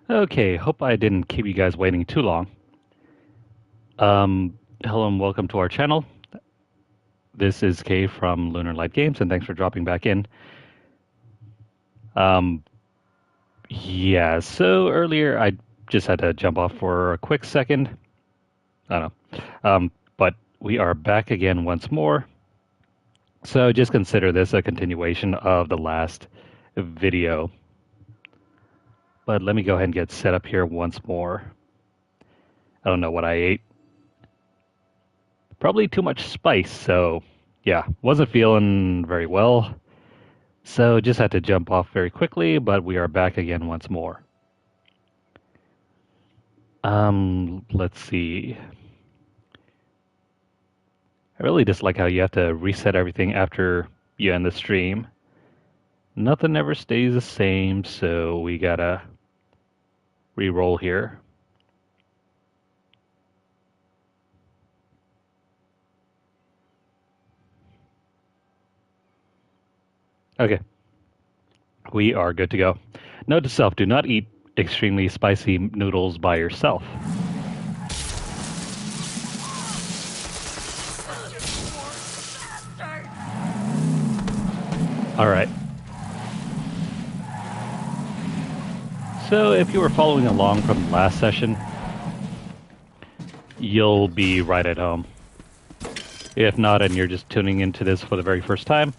Okay, hope I didn't keep you guys waiting too long. Hello and welcome to our channel. This is Kay from Lunarlight Games, and thanks for dropping back in. Um, yeah, so earlier I just had to jump off for a quick second. I don't know. But we are back again once more. So just consider this a continuation of the last video. But let me go ahead and get set up here once more. I don't know what I ate. Probably too much spice, so yeah, wasn't feeling very well. So just had to jump off very quickly, but we are back again once more. Let's see. I really dislike how you have to reset everything after you end the stream. Nothing ever stays the same, so we gotta re-roll here. Okay, we are good to go. Note to self, do not eat extremely spicy noodles by yourself. Alright. So if you were following along from the last session, you'll be right at home. If not, and you're just tuning into this for the very first time,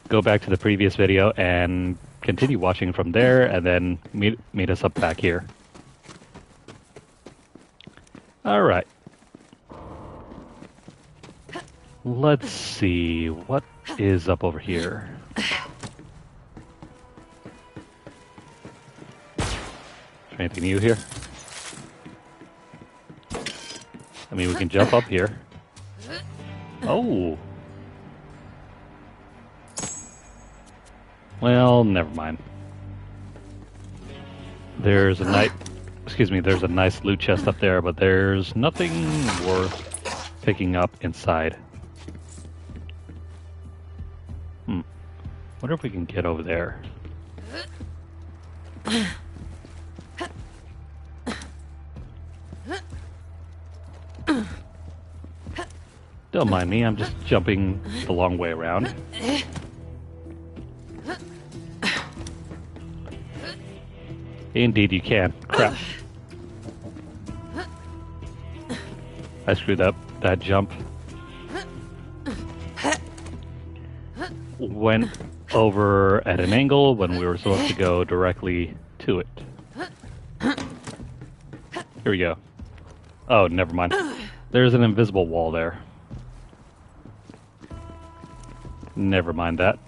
go back to the previous video and continue watching from there, and then meet us up back here. Alright. Let's see, what is up over here? Anything new here? I mean, we can jump up here. Oh! Well, never mind. There's a there's a nice loot chest up there, but there's nothing worth picking up inside. Wonder if we can get over there. Don't mind me, I'm just jumping the long way around. Indeed you can. Crap. I screwed up that jump. Went over at an angle when we were supposed to go directly to it. Here we go. Oh, never mind. There's an invisible wall there. Never mind that.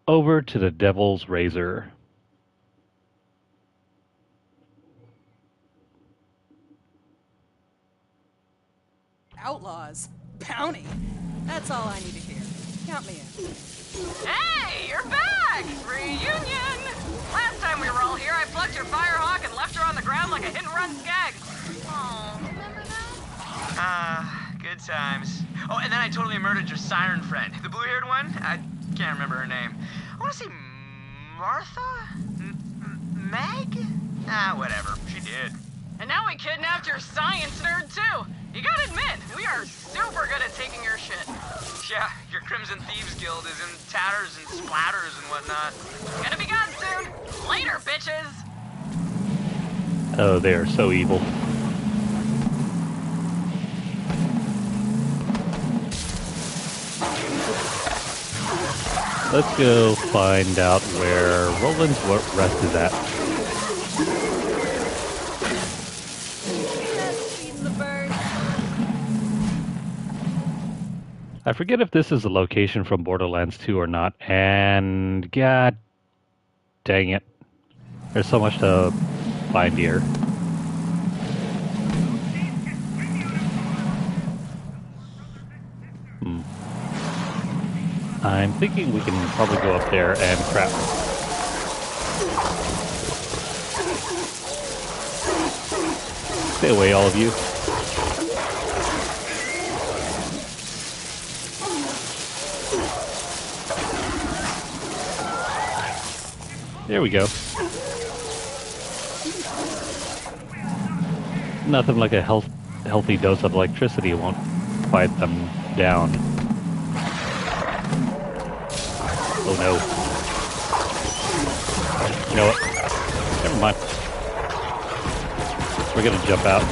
Over to the Devil's Razor. Outlaws. Bounty. That's all I need to hear. Count me in. Hey, you're back! Reunion! Last time we were all here, I plucked your firehawk and left her on the ground like a hit-and-run skag. Oh, remember that? Good times. Oh, and then I totally murdered your siren friend. The blue-haired one? I can't remember her name. I want to say Martha? Meg? Whatever. She did. And now we kidnapped your science nerd, too. You gotta admit, we are super good at taking your shit. Yeah, your Crimson Thieves Guild is in tatters and splatters and whatnot. Gonna be gone soon. Later, bitches. Oh, they are so evil. Let's go find out where Roland's rest is at. I forget if this is a location from Borderlands 2 or not, and god dang it. There's so much to find here. I'm thinking we can probably go up there and crap. Stay away, all of you. There we go. Nothing like a healthy dose of electricity won't quiet them down. Oh no. You know what? Never mind. We're gonna jump out.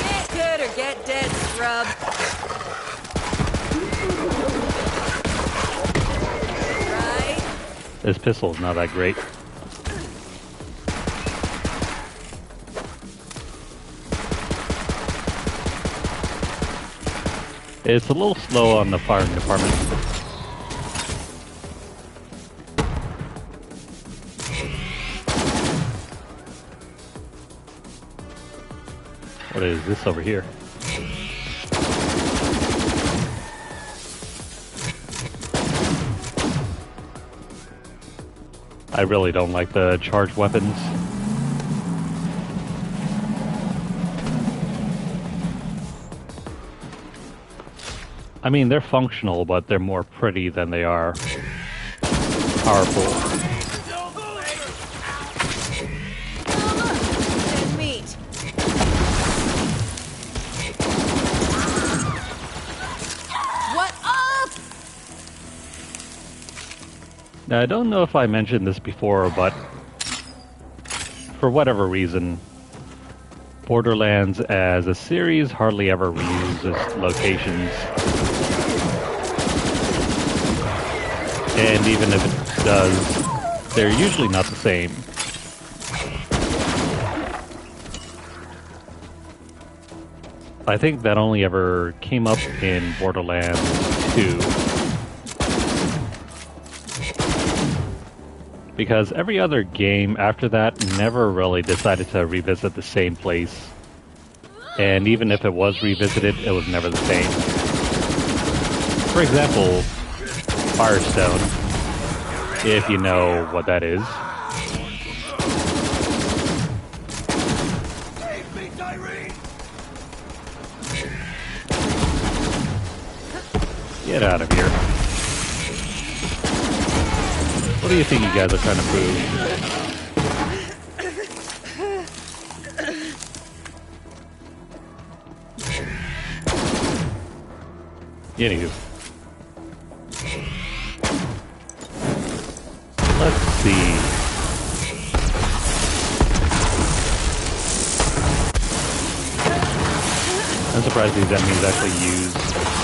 Get good or get dead, scrub. Right? This pistol's not that great. It's a little slow on the firing department. What is this over here? I really don't like the charged weapons. I mean, they're functional, but they're more pretty than they are powerful. Dead meat. What up? Now, I don't know if I mentioned this before, but for whatever reason, Borderlands as a series hardly ever reuses locations. And even if it does, they're usually not the same. I think that only ever came up in Borderlands 2. Because every other game after that never really decided to revisit the same place. And even if it was revisited, it was never the same. For example, Firestone, if you know what that is. Get out of here. What do you think you guys are trying to prove? Anywho. Let's see. I'm surprised these enemies actually use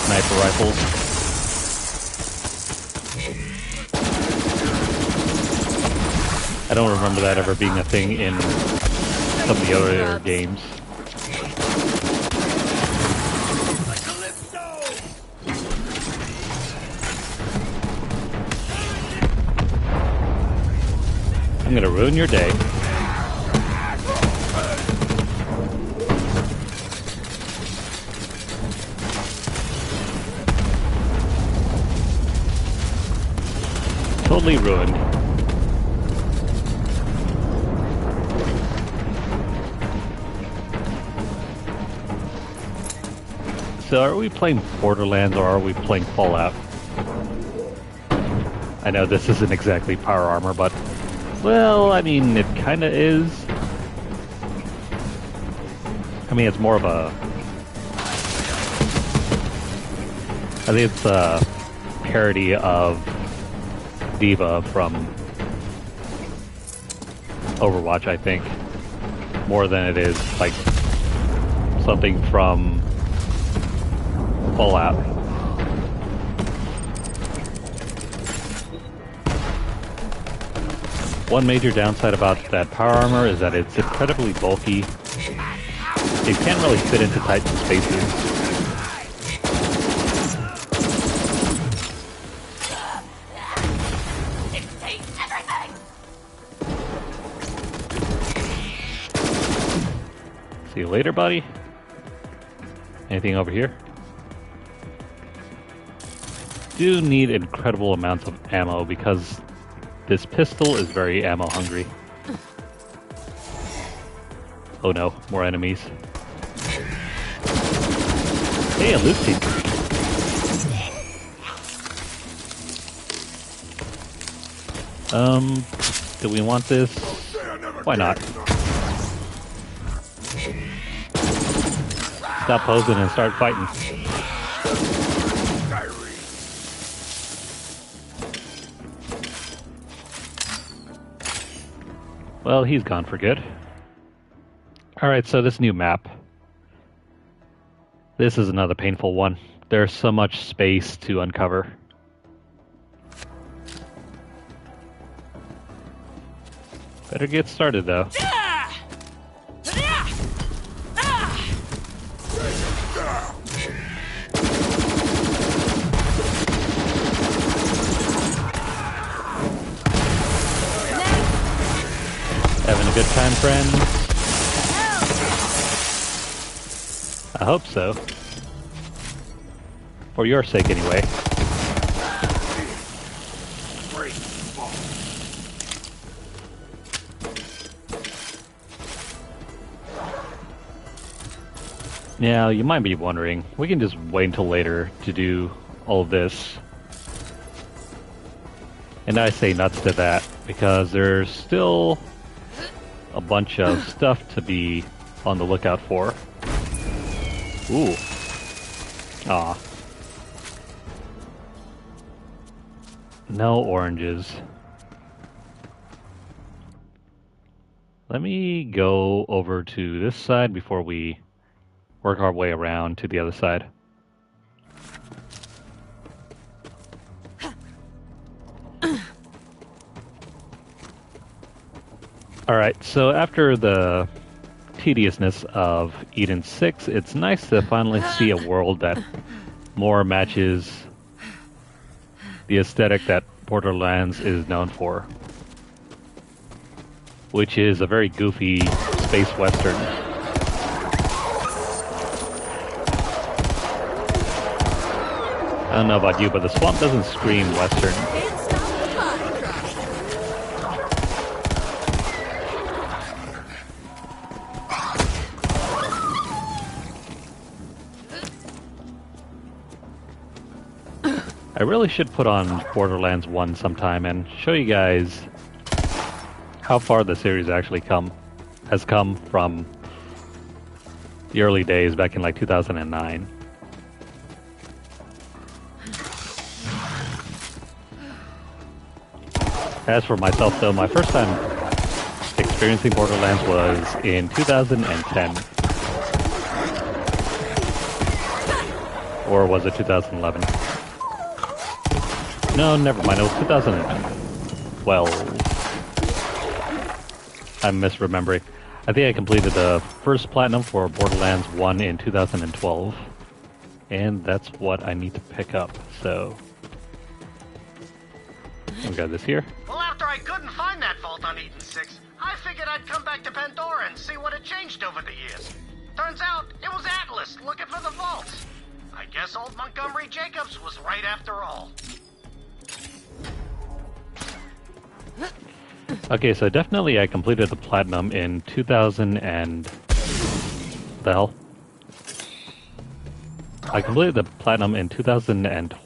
sniper rifles. I don't remember that ever being a thing in some of the other games. I'm gonna ruin your day. Totally ruined. So are we playing Borderlands or are we playing Fallout? I know this isn't exactly power armor, but well, I mean, it kind of is. I mean, it's more of a... I think it's a parody of Diva from Overwatch, I think. More than it is, like, something from Fallout. One major downside about that power armor is that it's incredibly bulky. It can't really fit into tight spaces. See you later, buddy. Anything over here? Do need incredible amounts of ammo because this pistol is very ammo hungry. Oh no, more enemies. Hey, a loot seeker. Do we want this? Why not? Stop posing and start fighting. Well, he's gone for good. Alright, so this new map. This is another painful one. There's so much space to uncover. Better get started, though. Having a good time, friends? I hope so. For your sake, anyway. Now, you might be wondering, we can just wait until later to do all of this. And I say nuts to that, because there's still a bunch of stuff to be on the lookout for. Ooh. Aw. No oranges. Let me go over to this side before we work our way around to the other side. Alright, so after the tediousness of Eden 6, it's nice to finally see a world that more matches the aesthetic that Borderlands is known for, which is a very goofy space western. I don't know about you, but the swamp doesn't scream western. I really should put on Borderlands 1 sometime and show you guys how far the series actually has come from the early days back in like 2009. As for myself though, my first time experiencing Borderlands was in 2010. Or was it 2011? No, never mind. It was 2012. I'm misremembering. I think I completed the first platinum for Borderlands 1 in 2012. And that's what I need to pick up, so... we got this here. Well, after I couldn't find that vault on Eden 6, I figured I'd come back to Pandora and see what had changed over the years. Turns out, it was Atlas looking for the vaults. I guess old Montgomery Jacobs was right after all. Okay, so definitely I completed the platinum in 2000 and... the hell? I completed the platinum in 2012.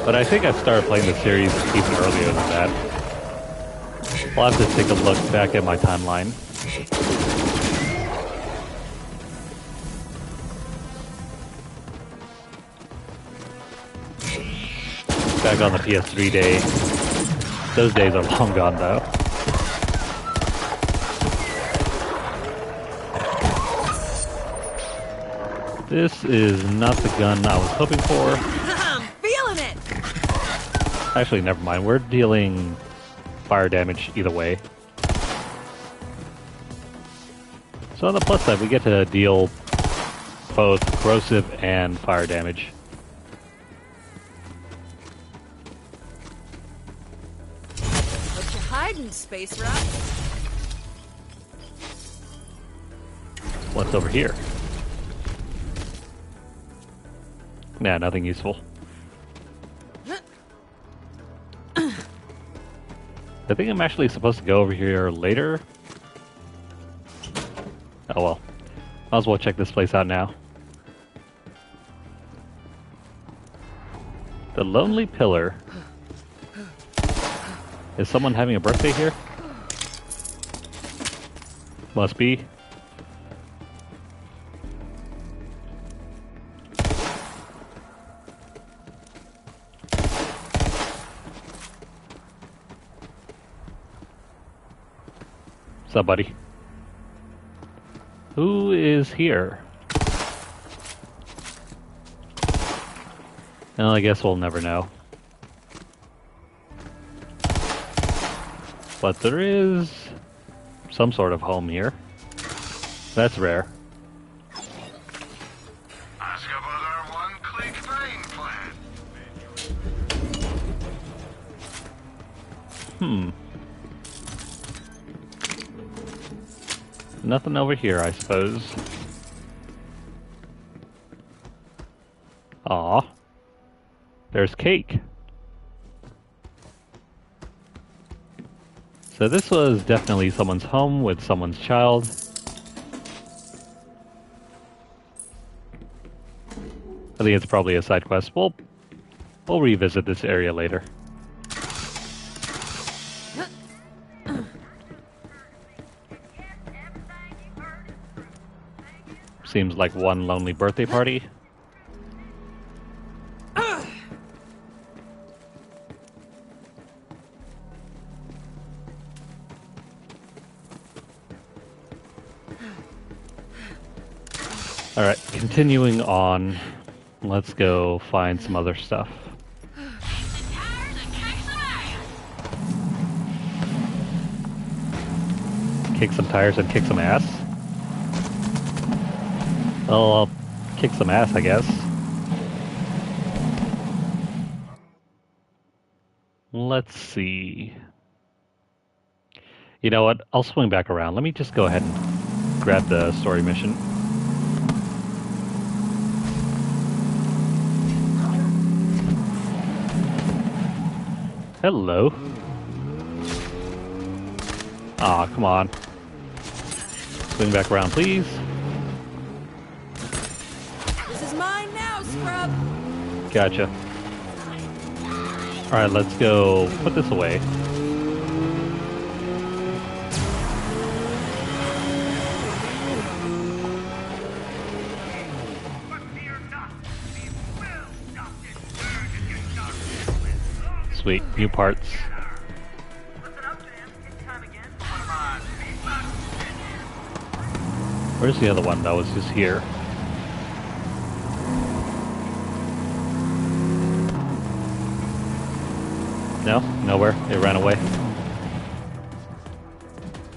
But I think I started playing the series even earlier than that. I'll have to take a look back at my timeline. Back on the PS3 day. Those days are long gone though. This is not the gun I was hoping for. I'm feeling it! Actually, never mind. We're dealing fire damage either way. So on the plus side, we get to deal both corrosive and fire damage. What you hiding, Space Rock? What's over here? Nah, nothing useful. I think I'm actually supposed to go over here later. Oh well. Might as well check this place out now. The Lonely Pillar. Is someone having a birthday here? Must be. What's up, buddy? Who is here? Well, I guess we'll never know. But there is some sort of home here. That's rare. Ask about our one-click vein plan. Nothing over here, I suppose. Aw. There's cake. So this was definitely someone's home with someone's child. I think it's probably a side quest. We'll revisit this area later. Seems like one lonely birthday party. Alright, continuing on. Let's go find some other stuff. Kick some tires and kick some ass? Well, I'll kick some ass, I guess. Let's see. You know what? I'll swing back around. Let me just go ahead and grab the story mission. Hello. Aw, come on. Swing back around, please. This is mine now, scrub. Gotcha. Alright, let's go put this away. Sweet, new parts. Where's the other one that was just here? No? Nowhere? It ran away?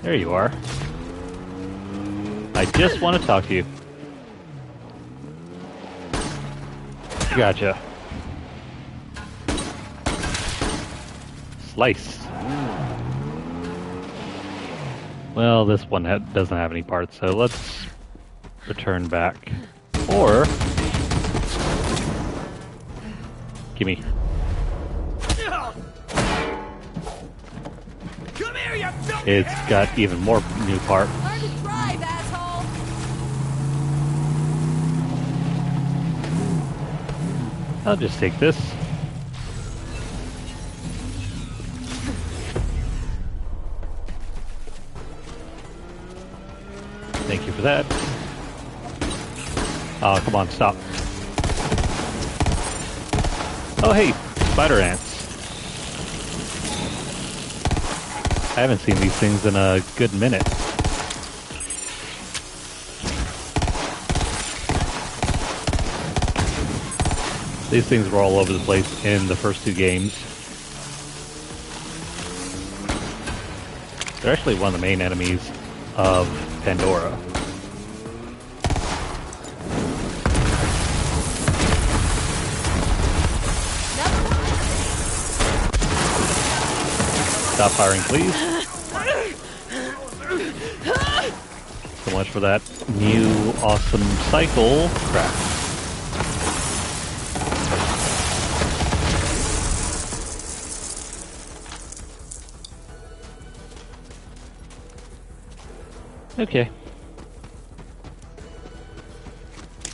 There you are. I just want to talk to you. Gotcha. Slice. Well, this one doesn't have any parts, so let's return back. Or... gimme. It's got even more new parts. Learn to drive, asshole. I'll just take this. Thank you for that. Oh, come on, stop. Oh, hey, spider ants. I haven't seen these things in a good minute. These things were all over the place in the first two games. They're actually one of the main enemies of Pandora. Stop firing, please. So much for that new awesome cycle crap. Okay.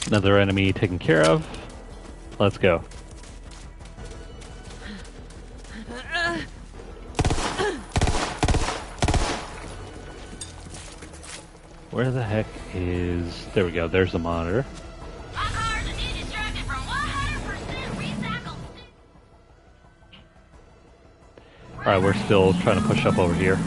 Another enemy taken care of. Let's go. Where the heck is... There we go, there's the monitor. My cars are distracted from 100% recycled. Alright, we're still trying to push up over here.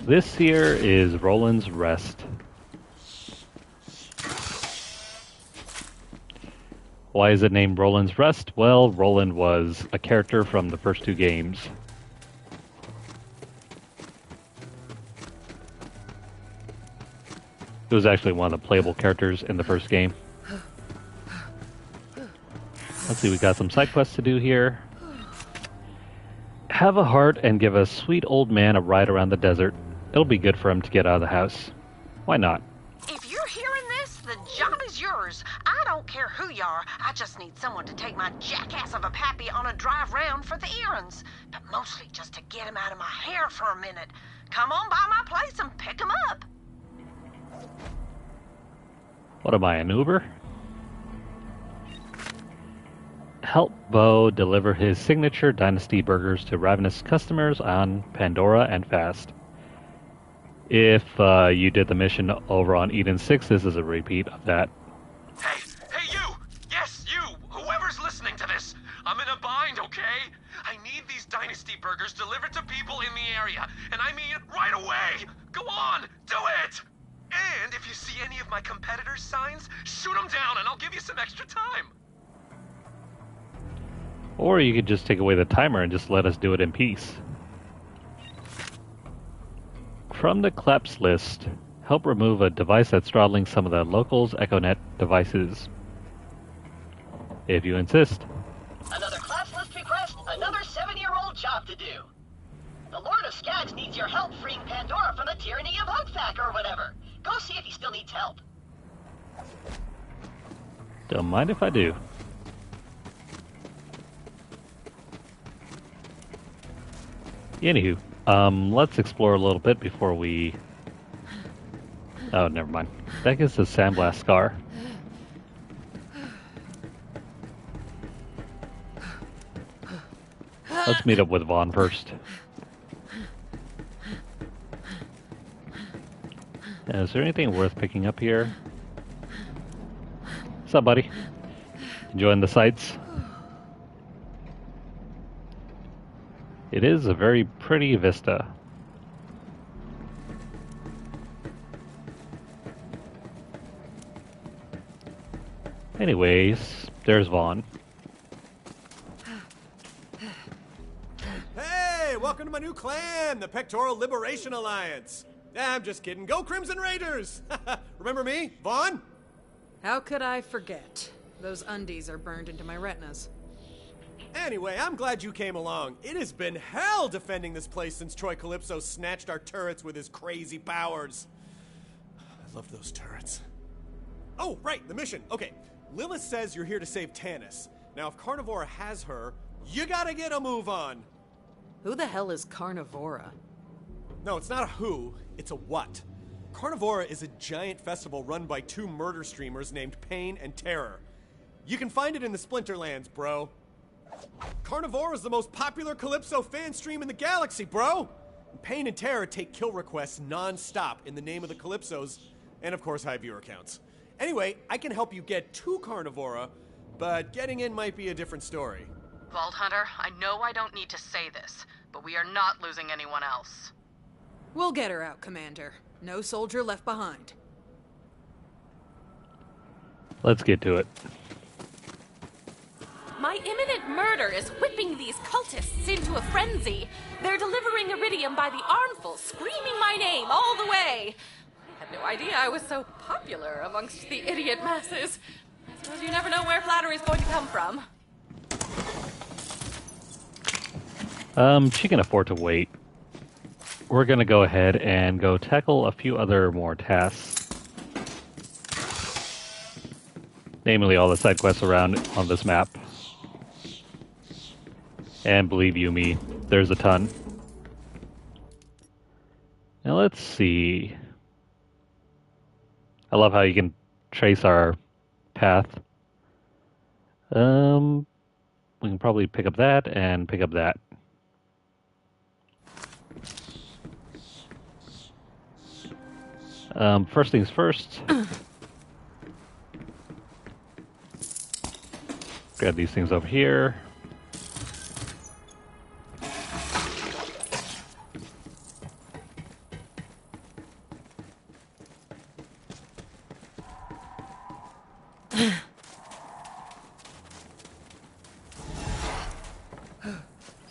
This here is Roland's Rest. Why is it named Roland's Rest? Well, Roland was a character from the first two games. He was actually one of the playable characters in the first game. Let's see, we got some side quests to do here. Have a heart and give a sweet old man a ride around the desert. It'll be good for him to get out of the house. Why not? If you're hearing this, the job is yours. I don't care who you are. I just need someone to take my jackass of a pappy on a drive round for the errands. But mostly just to get him out of my hair for a minute. Come on by my place and pick him up. What am I, an Uber? Help Bo deliver his signature Dynasty burgers to ravenous customers on Pandora and fast. If you did the mission over on Eden 6, this is a repeat of that. Hey, you! Yes, you! Whoever's listening to this! I'm in a bind, okay? I need these Dynasty burgers delivered to people in the area, and I mean right away! Go on, do it! And if you see any of my competitors' signs, shoot them down and I'll give you some extra time! Or you could just take away the timer and just let us do it in peace. From the CLEPS list, help remove a device that's throttling some of the locals' EchoNet devices. If you insist. Another class list request, another 7-year-old job to do. The Lord of Skags needs your help freeing Pandora from the tyranny of Hugsack or whatever. Go see if he still needs help. Don't mind if I do. Anywho, let's explore a little bit before we... Oh, never mind. That is the Sandblast Scar. Let's meet up with Vaughn first. Is there anything worth picking up here? What's up, buddy? Enjoying the sights? It is a very pretty vista. Anyways, there's Vaughn. Hey, welcome to my new clan, the Pectoral Liberation Alliance. I'm just kidding. Go Crimson Raiders! Remember me, Vaughn? How could I forget? Those undies are burned into my retinas. Anyway, I'm glad you came along. It has been hell defending this place since Troy Calypso snatched our turrets with his crazy powers. I love those turrets. Oh, right, the mission. Okay, Lilith says you're here to save Tanis. Now, if Carnivora has her, you gotta get a move on. Who the hell is Carnivora? No, it's not a who, it's a what. Carnivora is a giant festival run by two murder streamers named Pain and Terror. You can find it in the Splinterlands, bro. Carnivora is the most popular Calypso fan stream in the galaxy, bro! Pain and Terror take kill requests non-stop in the name of the Calypsos, and of course high viewer counts. Anyway, I can help you get to Carnivora, but getting in might be a different story. Vault Hunter, I know I don't need to say this, but we are not losing anyone else. We'll get her out, Commander. No soldier left behind. Let's get to it. My imminent murder is whipping these cultists into a frenzy. They're delivering iridium by the armful, screaming my name all the way. I had no idea I was so popular amongst the idiot masses. I suppose you never know where flattery's going to come from. She can afford to wait. We're gonna go ahead and go tackle a few other more tasks. Namely all the side quests around on this map. And believe you me, there's a ton. Now let's see. I love how you can trace our path. We can probably pick up that and pick up that. First things first. Grab these things over here.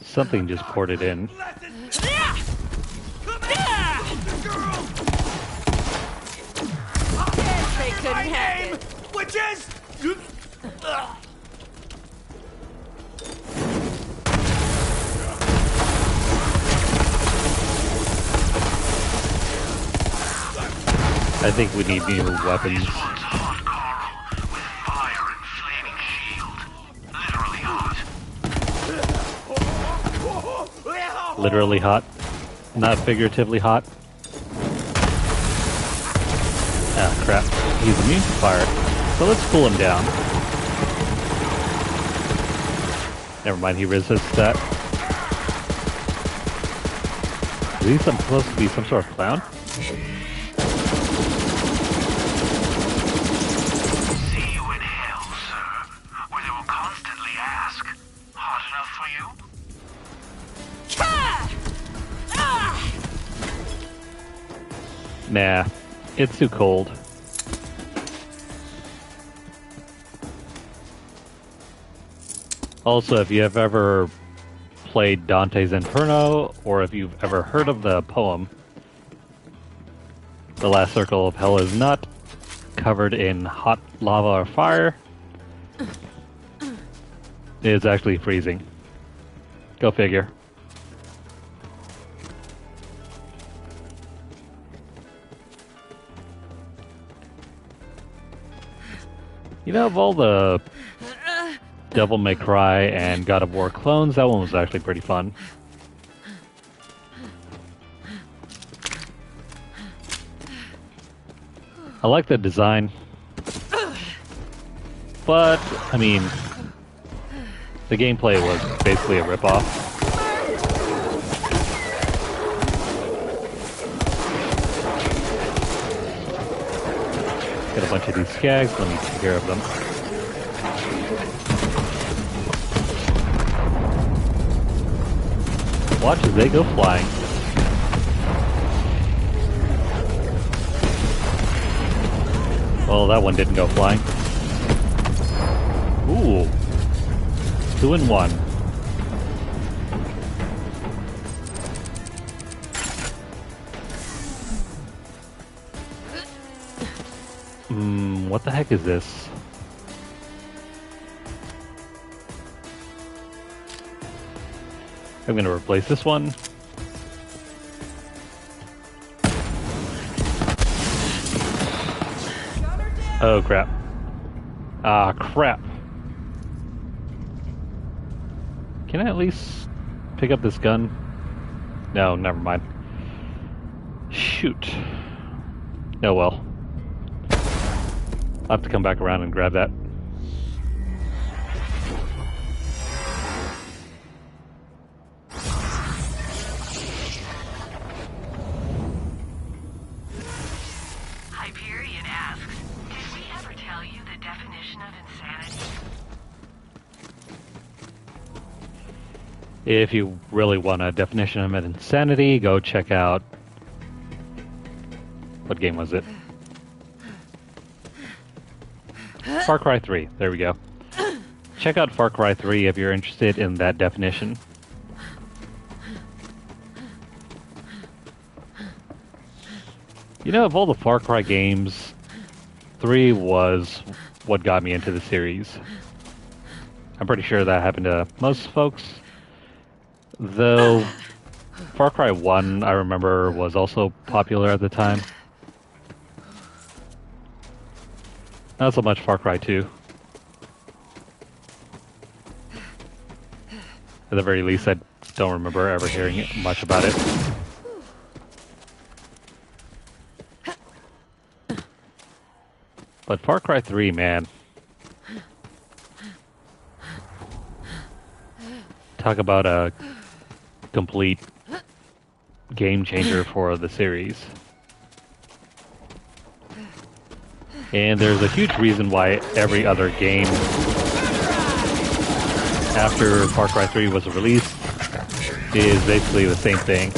Something just ported in. They couldn't hack it. Which is... I think we need new weapons. Literally hot, not figuratively hot. Ah, crap. He's immune to fire, so let's cool him down. Never mind, he resists that. Is he supposed to be some sort of clown? See you in hell, sir, where they will constantly ask, hot enough for you? Nah, it's too cold. Also, if you have ever played Dante's Inferno, or if you've ever heard of the poem, the last circle of hell is not covered in hot lava or fire. It is actually freezing. Go figure. You know, of all the Devil May Cry and God of War clones, that one was actually pretty fun. I like the design. But, I mean, the gameplay was basically a ripoff. Got a bunch of these skags, let me take care of them. Watch as they go flying. Well, that one didn't go flying. Ooh. 2 in 1. What the heck is this? I'm gonna replace this one. Oh crap. Ah, crap. Can I at least pick up this gun? No, never mind. Shoot. Oh well. I'll have to come back around and grab that. Hyperion asks, did we ever tell you the definition of insanity? If you really want a definition of insanity, go check out... What game was it? Far Cry 3. There we go. Check out Far Cry 3 if you're interested in that definition. You know, of all the Far Cry games, 3 was what got me into the series. I'm pretty sure that happened to most folks. Though, Far Cry 1, I remember, was also popular at the time. Not so much Far Cry 2. At the very least, I don't remember ever hearing much about it. But Far Cry 3, man, Talk about a complete game changer for the series. And there's a huge reason why every other game after Far Cry 3 was released is basically the same thing.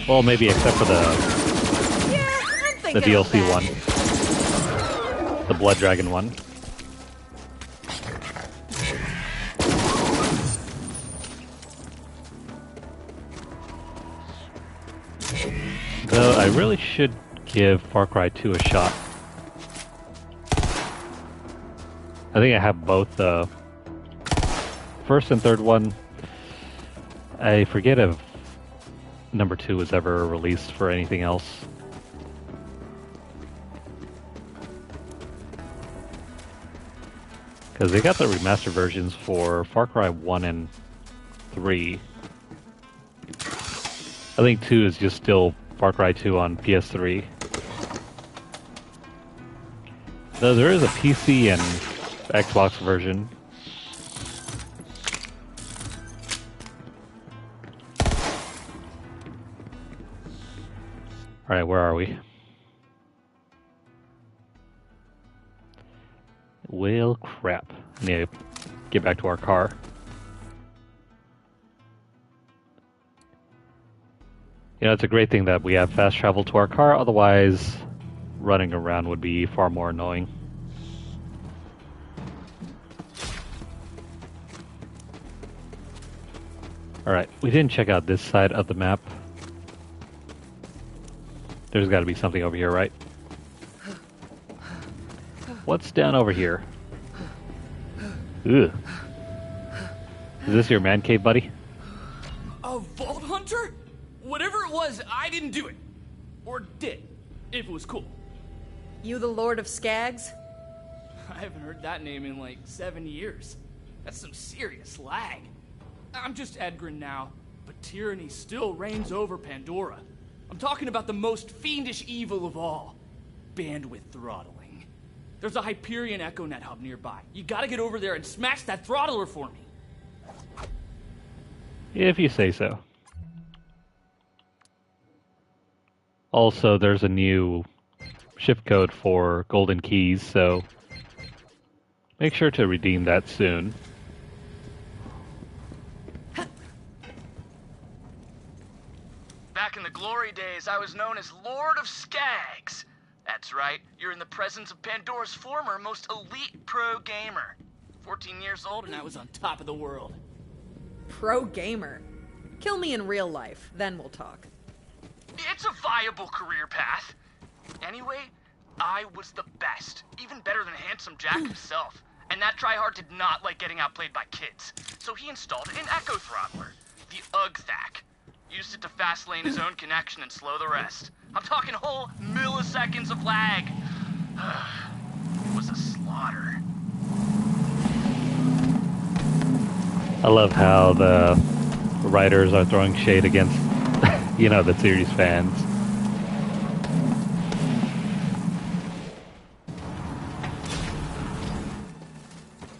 Well, maybe except for the DLC one. The Blood Dragon one. Though I really should give Far Cry 2 a shot. I think I have both the first and third one. I forget if number 2 was ever released for anything else. Because they got the remastered versions for Far Cry 1 and 3. I think 2 is just still Far Cry 2 on PS3. Though there is a PC and Xbox version. Alright, where are we? Well, crap. I need to get back to our car. You know, it's a great thing that we have fast travel to our car, otherwise running around would be far more annoying. Alright, we didn't check out this side of the map. There's got to be something over here, right? What's down over here? Ugh. Is this your man cave, buddy? A vault hunter? Whatever it was, I didn't do it. Or did, if it was cool. You the Lord of Skags? I haven't heard that name in like 7 years. That's some serious lag. I'm just Edgren now, but tyranny still reigns over Pandora. I'm talking about the most fiendish evil of all. Bandwidth throttling. There's a Hyperion EchoNet hub nearby. You gotta get over there and smash that throttler for me. If you say so. Also, there's a new shift code for golden keys, so make sure to redeem that soon. Back in the glory days, I was known as Lord of Skags. That's right, you're in the presence of Pandora's former most elite pro gamer. 14 years old and I was on top of the world. Pro gamer. Kill me in real life, then we'll talk. It's a viable career path. Anyway, I was the best, even better than Handsome Jack himself. And that tryhard did not like getting outplayed by kids. So he installed an Echo Throttler, the UGTHAC. Used it to fast lane his own connection and slow the rest. I'm talking whole milliseconds of lag. It was a slaughter. I love how the writers are throwing shade against, you know, the series fans.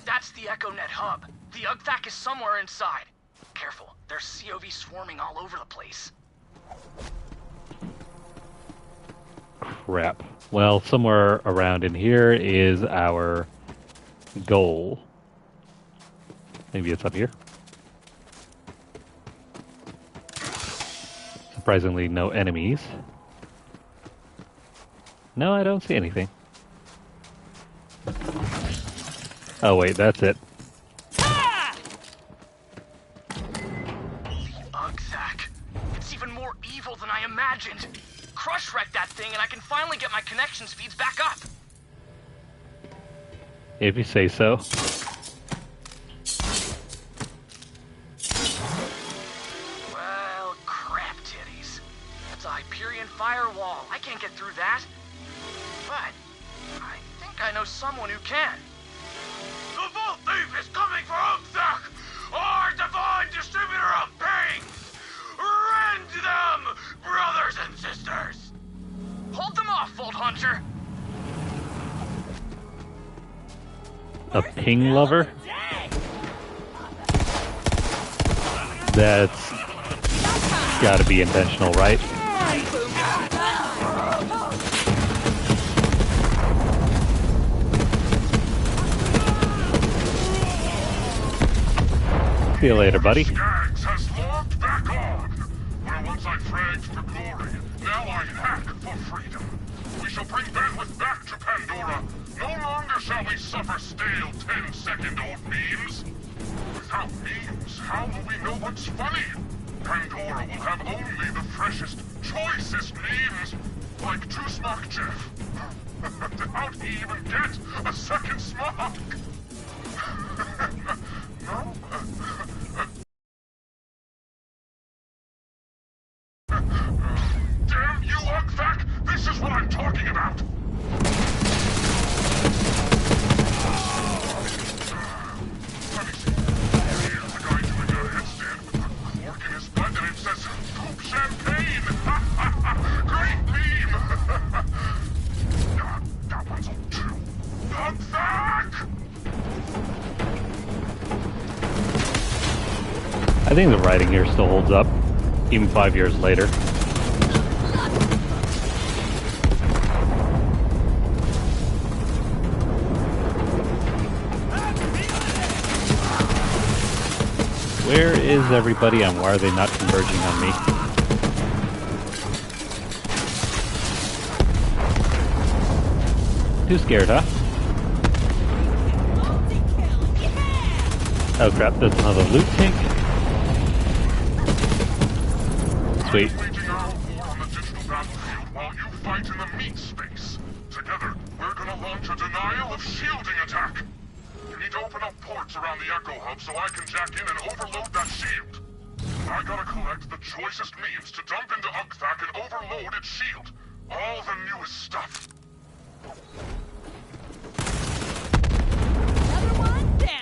That's the EchoNet hub. The UGTHAC is somewhere inside. Careful, there's COV swarming all over the place. Crap. Well, somewhere around in here is our goal. Maybe it's up here. Surprisingly, no enemies. No, I don't see anything. Oh wait, that's it. UGTHAC. It's even more evil than I imagined. Crush wreck that thing and I can finally get my connection speeds back up. If you say so. Well, crap titties. It's a Hyperion firewall. I can't get through that. But I think I know someone who can. The Vault Thief is coming for UGTHAC, our divine distributor of pings! Rend them, brothers and sisters! Hold them off, Vault Hunter! A ping lover? That's gotta be intentional, right? See you later, buddy. Skags has logged back on. Where once I fragged for glory, now I hack for freedom. We shall bring bandwidth back to Pandora. No longer shall we suffer stale 10-second-old memes. Without memes, how will we know what's funny? Pandora will have only the freshest, choicest memes, like Two Smock Jeff. How'd he even get a second smock? No? Damn you, Ugthak! This is what I'm talking about! Let me see. Here's a guy doing a headstand with a cork in his butt and it says, "Poop champagne!" Great meme! That one's old too. Ugthak! I think the writing here still holds up, even 5 years later. Where is everybody and why are they not converging on me? Too scared, huh? Oh crap, there's another loot tank. Sweet. Waging our war on the digital battlefield while you fight in the meat space. Together, we're gonna launch a denial of shielding attack. You need to open up ports around the Echo Hub so I can jack in and overload that shield. I gotta collect the choicest memes to dump into Ugthak and overload its shield. All the newest stuff.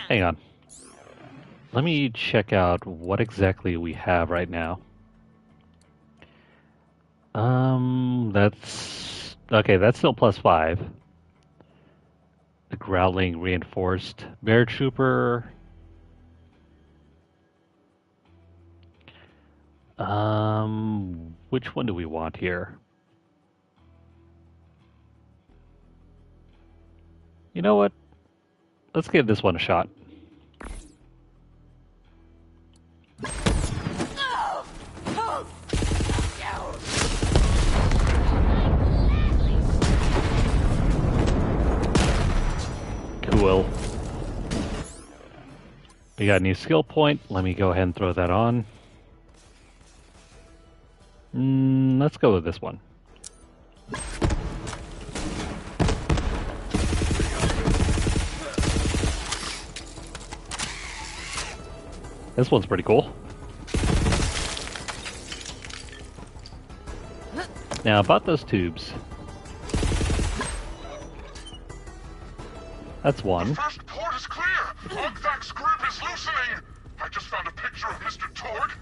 Hang on. Let me check out what exactly we have right now. That's... okay, that's still +5. The Growling Reinforced Bear Trooper. Which one do we want here? You know what? Let's give this one a shot. Cool. We got a new skill point. Let me go ahead and throw that on. Let's go with this one. This one's pretty cool. Now about those tubes. That's one. The first port is clear! Ugthak's grip is loosening! I just found a picture of Mr. Torg,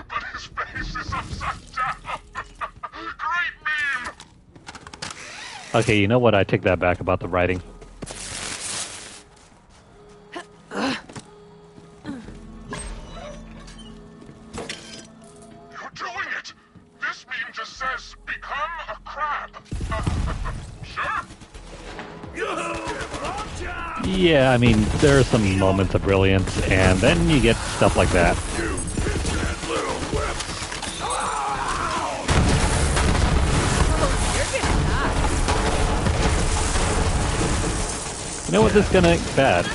but his face is upside down! Great meme! Okay, you know what? I take that back about the writing. You're doing it! This meme just says, become a crab. Sure? Yeah, I mean, there are some moments of brilliance, and then you get stuff like that. You know what? This is gonna get bad.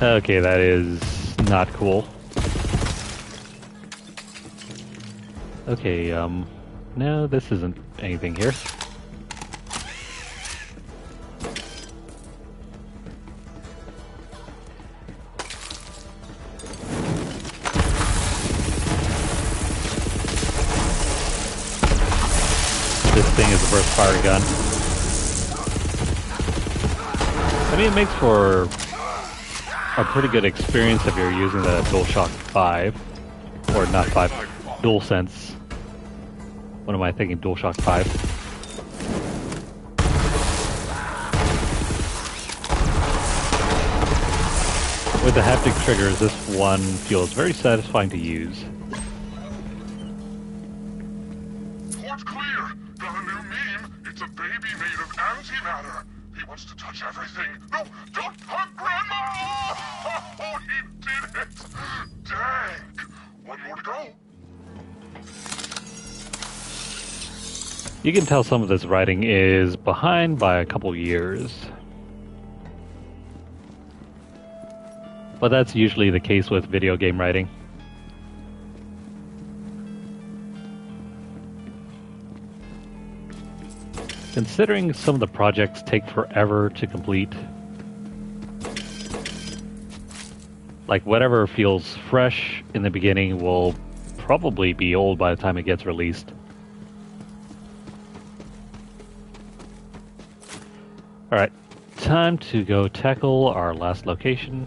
Okay, that is not cool. Okay, no, this isn't anything here. thing is a burst fire gun. I mean, it makes for a pretty good experience if you're using the DualShock 5. Or not 5, DualSense. What am I thinking? DualShock 5. With the haptic triggers, this one feels very satisfying to use. Port clear! Got a new meme. It's a baby made of antimatter. He wants to touch everything. No, don't hug Grandma! Oh, he did it! Dang! One more to go. You can tell some of this writing is behind by a couple years. But that's usually the case with video game writing. Considering some of the projects take forever to complete, like whatever feels fresh in the beginning will probably be old by the time it gets released. Alright, time to go tackle our last location.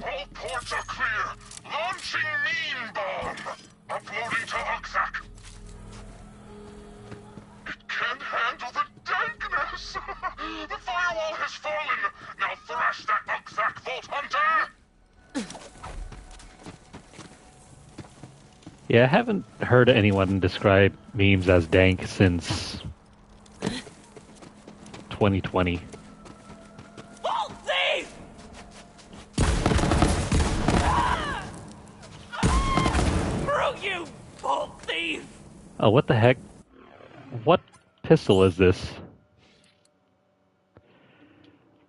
All ports are clear. Launching mean bomb. Uploading to Uxak. It can't handle the dankness. The firewall has fallen. Now thrash that Uxak Vault Hunter. Yeah, I haven't heard anyone describe memes as dank since 2020. Vault thief! Screw you, vault thief! Oh, what the heck? What pistol is this?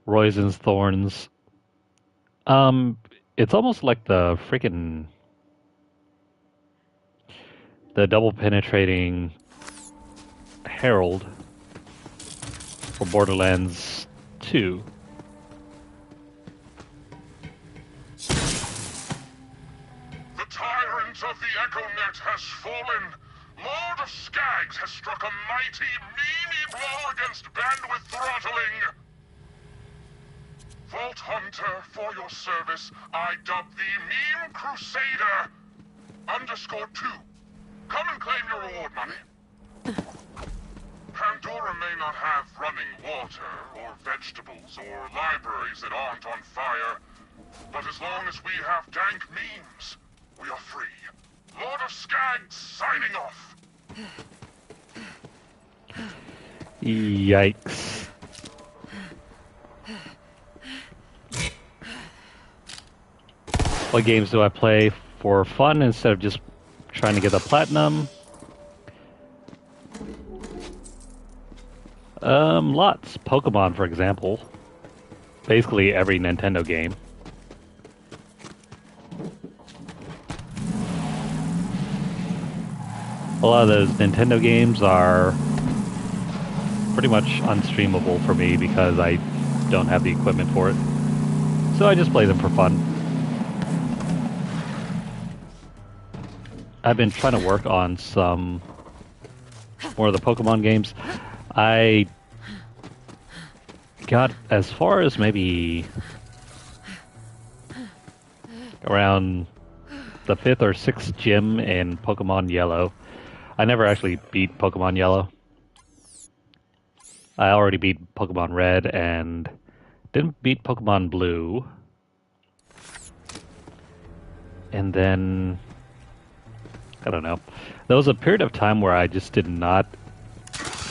Roizen's Thorns. It's almost like the freaking... the double penetrating Herald for Borderlands 2. The tyrant of the EchoNet has fallen. Lord of Skags has struck a mighty, meany blow against bandwidth throttling. Vault Hunter, for your service, I dub thee Meme Crusader _2. Come and claim your reward money. Pandora may not have running water, or vegetables, or libraries that aren't on fire, but as long as we have dank memes, we are free. Lord of Skags signing off. Yikes. What games do I play for fun instead of just trying to get the platinum? Lots. Pokemon, for example. Basically every Nintendo game. A lot of those Nintendo games are pretty much unstreamable for me because I don't have the equipment for it. So I just play them for fun. I've been trying to work on some more of the Pokemon games. I got as far as maybe around the 5th or 6th gym in Pokemon Yellow. I never actually beat Pokemon Yellow. I already beat Pokemon Red and didn't beat Pokemon Blue. And then, I don't know. There was a period of time where I just did not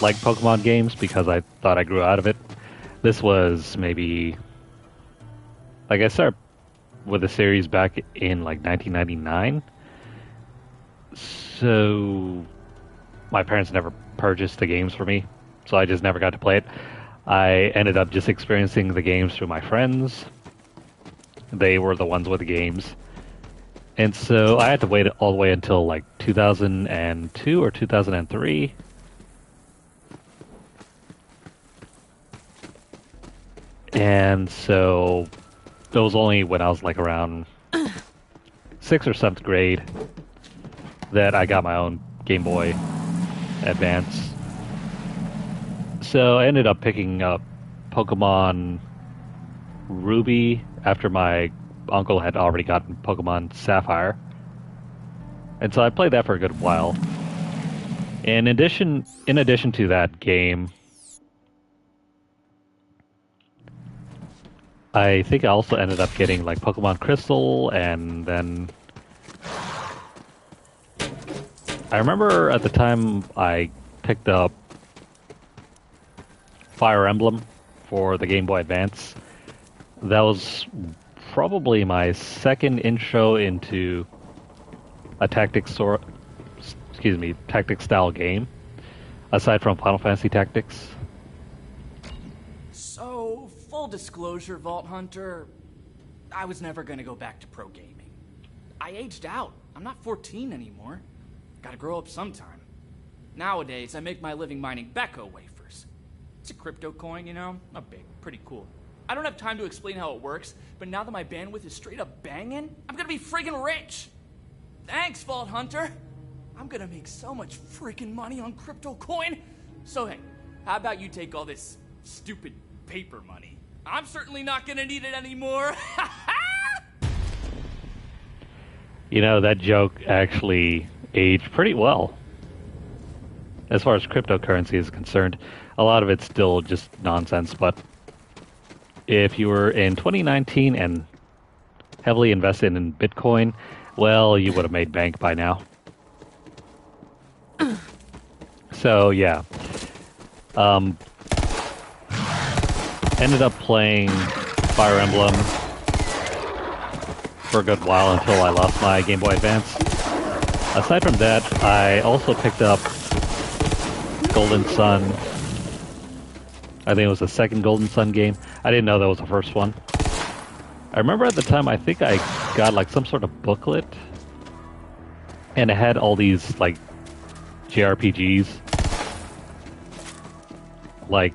like Pokemon games because I thought I grew out of it. This was maybe, like, I started with the series back in like 1999. So my parents never purchased the games for me, so I just never got to play it. I ended up just experiencing the games through my friends. They were the ones with the games. And so I had to wait all the way until like 2002 or 2003. And so it was only when I was like around 6th or 7th grade that I got my own Game Boy Advance. So I ended up picking up Pokemon Ruby after my uncle had already gotten Pokemon Sapphire. And so I played that for a good while. And in addition to that game, I think I also ended up getting like Pokemon Crystal, and then I remember at the time I picked up Fire Emblem for the Game Boy Advance. That was probably my second intro into a tactics style game, aside from Final Fantasy Tactics. So, full disclosure, Vault Hunter, I was never gonna go back to pro gaming. I aged out. I'm not 14 anymore. Gotta grow up sometime. Nowadays, I make my living mining Becco wafers. It's a crypto coin, you know? Not big, pretty cool. I don't have time to explain how it works, but now that my bandwidth is straight up banging, I'm gonna be friggin' rich! Thanks, Vault Hunter! I'm gonna make so much freaking money on crypto coin! So hey, how about you take all this stupid paper money? I'm certainly not gonna need it anymore! You know, that joke actually aged pretty well. As far as cryptocurrency is concerned, a lot of it's still just nonsense, but if you were in 2019 and heavily invested in Bitcoin, well, you would have made bank by now. So, yeah. Ended up playing Fire Emblem for a good while until I lost my Game Boy Advance. Aside from that, I also picked up Golden Sun. I think it was the second Golden Sun game. I didn't know that was the first one. I remember at the time, I think I got like some sort of booklet, and it had all these like JRPGs. Like,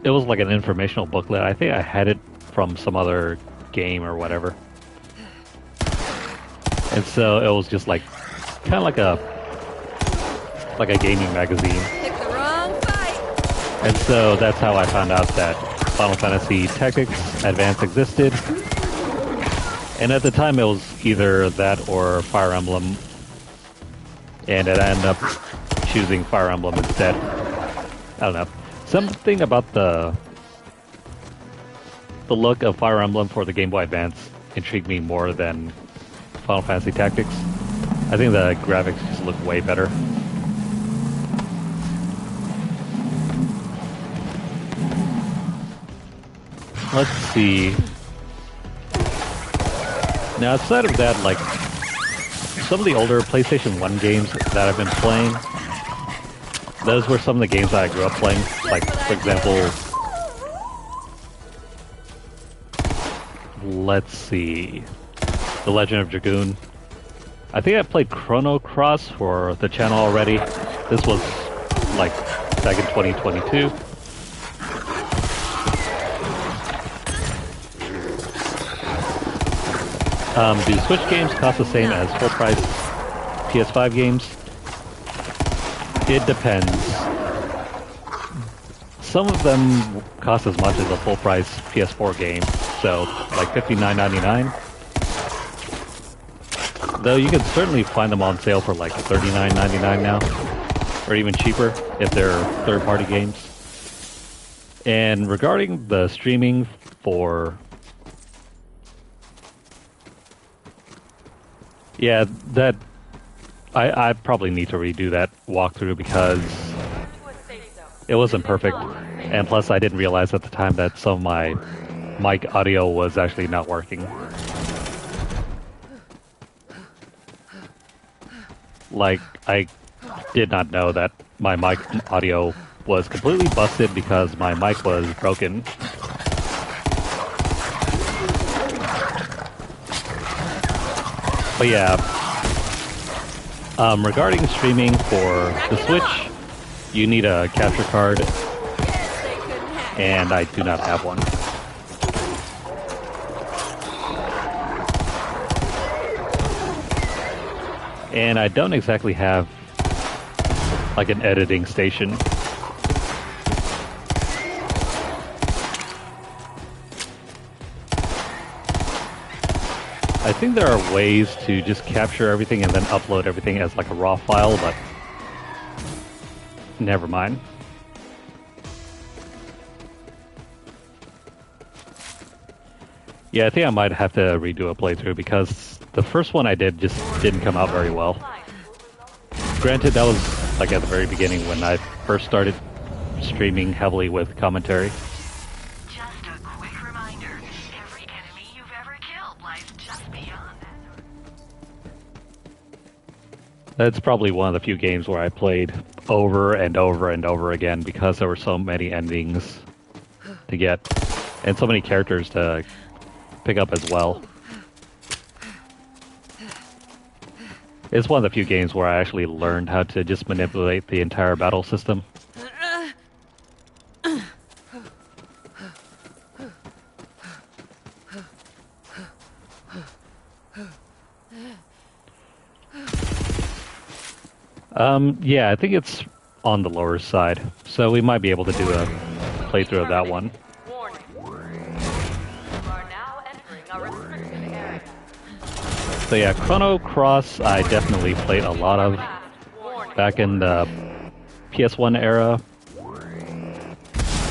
it was like an informational booklet. I think I had it from some other game or whatever. And so it was just like kind of like a gaming magazine. Pick the wrong fight. And so that's how I found out that Final Fantasy Tactics Advance existed. And at the time it was either that or Fire Emblem. And I ended up choosing Fire Emblem instead. I don't know. Something about the look of Fire Emblem for the Game Boy Advance intrigued me more than Final Fantasy Tactics. I think the graphics just look way better. Let's see. Now, outside of that, like, some of the older PlayStation 1 games that I've been playing, those were some of the games that I grew up playing. Like, for example, let's see, The Legend of Dragoon. I think I played Chrono Cross for the channel already. This was, like, back in 2022. Do Switch games cost the same as full-price PS5 games? It depends. Some of them cost as much as a full-price PS4 game, so like $59.99. Though you can certainly find them on sale for like $39.99 now, or even cheaper if they're third-party games. And regarding the streaming for... Yeah, that I probably need to redo that walkthrough because it wasn't perfect, and plus I didn't realize at the time that some of my mic audio was actually not working. Like, I did not know that my mic audio was completely busted because my mic was broken. But yeah, regarding streaming for the Switch, you need a capture card, and I do not have one. And I don't exactly have like an editing station. I think there are ways to just capture everything and then upload everything as like a raw file, but never mind. Yeah, I think I might have to redo a playthrough because the first one I did just didn't come out very well. Granted, that was like at the very beginning when I first started streaming heavily with commentary. Just a quick reminder, every enemy you've ever killed lies just beyond that. That's probably one of the few games where I played over and over and over again because there were so many endings to get and so many characters to pick up as well. It's one of the few games where I actually learned how to just manipulate the entire battle system. Yeah, I think it's on the lower side, so we might be able to do a playthrough of that one. Warning. You are now entering a restricted area. So yeah, Chrono Cross I definitely played a lot of back in the PS1 era.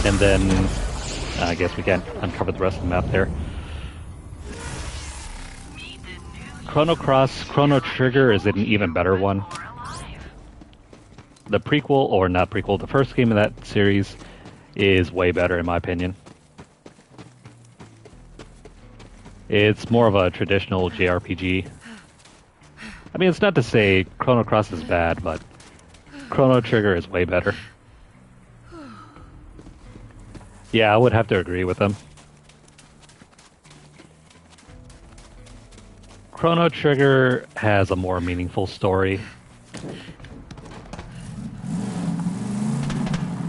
And then I guess we can't uncover the rest of the map there. Chrono Trigger is an even better one. The prequel, or not prequel, the first game of that series is way better in my opinion. It's more of a traditional JRPG. I mean, it's not to say Chrono Cross is bad, but Chrono Trigger is way better. Yeah, I would have to agree with them. Chrono Trigger has a more meaningful story.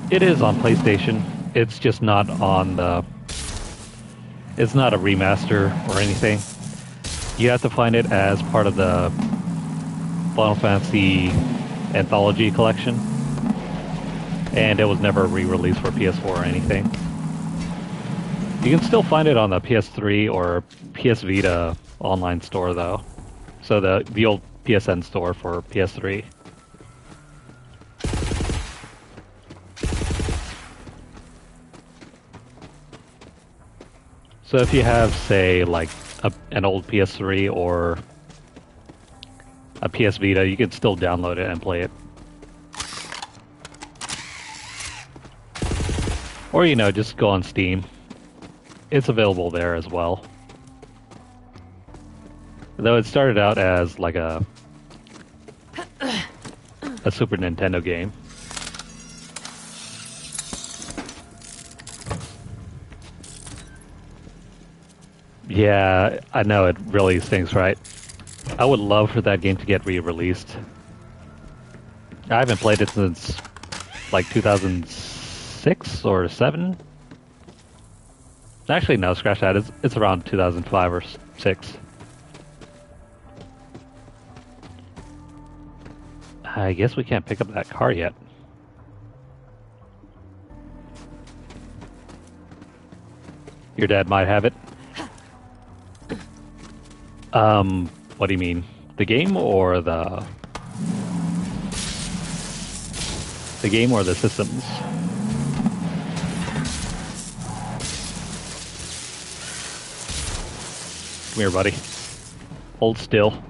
It is on PlayStation. It's just not on the... It's not a remaster or anything. You have to find it as part of the Final Fantasy Anthology collection. And it was never re-released for PS4 or anything. You can still find it on the PS3 or PS Vita online store though. So the old PSN store for PS3. So if you have, say, like an old PS3 or a PS Vita, you can still download it and play it. Or, you know, just go on Steam. It's available there as well. Though it started out as like a Super Nintendo game. Yeah, I know, it really stinks, right? I would love for that game to get re-released. I haven't played it since like 2006 or 7. Actually, no, scratch that. It's around 2005 or 6. I guess we can't pick up that car yet. Your dad might have it. What do you mean? The game or the game or the systems? Come here, buddy. Hold still.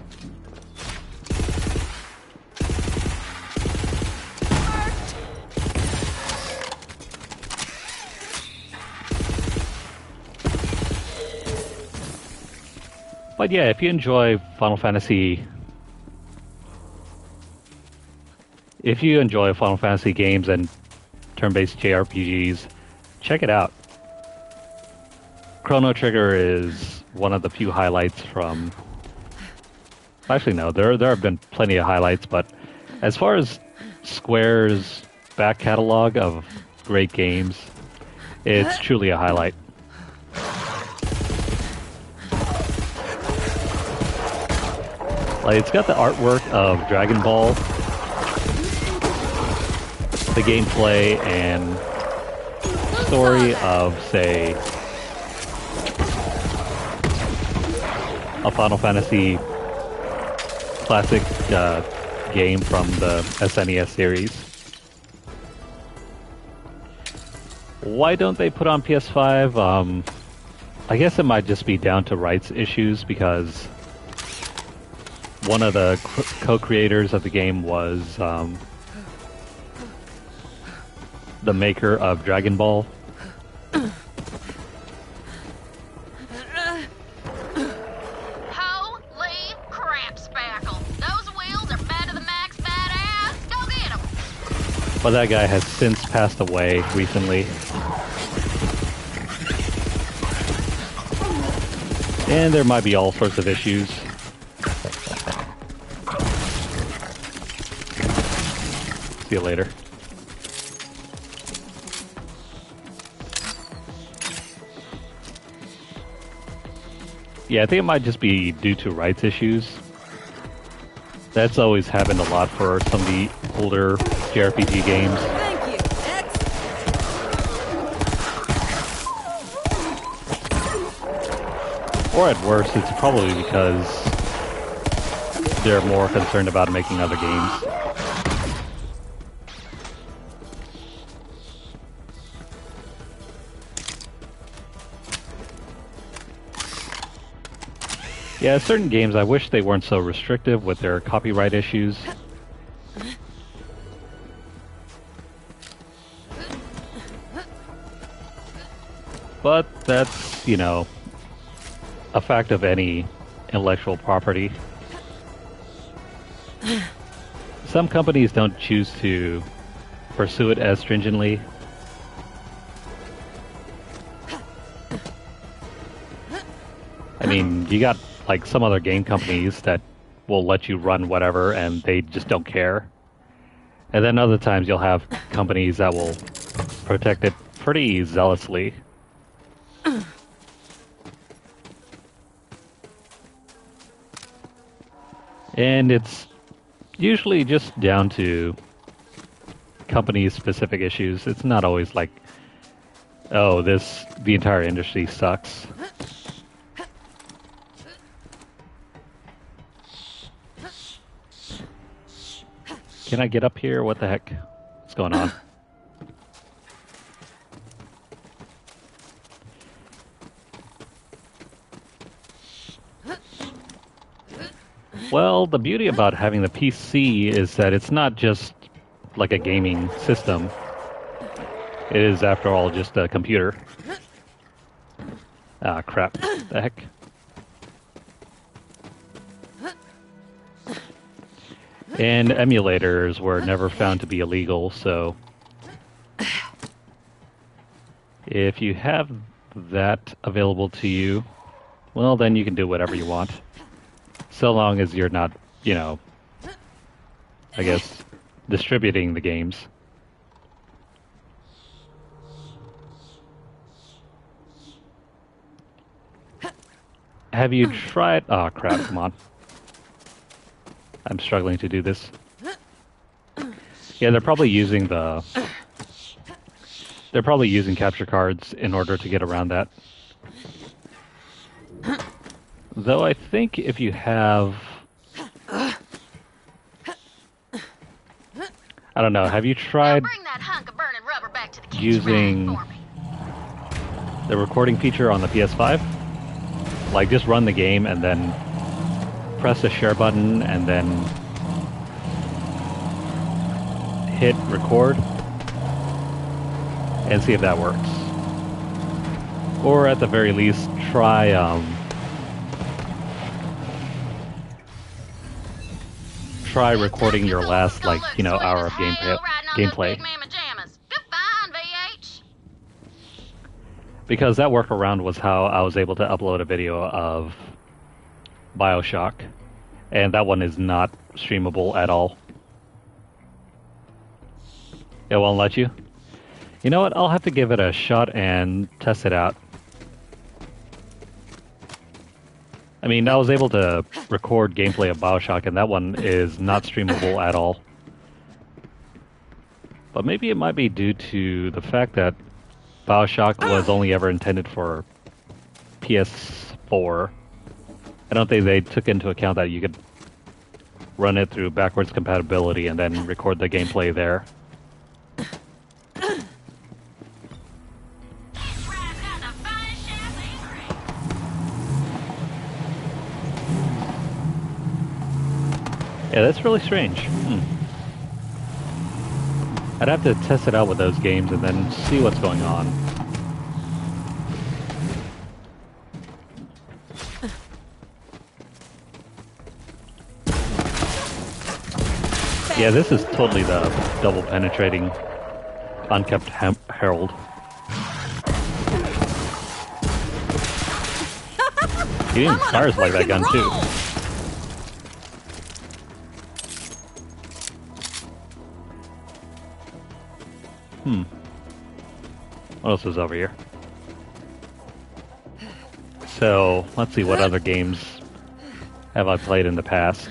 But yeah, if you enjoy Final Fantasy games and turn-based JRPGs, check it out. Chrono Trigger is one of the few highlights from... Actually, no, there have been plenty of highlights, but as far as Square's back catalog of great games, it's truly a highlight. Like, it's got the artwork of Dragon Ball, the gameplay and story of, say, a Final Fantasy classic game from the SNES series. Why don't they put on PS5? I guess it might just be down to rights issues, because one of the co-creators of the game was the maker of Dragon Ball. Holy crap, Spackle. Those wheels are bad to the max badass. Go get them. But that guy has since passed away recently. And there might be all sorts of issues. See you later. Yeah, I think it might just be due to rights issues. That's always happened a lot for some of the older JRPG games. Thank you. Or at worst, it's probably because they're more concerned about making other games. Yeah, certain games, I wish they weren't so restrictive with their copyright issues. But that's, you know, a fact of any intellectual property. Some companies don't choose to pursue it as stringently. I mean, you got like some other game companies that will let you run whatever and they just don't care. And then other times you'll have companies that will protect it pretty zealously. And it's usually just down to company-specific issues. It's not always like, oh, the entire industry sucks. Can I get up here? What the heck? What's going on? Well, the beauty about having the PC is that it's not just like a gaming system. It is, after all, just a computer. Ah, crap. The heck? And emulators were never found to be illegal, so if you have that available to you, well, then you can do whatever you want. So long as you're not, you know, I guess, distributing the games. Have you tried... Oh, crap, come on. I'm struggling to do this. Yeah, they're probably using capture cards in order to get around that. Though I think if you have... I don't know, have you tried using the recording feature on the PS5? Like, just run the game and then press the share button and then hit record and see if that works. Or at the very least, try recording your last, like, you know, hour of gameplay. Because that workaround was how I was able to upload a video of BioShock, and that one is not streamable at all. It won't let you? You know what, I'll have to give it a shot and test it out. I mean, I was able to record gameplay of BioShock, and that one is not streamable at all. But maybe it might be due to the fact that BioShock was only ever intended for PS4. I don't think they took into account that you could run it through backwards compatibility and then record the gameplay there. Yeah, that's really strange. I'd have to test it out with those games and then see what's going on. Yeah, this is totally the double penetrating unkept herald. He even fires like that gun too. What else is over here? So, let's see, what other games have I played in the past?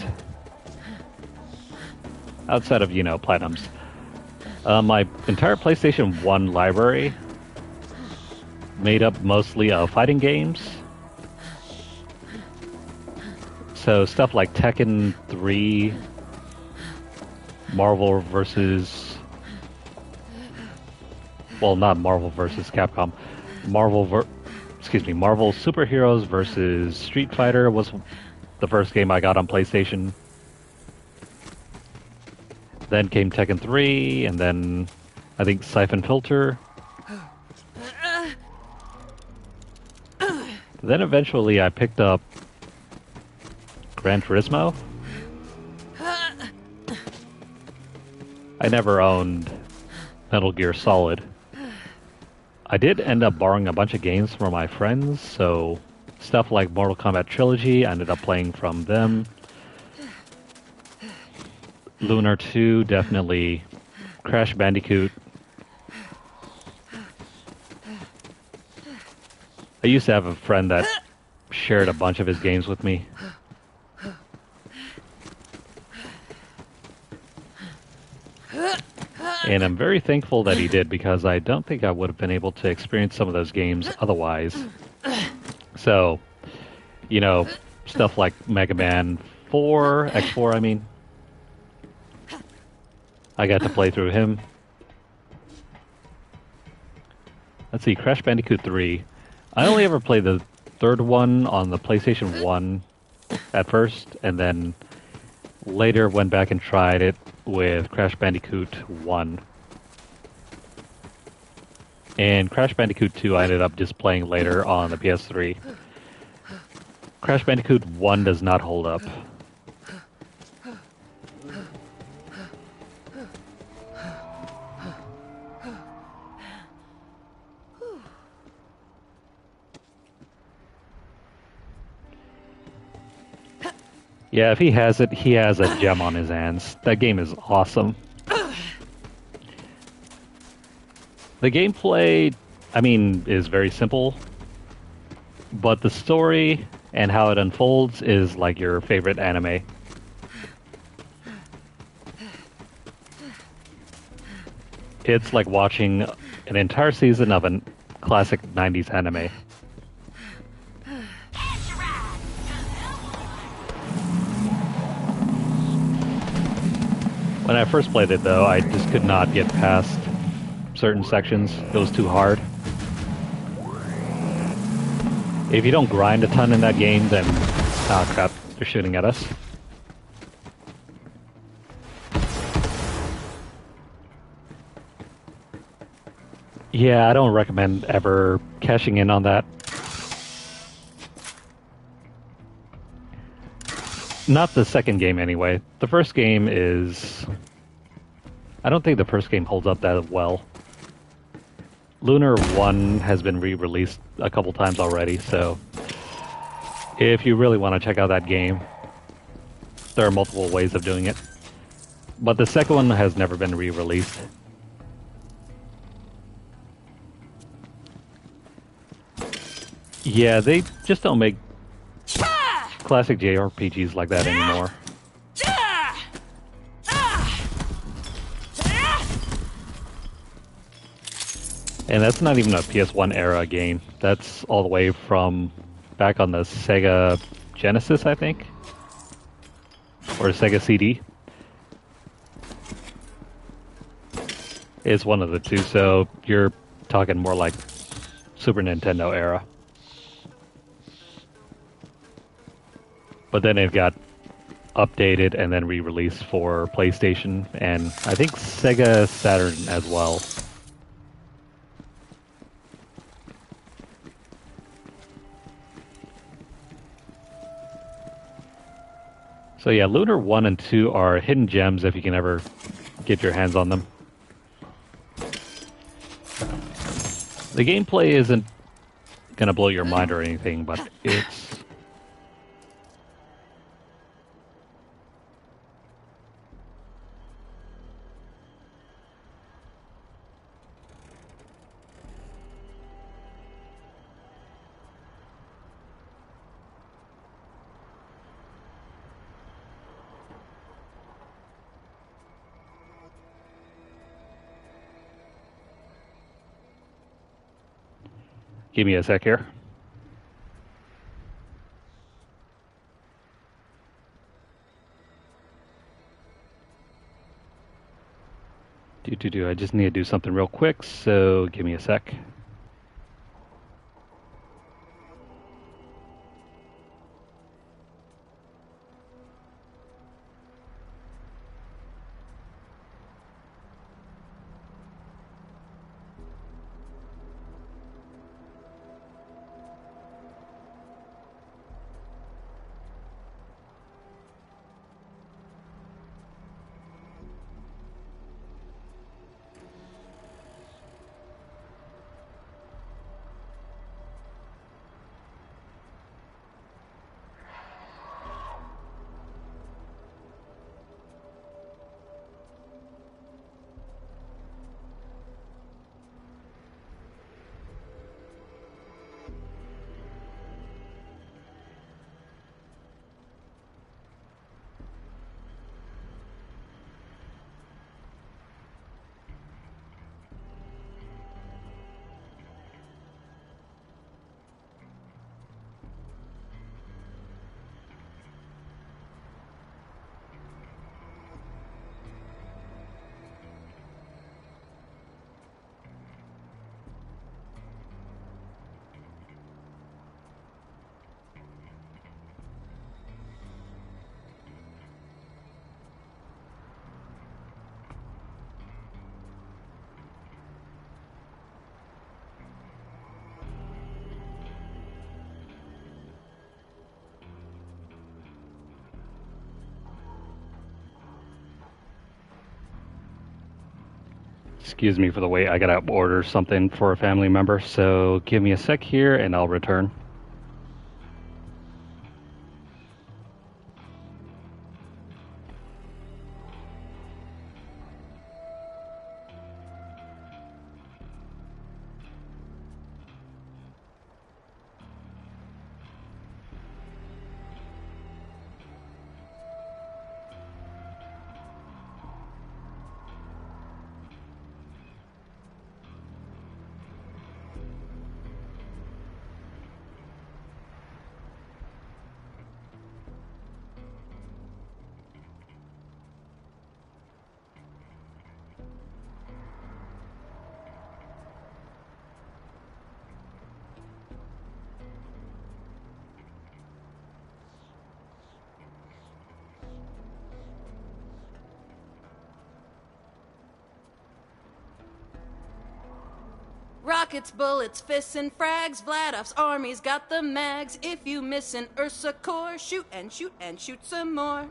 Outside of, Platinums. My entire PlayStation 1 library made up mostly of fighting games. So stuff like Tekken 3, Marvel versus... Well, not Marvel versus Capcom. Marvel Superheroes versus Street Fighter was the first game I got on PlayStation. Then came Tekken 3, and then I think Siphon Filter. Then eventually I picked up Gran Turismo. I never owned Metal Gear Solid. I did end up borrowing a bunch of games from my friends, so stuff like Mortal Kombat Trilogy I ended up playing from them. Lunar 2, definitely. Crash Bandicoot. I used to have a friend that shared a bunch of his games with me. And I'm very thankful that he did, because I don't think I would have been able to experience some of those games otherwise. So, stuff like Mega Man 4, X4 I mean. I got to play through him. Let's see, Crash Bandicoot 3. I only ever played the third one on the PlayStation 1 at first, and then later went back and tried it with Crash Bandicoot 1. And Crash Bandicoot 2 I ended up just playing later on the PS3. Crash Bandicoot 1 does not hold up. Yeah, if he has it, he has a gem on his hands. That game is awesome. The gameplay, is very simple. But the story and how it unfolds is like your favorite anime. It's like watching an entire season of a classic 90s anime. When I first played it, though, I just could not get past certain sections. It was too hard. If you don't grind a ton in that game, then... Ah, crap. They're shooting at us. Yeah, I don't recommend ever cashing in on that. Not the second game, anyway. The first game is... I don't think the first game holds up that well. Lunar 1 has been re-released a couple times already, so... If you really want to check out that game, there are multiple ways of doing it. But the second one has never been re-released. Yeah, they just don't make classic JRPGs like that anymore. And that's not even a PS1 era game. That's all the way from back on the Sega Genesis, I think, or Sega CD. It's one of the two, so you're talking more like Super Nintendo era. But then it got updated and then re-released for PlayStation and I think Sega Saturn as well. So yeah, Lunar 1 and 2 are hidden gems if you can ever get your hands on them. The gameplay isn't gonna blow your mind or anything, but it's... Give me a sec here. I just need to do something real quick, so give me a sec. Excuse me for the wait, I gotta order something for a family member, so give me a sec here and I'll return. Rockets, bullets, fists, and frags. Vladov's army's got the mags. If you miss an Ursa core, shoot and shoot and shoot some more.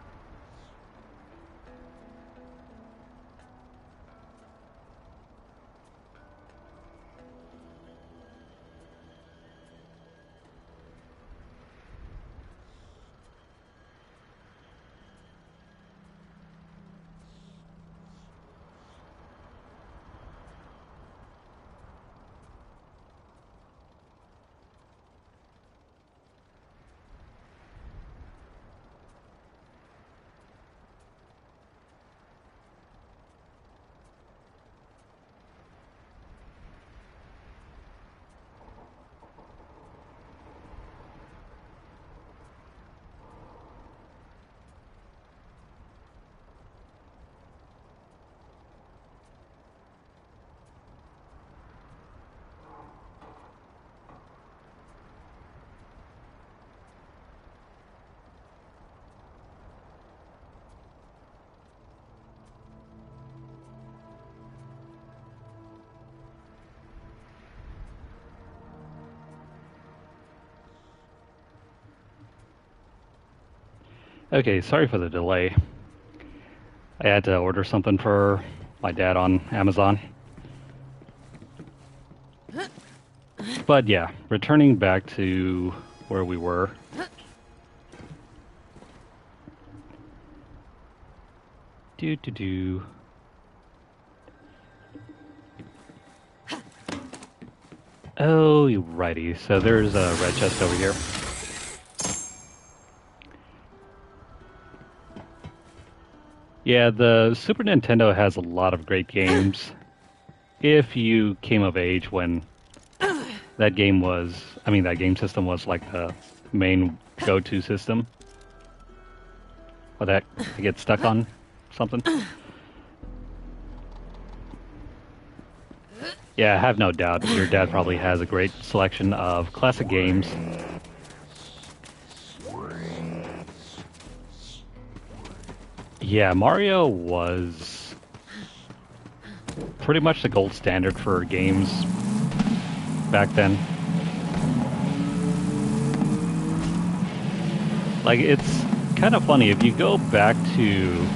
Okay, sorry for the delay. I had to order something for my dad on Amazon. But yeah, returning back to where we were. Do. Oh, righty. So there's a red chest over here. Yeah, the Super Nintendo has a lot of great games. If you came of age when that game was, that game system was like the main go-to system. What the heck? I get stuck on something? Yeah, I have no doubt your dad probably has a great selection of classic games. Yeah, Mario was pretty much the gold standard for games back then. Like, it's kind of funny, if you go back to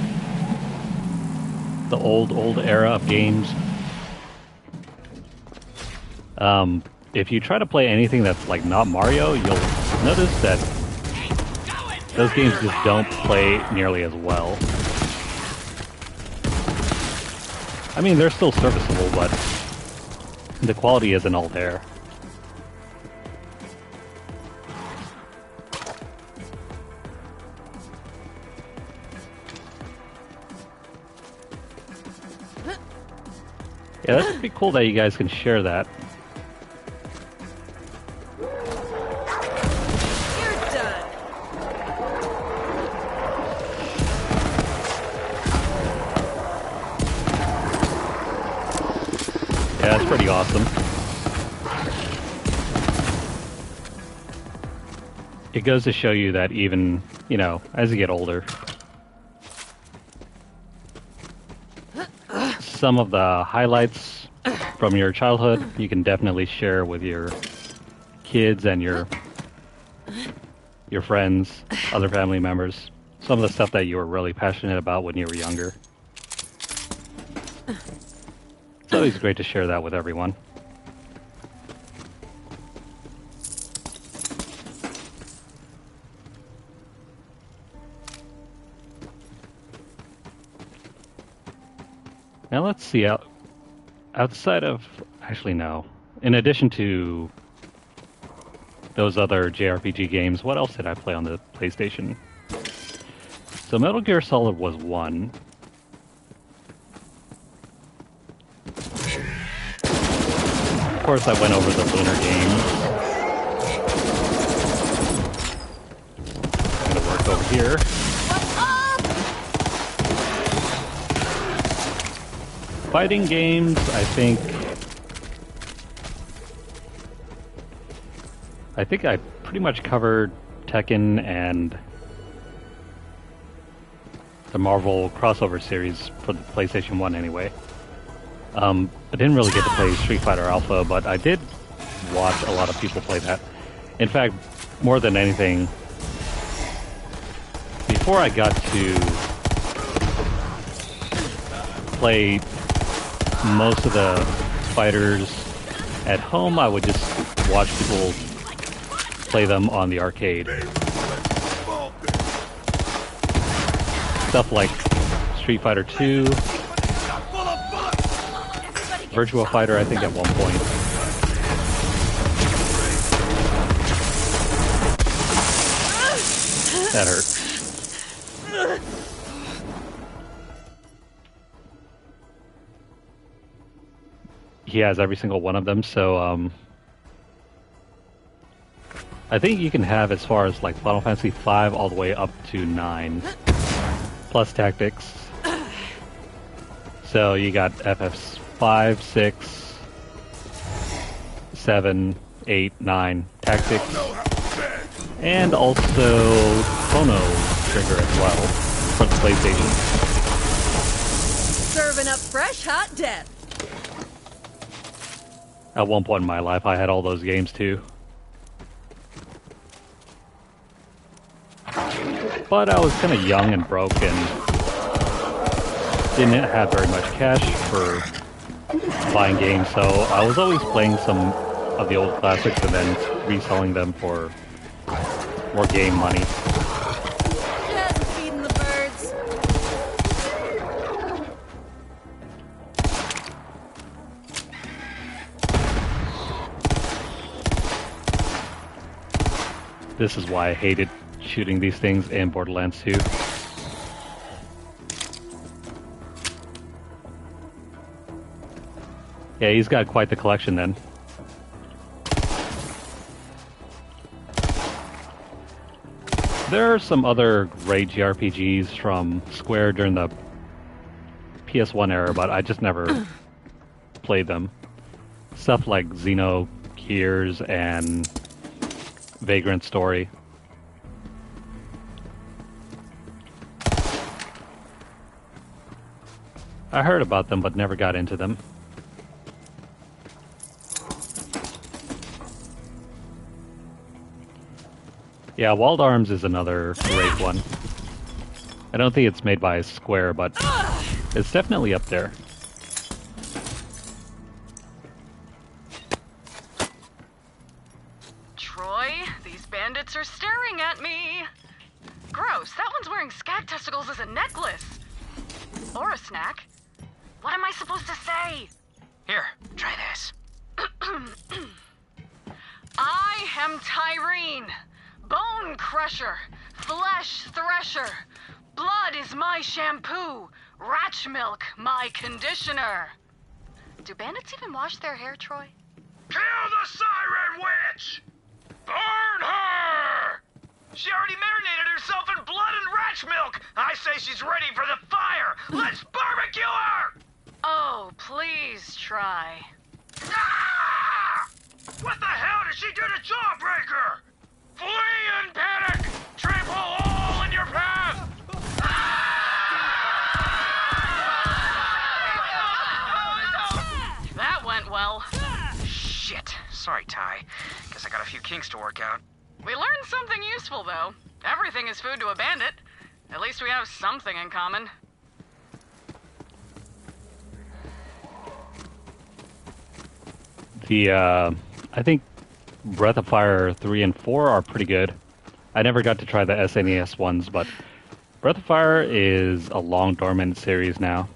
the old era of games, if you try to play anything that's like not Mario, you'll notice that those games just don't play nearly as well. I mean, they're still serviceable, but the quality isn't all there. Yeah, that's pretty cool that you guys can share that. Yeah, that's pretty awesome. It goes to show you that even, as you get older, some of the highlights from your childhood you can definitely share with your kids and your friends, other family members. Some of the stuff that you were really passionate about when you were younger. It's always great to share that with everyone. Now let's see, outside of... Actually, no. In addition to those other JRPG games, what else did I play on the PlayStation? So Metal Gear Solid was one. Of course, I went over the Lunar games. I'm gonna work over here. Fighting games, I think I pretty much covered Tekken and the Marvel crossover series for the PlayStation 1 anyway. I didn't really get to play Street Fighter Alpha, but I did watch a lot of people play that. In fact, more than anything, before I got to play most of the fighters at home, I would just watch people play them on the arcade. Stuff like Street Fighter 2, Virtua Fighter, I think, at one point. That hurt. He has every single one of them, so I think you can have as far as like Final Fantasy 5 all the way up to 9, plus tactics. So you got FF5, 6, 7, 8, 9 tactics, and also Chrono Trigger as well for the PlayStation. Serving up fresh hot death. At one point in my life, I had all those games too. But I was kind of young and broke and didn't have very much cash for buying games, so I was always playing some of the old classics and then reselling them for more game money. Just feeding the birds. This is why I hated shooting these things in Borderlands 2. Yeah, he's got quite the collection then. There are some other great JRPGs from Square during the PS1 era, but I just never played them. Stuff like Xenogears and Vagrant Story. I heard about them, but never got into them. Yeah, Wild Arms is another great one. I don't think it's made by Square, but it's definitely up there. Troy, these bandits are staring at me. Gross, that one's wearing skag testicles as a necklace. Or a snack. What am I supposed to say? Here, try this. I am Tyrene, bone crusher, flesh thresher. Blood is my shampoo, rat milk my conditioner. Do bandits even wash their hair, Troy? Kill the Siren Witch! Burn her! She already marinated herself in blood and rat milk! I say she's ready for the fire! Let's barbecue her! Oh, please try. Ah! What the hell did she do to Jawbreaker? Flee in panic! Trample all in your path! That went well. Shit. Sorry, Ty. Guess I got a few kinks to work out. We learned something useful, though. Everything is food to a bandit. At least we have something in common. I think Breath of Fire 3 and 4 are pretty good. I never got to try the SNES ones, but Breath of Fire is a long dormant series now.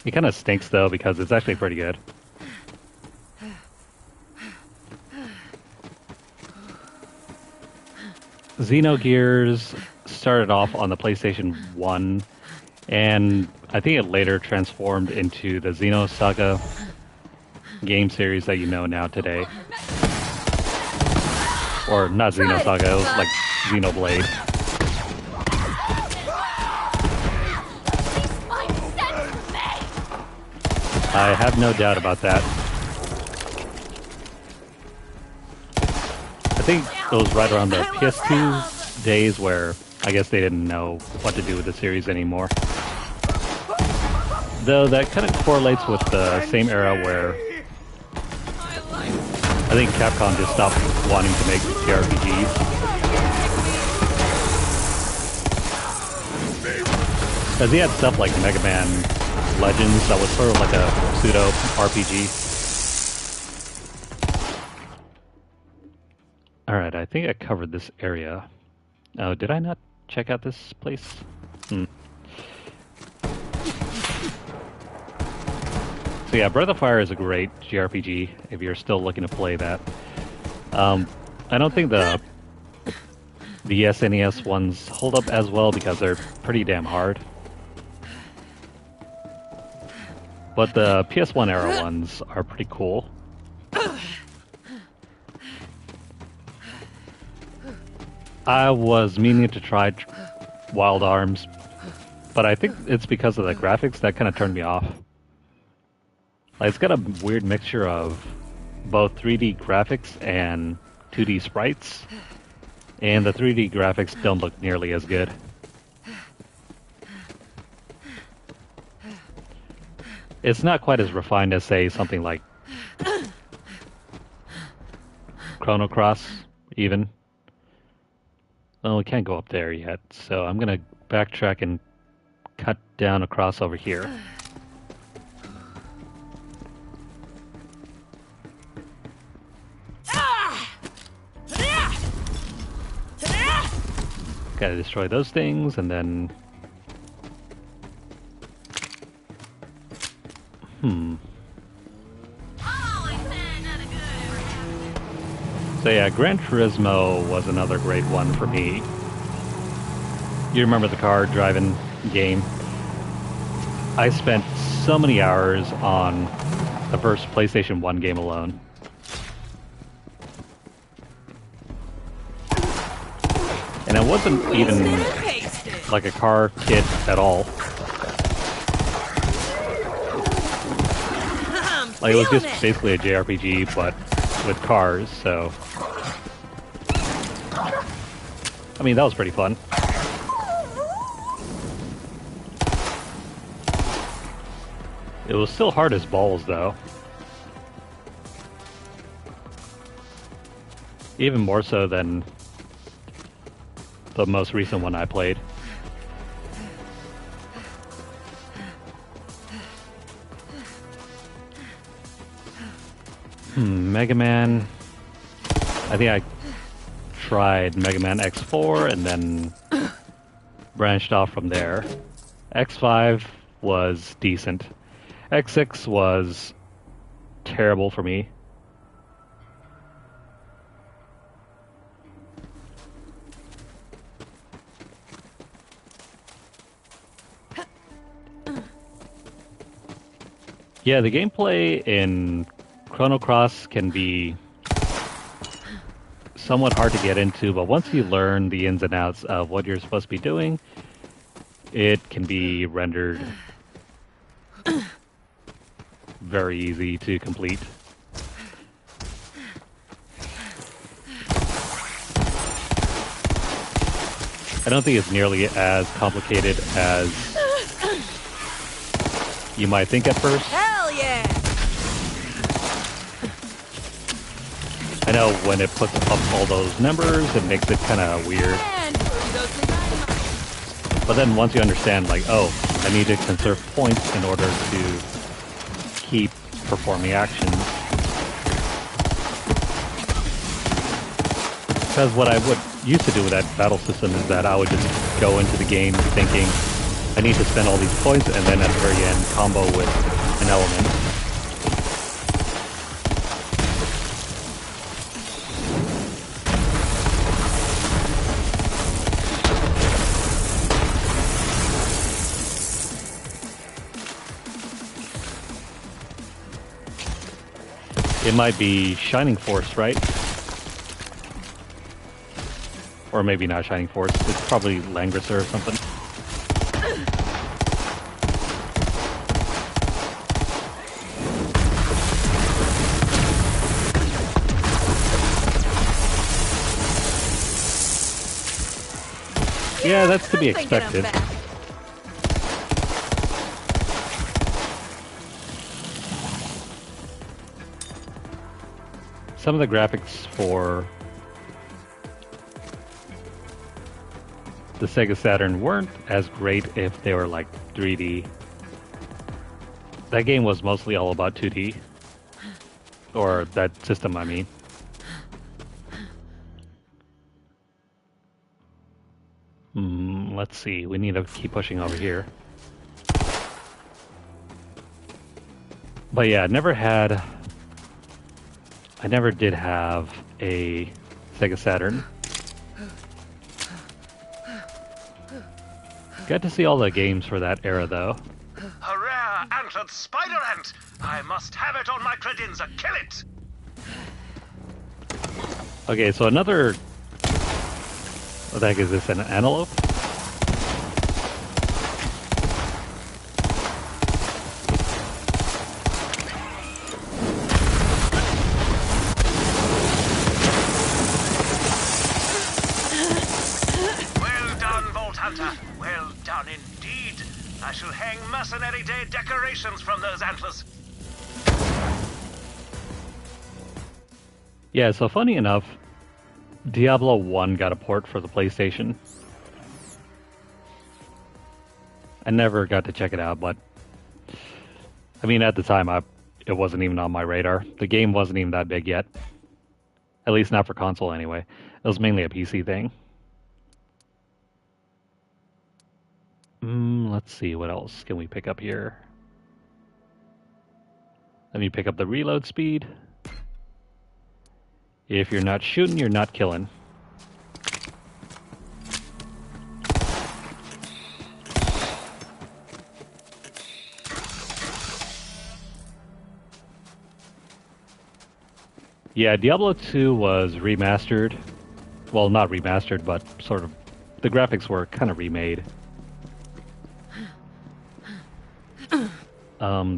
It kind of stinks though because it's actually pretty good. Xenogears started off on the PlayStation 1, and I think it later transformed into the Xenosaga game series that you know now today. Or not Xenosaga, it was like Xenoblade. I have no doubt about that. I think it was right around the PS2 days where I guess they didn't know what to do with the series anymore. Though that kind of correlates with the same era where I think Capcom just stopped wanting to make JRPGs. Because he had stuff like Mega Man Legends that was sort of like a pseudo RPG. Alright, I think I covered this area. Oh, did I not check out this place? So yeah, Breath of Fire is a great JRPG if you're still looking to play that. I don't think the SNES ones hold up as well because they're pretty damn hard. But the PS1 era ones are pretty cool. I was meaning to try Wild Arms, but I think it's because of the graphics that kind of turned me off. Like, it's got a weird mixture of both 3D graphics and 2D sprites, and the 3D graphics don't look nearly as good. It's not quite as refined as, say, something like Chrono Cross, even. Well, we can't go up there yet, so I'm gonna backtrack and cut down across over here. Gotta destroy those things, and then... So yeah, Gran Turismo was another great one for me. You remember the car driving game? I spent so many hours on the first PlayStation 1 game alone. And it wasn't even like a car kit at all. Like, it was just basically a JRPG, but with cars, so... I mean, that was pretty fun. It was still hard as balls, though. Even more so than the most recent one I played. Mega Man... I think I tried Mega Man X4 and then branched off from there. X5 was decent. X6 was terrible for me. Yeah, the gameplay in Chrono Cross can be somewhat hard to get into, but once you learn the ins and outs of what you're supposed to be doing, it can be rendered very easy to complete. I don't think it's nearly as complicated as you might think at first. Hell yeah! I know when it puts up all those numbers, it makes it kind of weird. But then once you understand, like, oh, I need to conserve points in order to keep performing actions. Because what I would used to do with that battle system is that I would just go into the game thinking, I need to spend all these points, and then at the very end, combo with an element. It might be Shining Force, right? Or maybe not Shining Force. It's probably Langrisser or something. Yeah, that's to be expected. Some of the graphics for the Sega Saturn weren't as great if they were like 3D. That game was mostly all about 2D. Or that system, I mean. Let's see, we need to keep pushing over here. But yeah, I never did have a Sega Saturn. Got to see all the games for that era, though. A rare antlered spider ant! I must have it on my credenza. Kill it! Okay, so another... What the heck is this, an antelope? Well done indeed. I shall hang Mercenary Day decorations from those antlers. Yeah, so funny enough, Diablo 1 got a port for the PlayStation. I never got to check it out, but I mean, at the time, it wasn't even on my radar. The game wasn't even that big yet. At least not for console, anyway. It was mainly a PC thing. Let's see, what else can we pick up here? Let me pick up the reload speed. If you're not shooting, you're not killing. Yeah, Diablo 2 was remastered. Well, not remastered, but sort of... The graphics were kind of remade.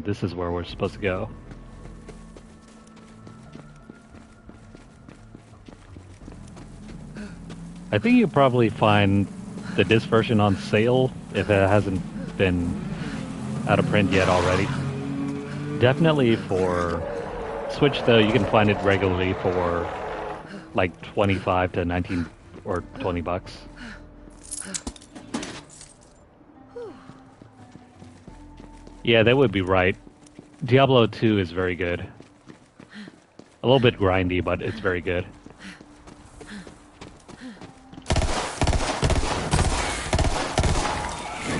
This is where we're supposed to go. I think you'll probably find the disc version on sale if it hasn't been out of print yet already. Definitely for Switch, though, you can find it regularly for like 25 to 19 or 20 bucks. Yeah, that would be right. Diablo 2 is very good. A little bit grindy, but it's very good.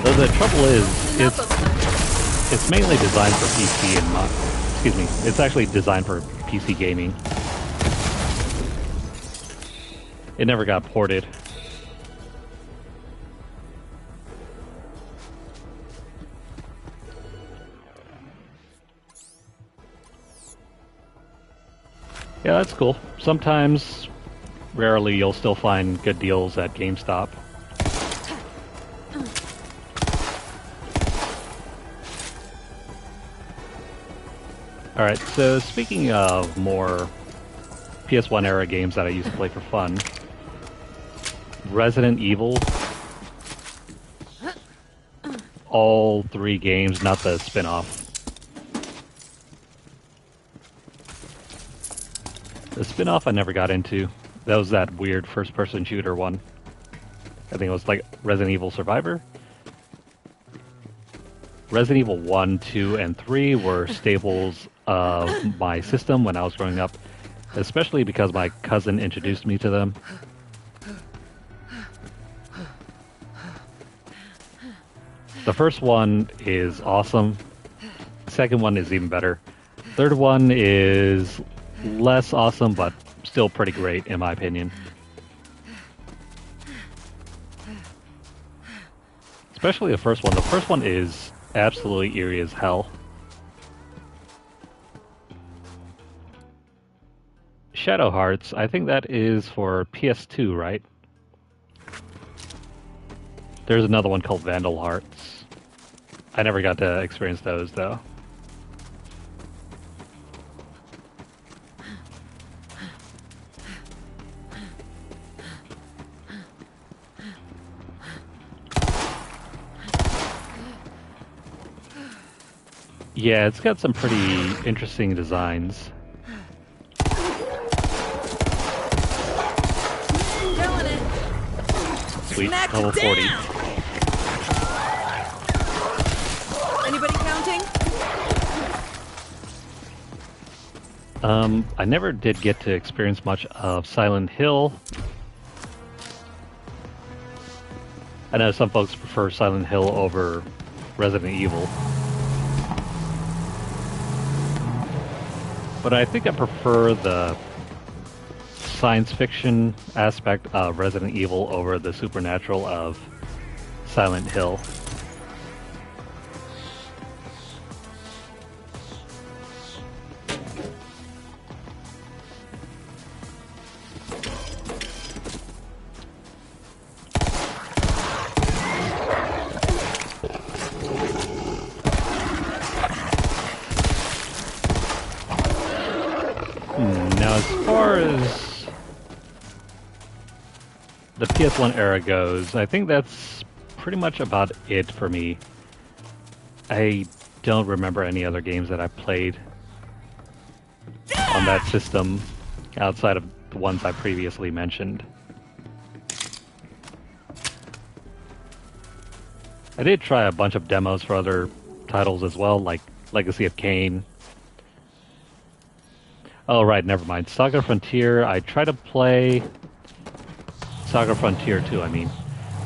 Though the trouble is, it's mainly designed for PC and excuse me, it's actually designed for PC gaming. It never got ported. Yeah, that's cool. Sometimes, rarely, you'll still find good deals at GameStop. Alright, so speaking of more PS1 era games that I used to play for fun, Resident Evil, all 3 games, not the spin-off. The spin-off I never got into. That was that weird first-person shooter one. I think it was like Resident Evil Survivor. Resident Evil 1, 2, and 3 were staples of my system when I was growing up, especially because my cousin introduced me to them. The first one is awesome. The second one is even better. Third one is less awesome, but still pretty great in my opinion. Especially the first one. The first one is absolutely eerie as hell. Shadow Hearts, I think that is for PS2, right? There's another one called Vandal Hearts. I never got to experience those, though. Yeah, it's got some pretty interesting designs. Killing it. Sweet, Smack level it 40. down. Anybody counting? I never did get to experience much of Silent Hill. I know some folks prefer Silent Hill over Resident Evil. But I think I prefer the science fiction aspect of Resident Evil over the supernatural of Silent Hill. Now, as far as the PS1 era goes, I think that's pretty much about it for me. I don't remember any other games that I played on that system outside of the ones I previously mentioned. I did try a bunch of demos for other titles as well, like Legacy of Kain. Oh, right, never mind. Saga Frontier, I tried to play... Saga Frontier 2, I mean.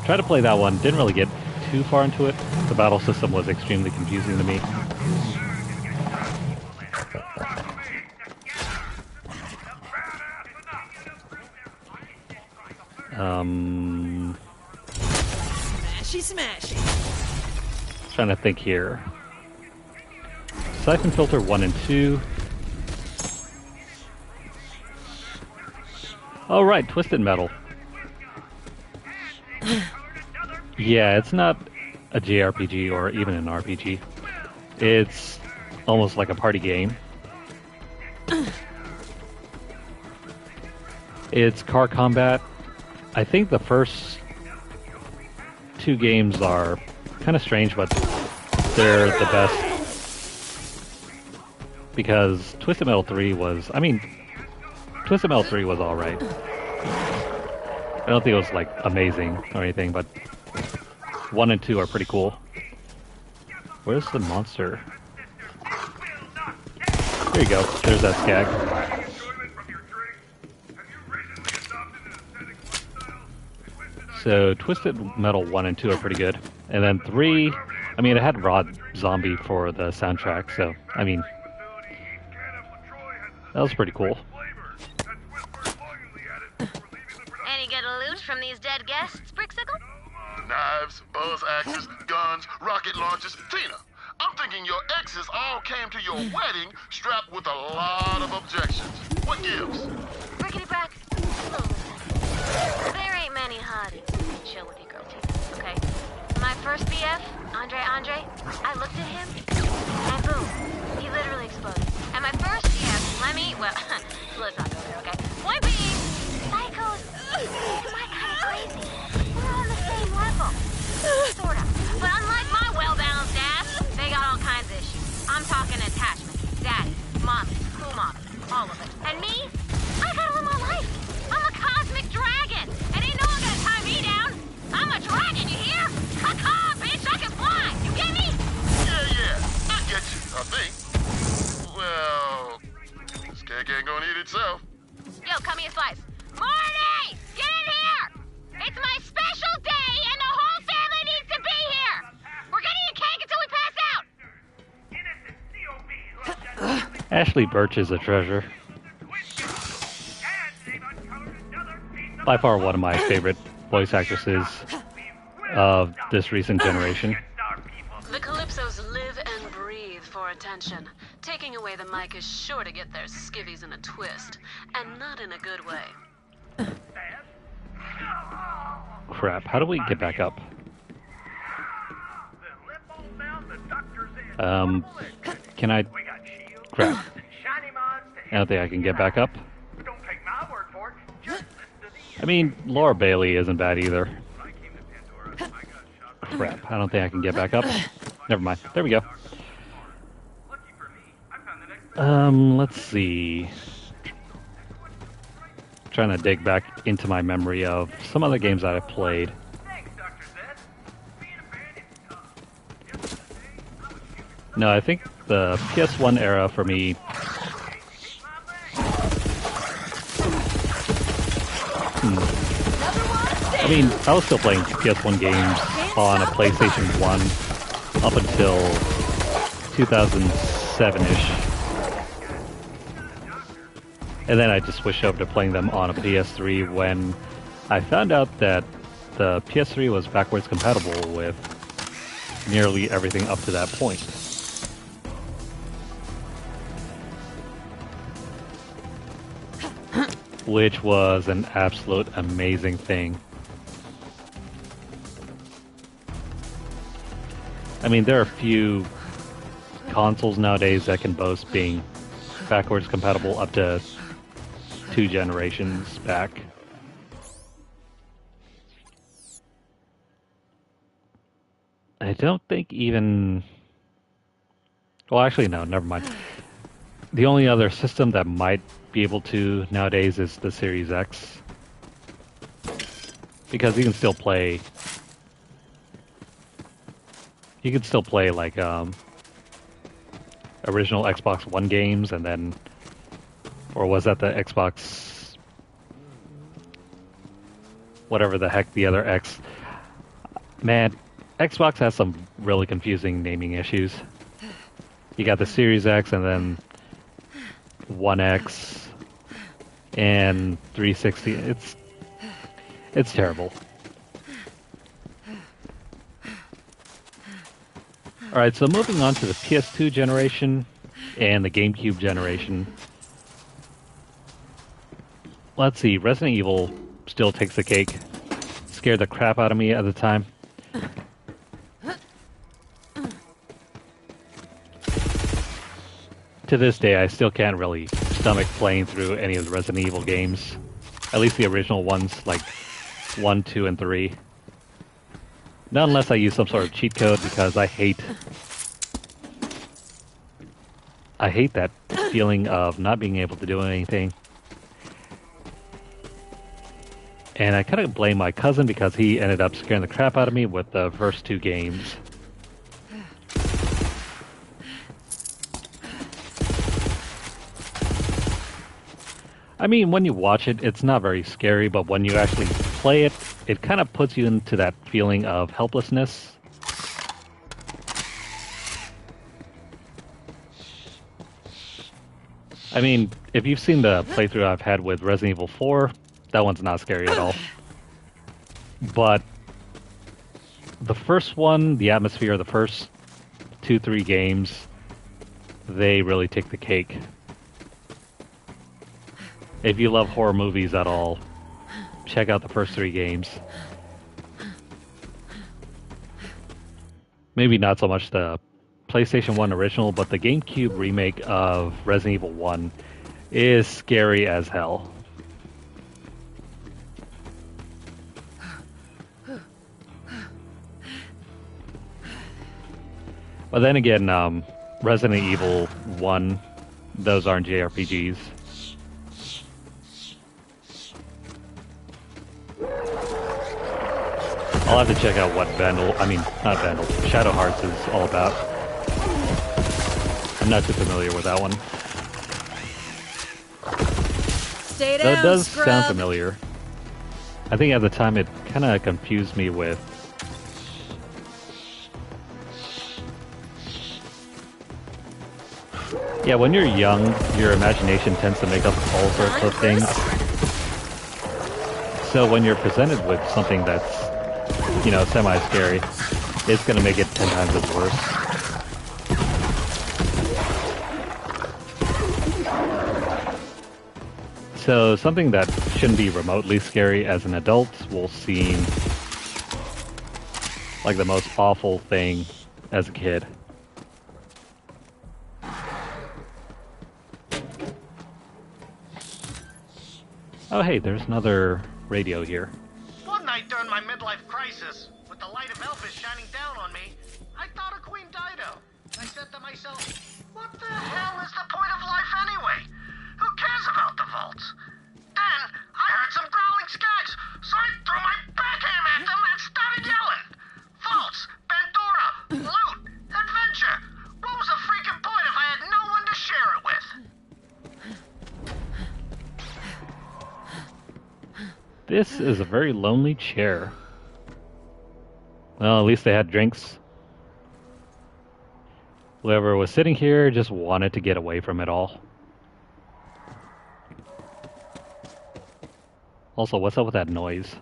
Tried to play that one, didn't really get too far into it. The battle system was extremely confusing to me. Smashy. Trying to think here. Siphon Filter 1 and 2. Oh, right, Twisted Metal. Yeah, it's not a JRPG or even an RPG. It's almost like a party game. It's car combat. I think the first two games are kind of strange, but they're the best. Because Twisted Metal 3 was... I mean, Twisted Metal 3 was alright. I don't think it was, like, amazing or anything, but 1 and 2 are pretty cool. Where's the monster? There you go. There's that skag. So, Twisted Metal 1 and 2 are pretty good. And then 3... I mean, it had Rod Zombie for the soundtrack, so... I mean... That was pretty cool. Any good loot from these dead guests, Brixicle? Knives, buzz axes, guns, rocket launchers. Tina, I'm thinking your exes all came to your wedding strapped with a lot of objections. What gives? Brickety Brack, there ain't many hotties. Chill with your girl, Tina, okay? My first BF, Andre, I looked at him, and boom, he literally exploded. And my first BF, Lemmy, well, let's not go there, okay? Point being, psychos, am I kind of crazy? We're on the same level. Sorta. But unlike my well-balanced ass, they got all kinds of issues. I'm talking attachment, daddy, mommy, cool mommy, all of it. And me? I gotta live my life. I'm a cosmic dragon, and ain't no one gonna tie me down. I'm a dragon, you hear? Caw-caw, bitch, I can fly. You get me? Yeah, I get you, I think. Well, this cake ain't gonna eat itself. Yo, cut me a slice. Marty! Get in here! It's my special day, and the whole family needs to be here! We're gonna eat cake until we pass out! Ashley Birch is a treasure. By far one of my favorite voice actresses of this recent generation. The Calypsos live and breathe for attention. Taking away the mic is sure to get their skivvies in a twist, and not in a good way. Crap, how do we get back up? Can I... Crap. I don't think I can get back up. I mean, Laura Bailey isn't bad either. Crap, I don't think I can get back up. Never mind. There we go. Let's see. Trying to dig back into my memory of some other games that I played. No, I think the PS1 era for me... I mean, I was still playing PS1 games on a PlayStation 1 up until 2007-ish. And then I just switched over to playing them on a PS3 when I found out that the PS3 was backwards compatible with nearly everything up to that point. Which was an absolute amazing thing. I mean, there are a few consoles nowadays that can boast being backwards compatible up to 2 generations back. I don't think even... Well, actually, no, never mind. The only other system that might be able to nowadays is the Series X. Because you can still play... You can still play, like, original Xbox One games, and then... Or was that the Xbox... Whatever the heck the other X... Man, Xbox has some really confusing naming issues. You got the Series X, and then... One X... And 360... It's terrible. Alright, so moving on to the PS2 generation and the GameCube generation. Let's see, Resident Evil still takes the cake. Scared the crap out of me at the time. To this day, I still can't really stomach playing through any of the Resident Evil games. At least the original ones, like 1, 2, and 3. Not unless I use some sort of cheat code, because I hate that feeling of not being able to do anything. And I kind of blame my cousin because he ended up scaring the crap out of me with the first 2 games. I mean, when you watch it, it's not very scary, but when you actually play it, it kind of puts you into that feeling of helplessness. I mean, if you've seen the playthrough I've had with Resident Evil 4, that one's not scary at all. But the first one, the atmosphere of the first 2, 3 games, they really take the cake. If you love horror movies at all, check out the first 3 games. Maybe not so much the PlayStation 1 original, but the GameCube remake of Resident Evil 1 is scary as hell. But then again, Resident Evil 1, those aren't JRPGs. I'll have to check out what Shadow Hearts is all about. I'm not too familiar with that one. Stay down, Though it does scrub. sound familiar. I think at the time it kind of confused me with... Yeah, when you're young, your imagination tends to make up all sorts of things. So when you're presented with something that's, you know, semi-scary, it's going to make it 10 times as worse. So something that shouldn't be remotely scary as an adult will seem like the most awful thing as a kid. Oh hey, there's another radio here. One night during my midlife crisis, with the light of Elvis shining down on me, I thought of Queen Dido. I said to myself, what the hell is the point of life anyway? Who cares about the vaults? Then, I heard some growling skags, so I threw my backhand at them and started yelling. Vaults, Pandora, loot, adventure. What was the freaking point if I had no one to share it with? This is a very lonely chair. Well, at least they had drinks. Whoever was sitting here just wanted to get away from it all. Also, what's up with that noise?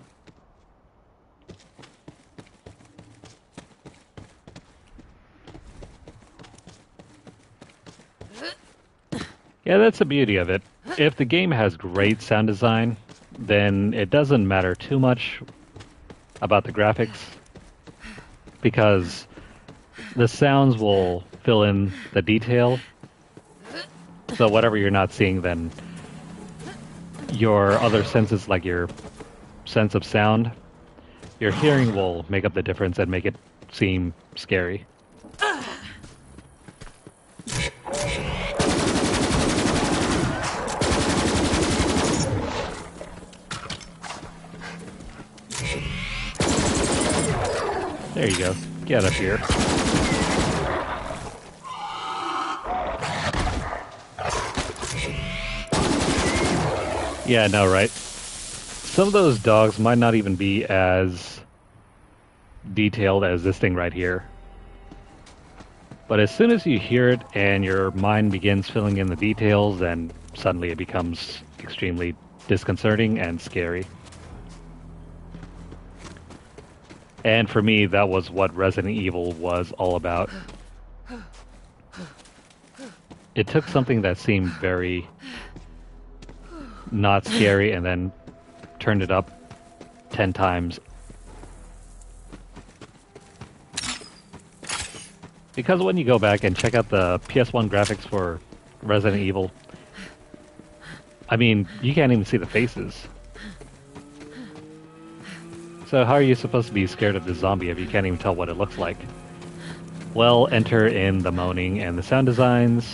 Yeah, that's the beauty of it. If the game has great sound design, then it doesn't matter too much about the graphics, because the sounds will fill in the detail. So whatever you're not seeing, then your other senses, like your sense of sound, your hearing will make up the difference and make it seem scary. There you go. Get up here. Yeah, I know, right? Some of those dogs might not even be as detailed as this thing right here. But as soon as you hear it and your mind begins filling in the details, then suddenly it becomes extremely disconcerting and scary. And for me, that was what Resident Evil was all about. It took something that seemed very not scary and then turned it up 10 times. Because when you go back and check out the PS1 graphics for Resident Evil, I mean, you can't even see the faces. So how are you supposed to be scared of this zombie if you can't even tell what it looks like? Well, enter in the moaning and the sound designs.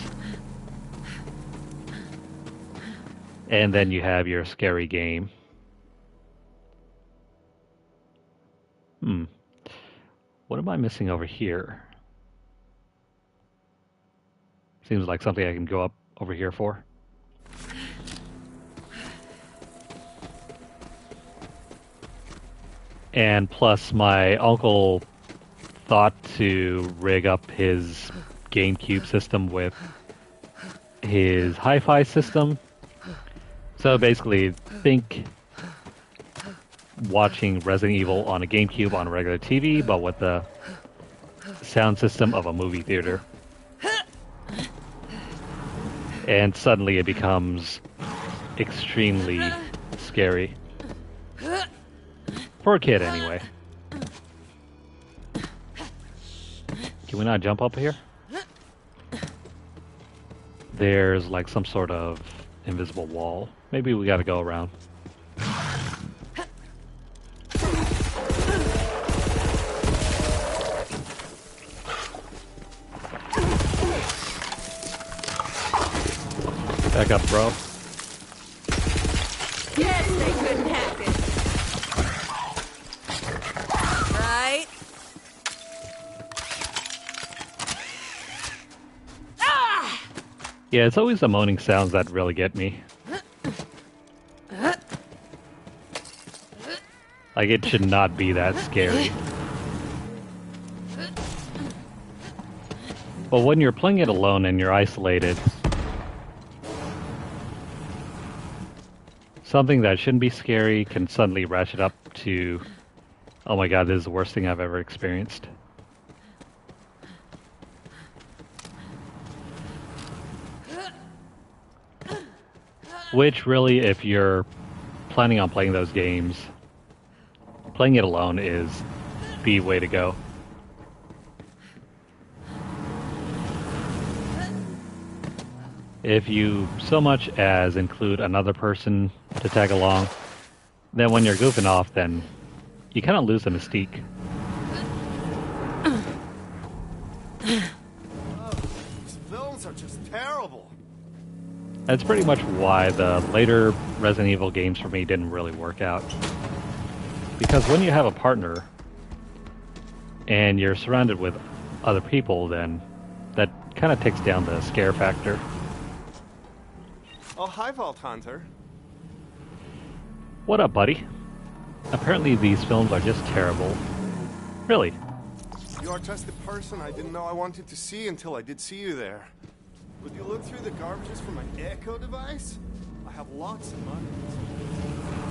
And then you have your scary game. What am I missing over here? Seems like something I can go up over here for. And plus, my uncle thought to rig up his GameCube system with his hi-fi system. So basically, think watching Resident Evil on a GameCube on a regular TV, but with the sound system of a movie theater. And suddenly it becomes extremely scary. For a kid, anyway. Can we not jump up here? There's like some sort of invisible wall. Maybe we gotta go around. Back up, bro. Yes, they couldn't hack it. Right? Ah! Yeah, it's always the moaning sounds that really get me. Like, it should not be that scary. But when you're playing it alone and you're isolated, something that shouldn't be scary can suddenly ratchet up to, oh my god, this is the worst thing I've ever experienced. Which really, if you're planning on playing those games, playing it alone is the way to go. If you so much as include another person to tag along, then when you're goofing off, then you kind of lose the mystique. These films are just terrible. That's pretty much why the later Resident Evil games for me didn't really work out. Because when you have a partner and you're surrounded with other people, then that kind of takes down the scare factor. Oh, hi, Vault Hunter. What up, buddy? Apparently these films are just terrible. Really? You are just the person I didn't know I wanted to see until I did see you there. Would you look through the garbages for my echo device? I have lots of money.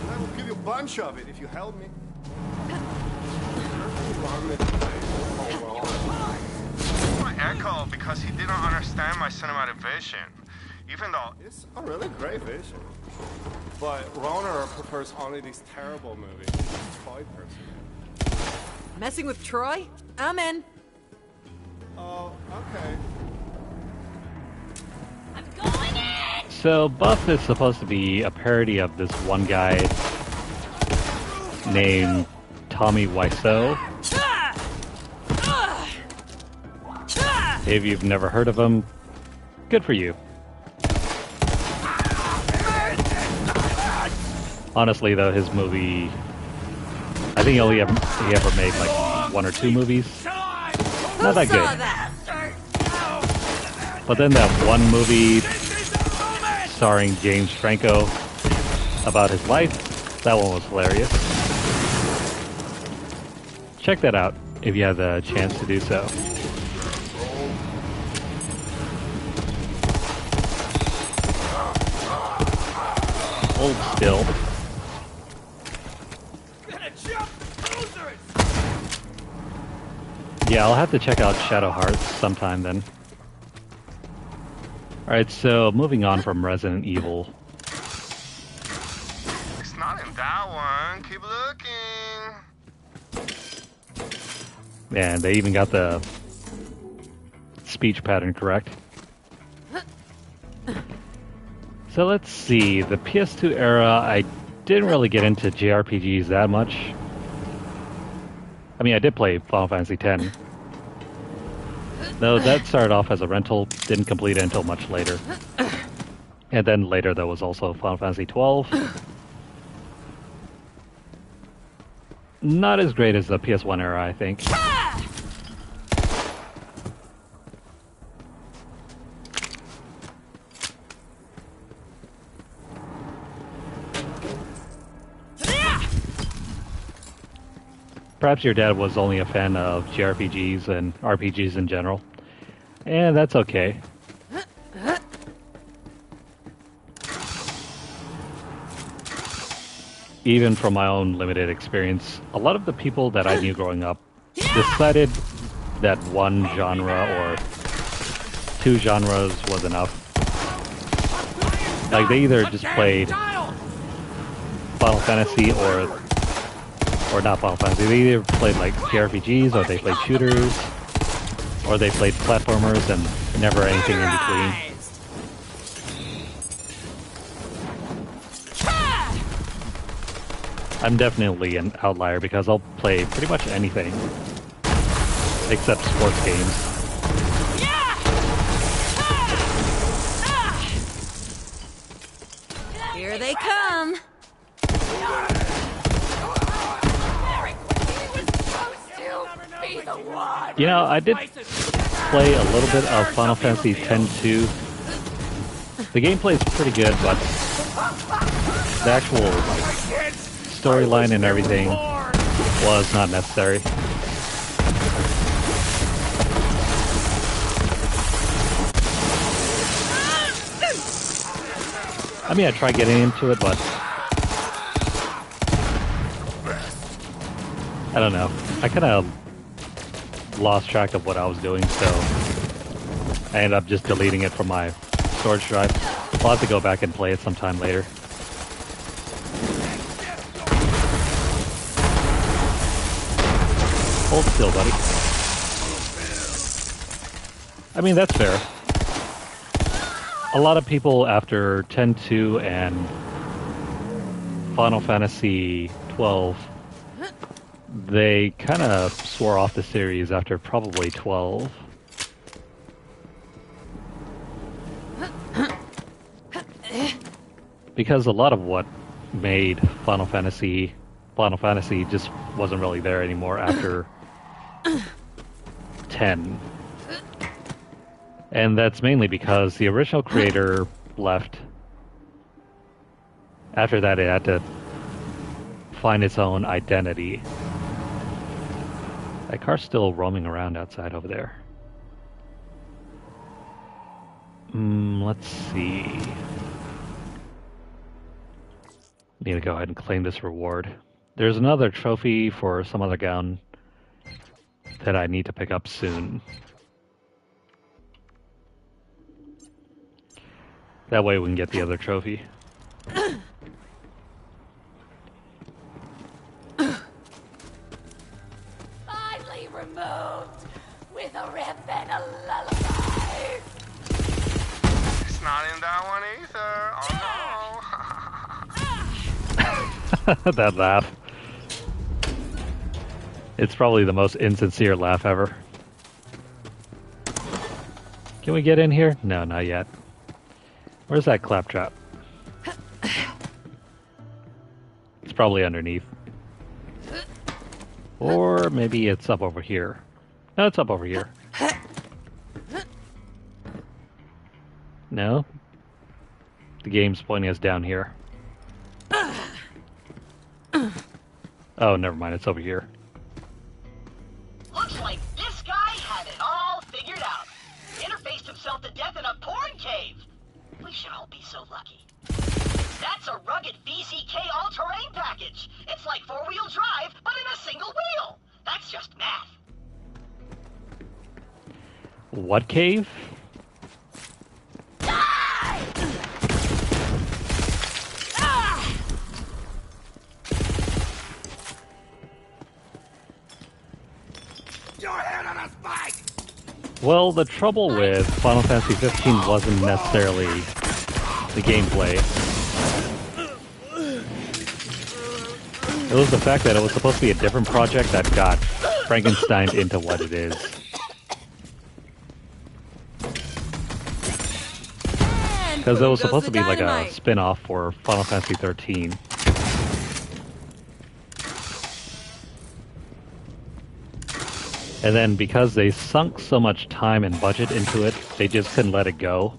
And I will give you a bunch of it if you help me. My echo because he didn't understand my cinematic vision. Even though it's a really great vision. But Roner prefers only these terrible movies. Toy person. Messing with Troy? I'm in. Oh, okay. I'm going in! So Buff is supposed to be a parody of this one guy named Tommy Wiseau. If you've never heard of him, good for you. Honestly, though, his movie, I think he ever made like one or two movies. Not that Saw good. that? But then that one movie starring James Franco about his life, that one was hilarious. Check that out if you have the chance to do so. Hold still. Yeah, I'll have to check out Shadow Hearts sometime then. Alright, so moving on from Resident Evil. It's not in that one. Keep looking. Man, they even got the speech pattern correct. So let's see, the PS2 era, I didn't really get into JRPGs that much. I mean, I did play Final Fantasy X. Though that started off as a rental, didn't complete it until much later. And then later there was also Final Fantasy XII. Not as great as the PS1 era, I think. Perhaps your dad was only a fan of JRPGs and RPGs in general. And that's okay. Even from my own limited experience, a lot of the people that I knew growing up decided that one genre or two genres was enough. Like, they either just played Final Fantasy or not Final Fantasy. They either played like JRPGs, or they played shooters, or they played platformers, and never anything in between. I'm definitely an outlier because I'll play pretty much anything except sports games. Here they come. You know, I did play a little bit of Final Fantasy X-2. The gameplay is pretty good, but the actual storyline and everything was not necessary. I mean, I tried getting into it, but I don't know. I kind of lost track of what I was doing, so I ended up just deleting it from my storage drive. I'll have to go back and play it sometime later. Hold still, buddy. I mean, that's fair. A lot of people after 10-2 and Final Fantasy 12, they kind of swore off the series after probably 12. Because a lot of what made Final Fantasy just wasn't really there anymore after 10. And that's mainly because the original creator left. After that, it had to find its own identity. That car's still roaming around outside over there. Let's see. Need to go ahead and claim this reward. There's another trophy for some other gun that I need to pick up soon. That way we can get the other trophy. Finally removed with a rip and a lullaby. It's not in that one either. Oh no. That laugh. It's probably the most insincere laugh ever. Can we get in here? No, not yet. Where's that claptrap? It's probably underneath. Or maybe it's up over here. No, it's up over here. No? The game's pointing us down here. Oh, never mind. It's over here. Looks like this guy had it all figured out. Interfaced himself to death in a porn cave. We should all be so lucky. That's a rugged VCK all-terrain package. It's like four-wheel drive, but in a single wheel. That's just math. What cave? Your head on a spike! Well, the trouble with Final Fantasy 15 wasn't necessarily the gameplay. It was the fact that it was supposed to be a different project that got Frankenstein into what it is. Because it was supposed to be like a spin-off for Final Fantasy 13. And then because they sunk so much time and budget into it, they just couldn't let it go.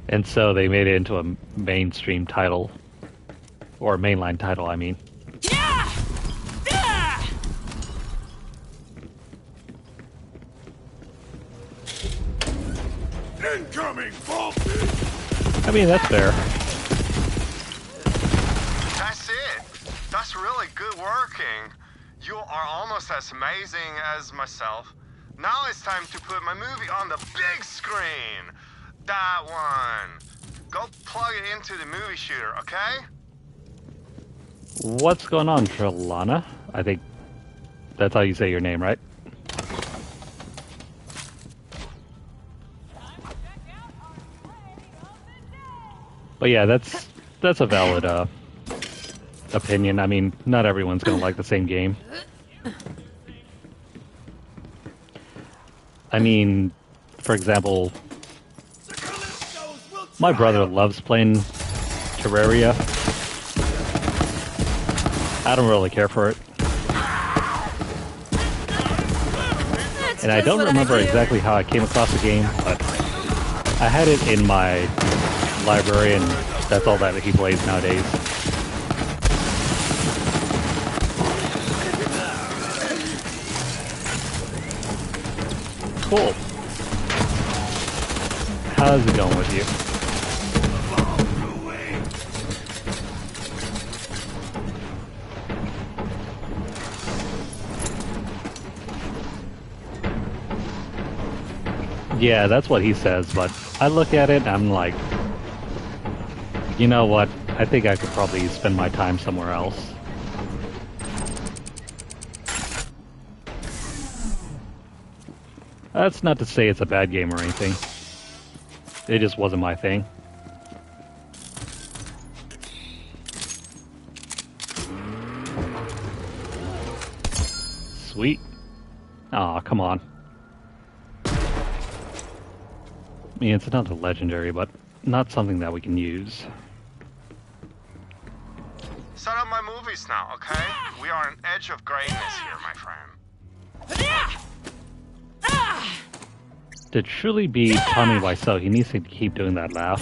And so they made it into a mainstream title. Or a mainline title, I mean. Incoming, Faulty! I mean, that's fair. That's it. That's really good working. You are almost as amazing as myself. Now it's time to put my movie on the big screen. That one. Go plug it into the movie shooter, okay? What's going on, Trelana? I think that's how you say your name, right? But yeah, that's a valid opinion. I mean, not everyone's gonna like the same game. I mean, for example, my brother loves playing Terraria. I don't really care for it. And I don't remember exactly how I came across the game, but I had it in my library, and that's all that he plays nowadays. Cool. How's it going with you? Yeah, that's what he says, but I look at it and I'm like, you know what? I think I could probably spend my time somewhere else. That's not to say it's a bad game or anything. It just wasn't my thing. Sweet. Aw, come on. I mean, it's not a legendary, but not something that we can use. Set up my movies now, okay? We are on edge of greatness here, my friend. To truly be Tommy Wiseau, he needs to keep doing that laugh.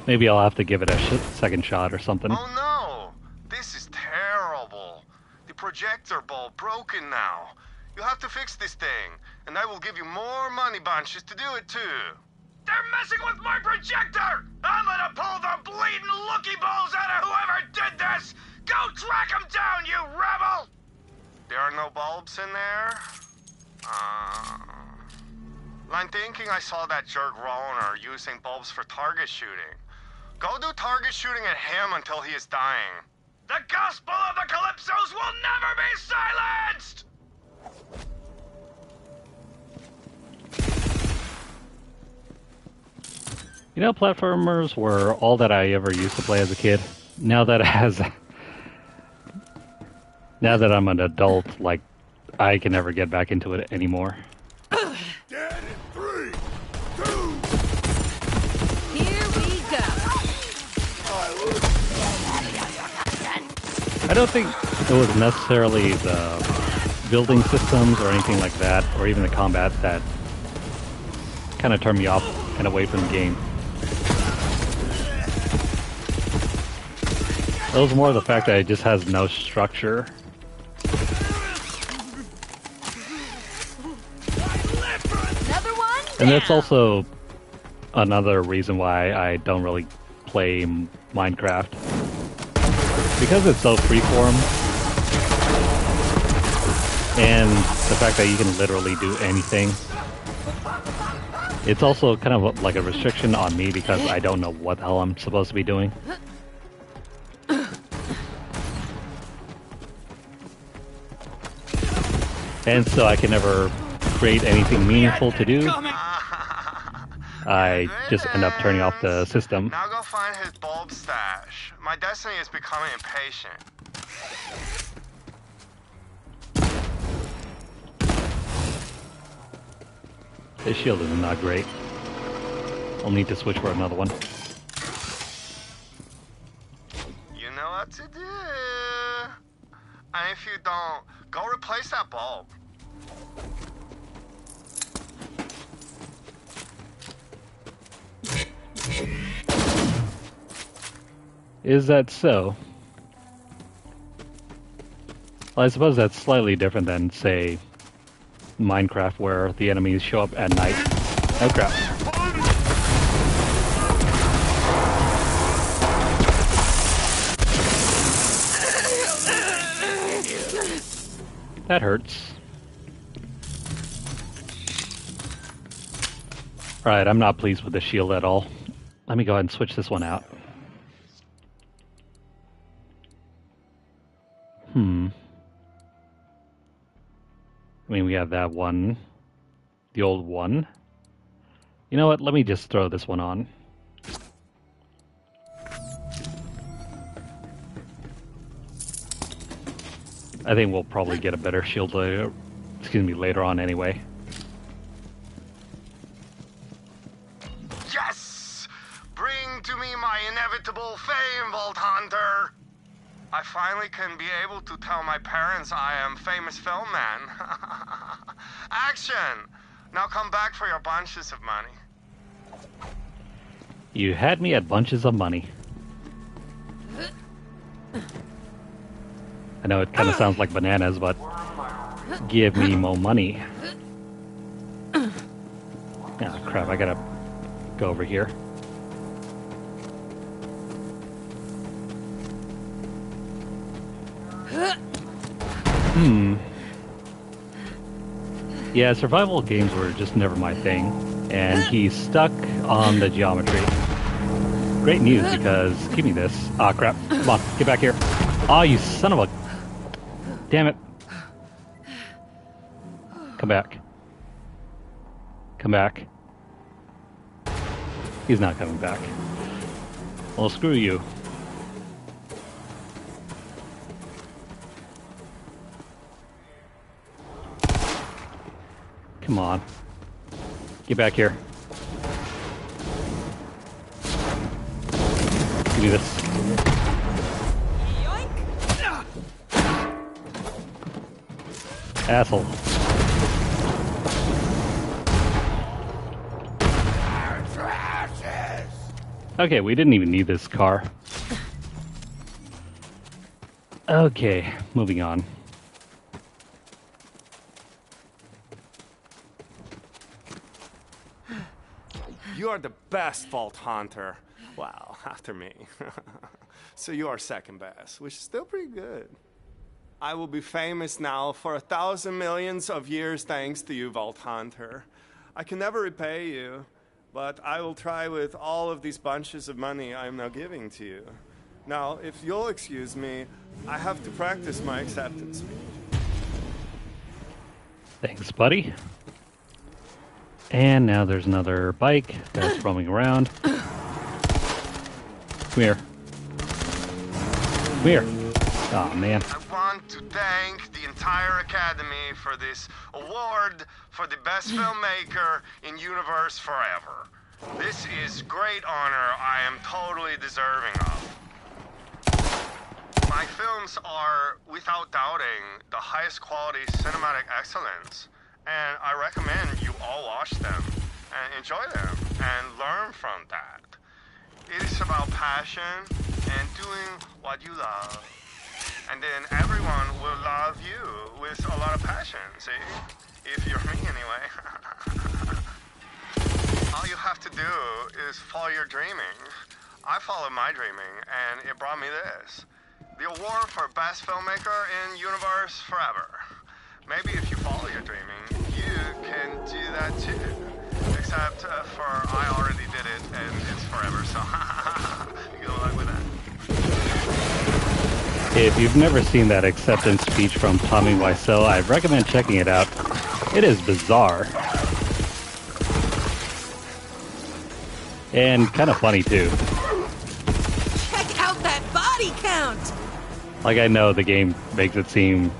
Maybe I'll have to give it a second shot or something. Oh no! This is terrible. The projector bulb broken now. You have to fix this thing, and I will give you more money bunches to do it too. They're messing with my projector! I'm gonna pull the bleeding looky balls out of whoever did this! Go track them down, you rebel! There are no bulbs in there? I'm thinking I saw that jerk Roner using bulbs for target shooting. Go do target shooting at him until he is dying. The gospel of the Calypsos will never be silenced! You know, platformers were all that I ever used to play as a kid. Now that now that I'm an adult, like, I can never get back into it anymore. Dead in 3, 2. Here we go. I don't think it was necessarily the building systems or anything like that, or even the combat that kind of turned me off and away from the game. It was more the fact that it just has no structure. Another one. And that's also another reason why I don't really play Minecraft. Because it's so freeform, and the fact that you can literally do anything, it's also kind of like a restriction on me because I don't know what the hell I'm supposed to be doing. And so I can never create anything meaningful to do. I just end up turning off the system. Now go find his bulb stash. My destiny is becoming impatient. This shield is not great. I'll need to switch for another one. You know what to do. And if you don't, go replace that bulb. Is that so? Well, I suppose that's slightly different than, say, Minecraft, where the enemies show up at night. Oh crap. That hurts. Alright, I'm not pleased with the shield at all. Let me go ahead and switch this one out. I mean, we have that one. The old one. You know what? Let me just throw this one on. I think we'll probably get a better shield later, later on anyway. Yes! Bring to me my inevitable fame, Vault Hunter! I finally can be able to tell my parents I am famous film man. Action! Now come back for your bunches of money. You had me at bunches of money. I know it kind of sounds like bananas, but give me more money. Ah, crap, I gotta go over here. Yeah, survival games were just never my thing, and he's stuck on the geometry. Great news, because give me this. Ah, crap. Come on, get back here. Ah, you son of a... Damn it. Come back. Come back. He's not coming back. Well, screw you. Come on. Get back here. Give me this. Asshole. Okay, we didn't even need this car. Okay, moving on. You are the best Vault Hunter. Wow, after me. So you are second best, which is still pretty good. I will be famous now for 1,000 millions of years thanks to you, Vault Hunter. I can never repay you, but I will try with all of these bunches of money I am now giving to you. Now, if you'll excuse me, I have to practice my acceptance speech. Thanks, buddy. And now there's another bike that's roaming around. Come here. Come here. Oh man. I want to thank the entire Academy for this award for the best filmmaker in Universe Forever. This is great honor I am totally deserving of. My films are, without doubting, the highest quality cinematic excellence, and I recommend you all watch them and enjoy them and learn from that. It is about passion and doing what you love. And then everyone will love you with a lot of passion, see? If you're me anyway. All you have to do is follow your dreaming. I followed my dreaming, and it brought me this. The award for Best Filmmaker in Universe Forever. Maybe if you follow your dreaming, you can do that too. Except for I already did it, and it's forever, so good luck with that. If you've never seen that acceptance speech from Tommy Wiseau, I recommend checking it out. It is bizarre. And kind of funny too. Check out that body count! Like, I know the game makes it seem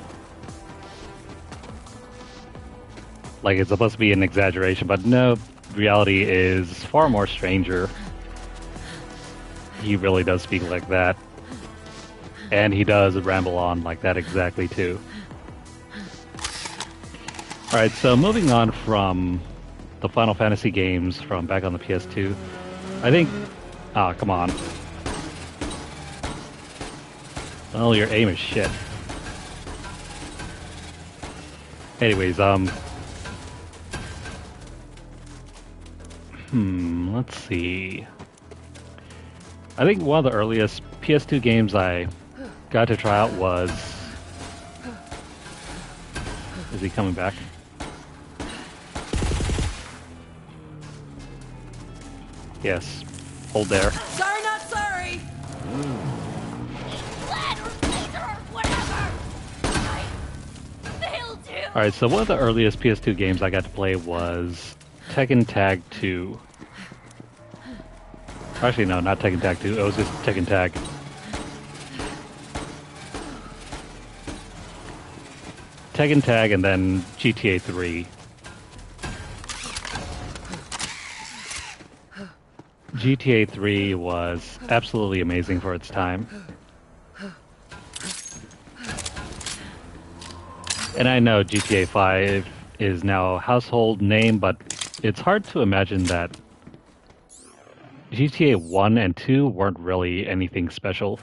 like it's supposed to be an exaggeration, but no, reality is far more stranger. He really does speak like that. And he does ramble on like that exactly too. Alright, so moving on from the Final Fantasy games from back on the PS2, I think... Ah, come on. Oh, your aim is shit. Anyways, let's see. I think one of the earliest PS2 games I got to try out was... Is he coming back? Yes. Hold there. Sorry, not sorry! Alright, so one of the earliest PS2 games I got to play was Tekken Tag 2. Actually, no, not Tekken Tag 2. It was just Tekken Tag. Tekken Tag and then GTA 3. GTA 3 was absolutely amazing for its time. And I know GTA 5 is now a household name, but it's hard to imagine that GTA 1 and 2 weren't really anything special.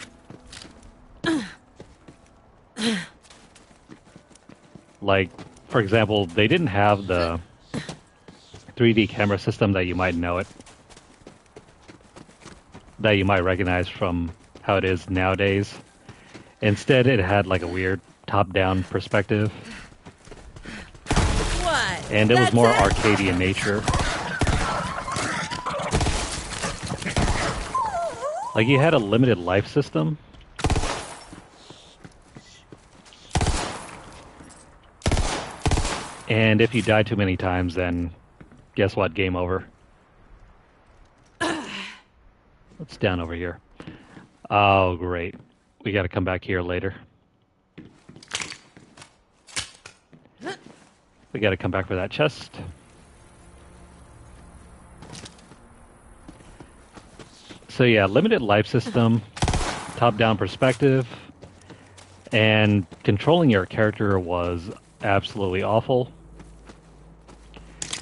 Like, for example, they didn't have the 3D camera system that you might know it. That you might recognize from how it is nowadays. Instead, it had like a weird top-down perspective. What? And it was more arcadey in nature. Like, you had a limited life system. And if you die too many times, then guess what? Game over. What's down over here? Oh, great. We gotta come back here later. We gotta come back for that chest. So yeah, limited life system, top-down perspective, and controlling your character was absolutely awful.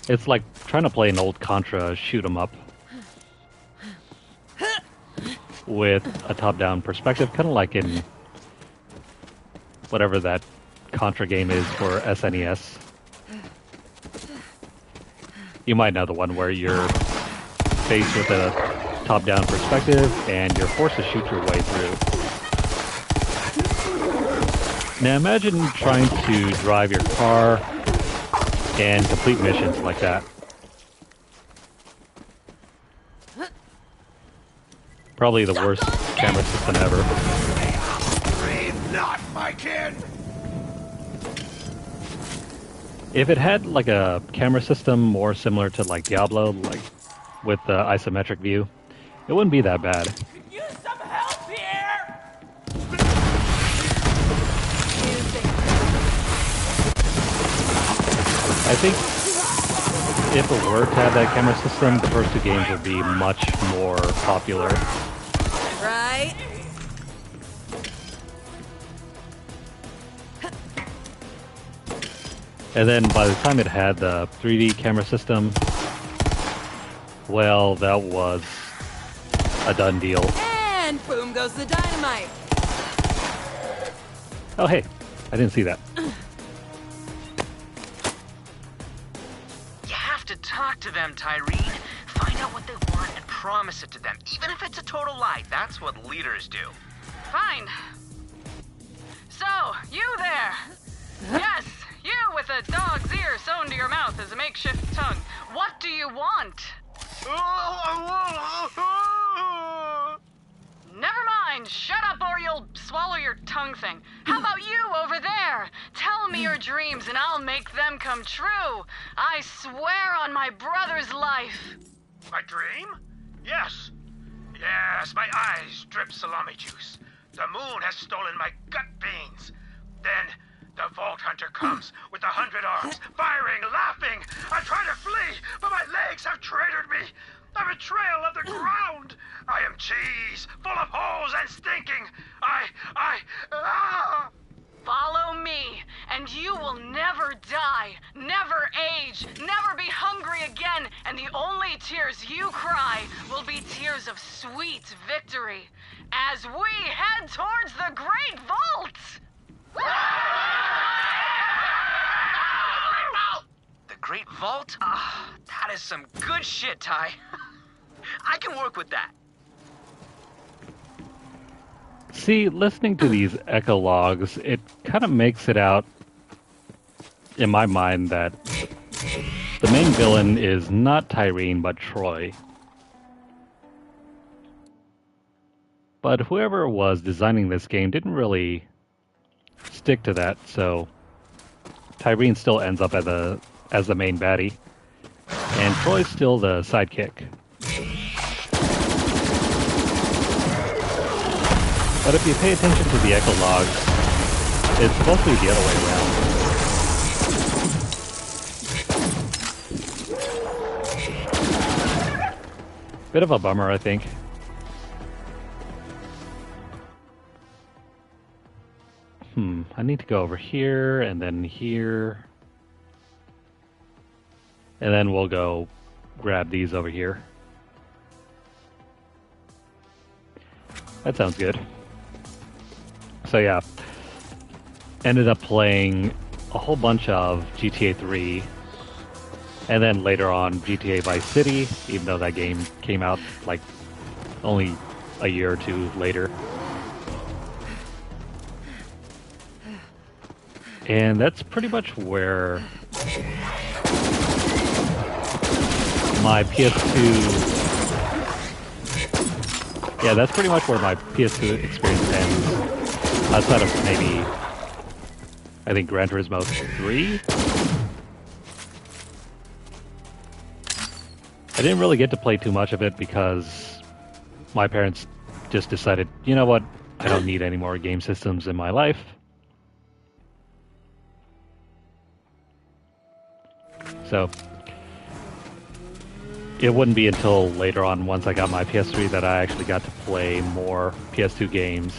It's like trying to play an old Contra shoot 'em up with a top-down perspective, kind of like in whatever that Contra game is for SNES. You might know the one where you're faced with a top-down perspective and you're forced to shoot your way through. Now imagine trying to drive your car and complete missions like that. Probably the worst camera system ever. Breathe not, my kin! If it had like a camera system more similar to like Diablo, like with the isometric view, it wouldn't be that bad. You I think if it were to have that camera system, the first two games would be much more popular. Right? And then by the time it had the 3D camera system, well, that was a done deal. And boom goes the dynamite. Oh, hey, I didn't see that. You have to talk to them, Tyreen. Find out what they want and promise it to them, even if it's a total lie. That's what leaders do. Fine. So, you there. Yes, you with a dog's ear sewn to your mouth as a makeshift tongue. What do you want? Never mind. Shut up or you'll swallow your tongue thing. How about you over there? Tell me your dreams and I'll make them come true. I swear on my brother's life. My dream? Yes. Yes, my eyes drip salami juice. The moon has stolen my gut beans. Then the Vault Hunter comes with 100 arms, firing, laughing. I try to flee, but my legs have traitored me. A betrayal of the ground. I am cheese, full of holes and stinking. Follow me, and you will never die, never age, never be hungry again, and the only tears you cry will be tears of sweet victory as we head towards the Great Vault! The Great Vault? Ah, that is some good shit, Ty. I can work with that. See, listening to these echo logs, it kind of makes it out, in my mind, that the main villain is not Tyreen, but Troy. But whoever was designing this game didn't really stick to that, so Tyreen still ends up as the main baddie, and Troy's still the sidekick. But if you pay attention to the echo logs, it's supposed to be the other way around. Bit of a bummer, I think. I need to go over here, and then here. And then we'll go grab these over here. That sounds good. So yeah, ended up playing a whole bunch of GTA 3, and then later on GTA Vice City, even though that game came out like only a year or two later. And that's pretty much where my PS2... Yeah, that's pretty much where my PS2 experience ends. Outside of maybe, I think, Gran Turismo 3? I didn't really get to play too much of it because my parents just decided, you know what, I don't need any more game systems in my life. So, it wouldn't be until later on, once I got my PS3, that I actually got to play more PS2 games.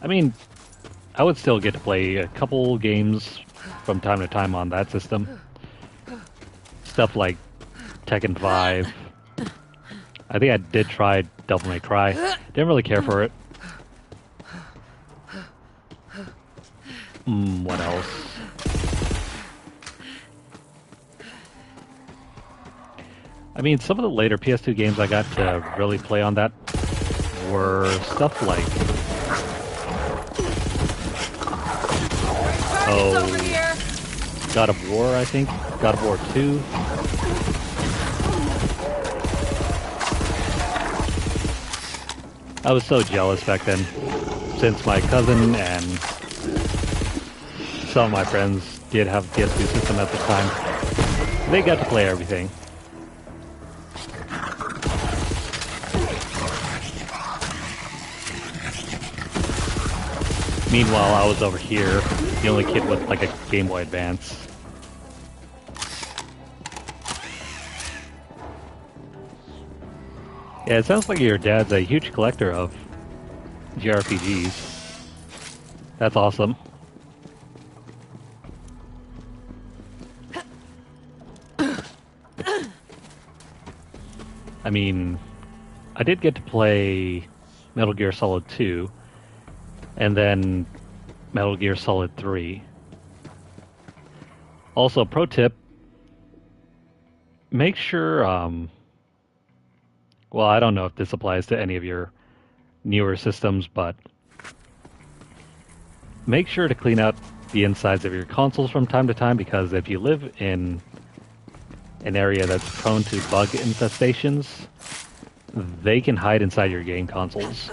I mean, I would still get to play a couple games from time to time on that system. Stuff like Tekken 5. I think I did try Devil May Cry. Didn't really care for it. What else? I mean, some of the later PS2 games I got to really play on that were stuff like... God of War, I think. God of War 2. I was so jealous back then, since my cousin and some of my friends did have a PS2 system at the time. They got to play everything. Meanwhile, I was over here, the only kid with like a Game Boy Advance. Yeah, it sounds like your dad's a huge collector of JRPGs. That's awesome. I mean, I did get to play Metal Gear Solid 2, and then Metal Gear Solid 3. Also, pro tip, make sure, well, I don't know if this applies to any of your newer systems, but make sure to clean out the insides of your consoles from time to time, because if you live in an area that's prone to bug infestations, they can hide inside your game consoles.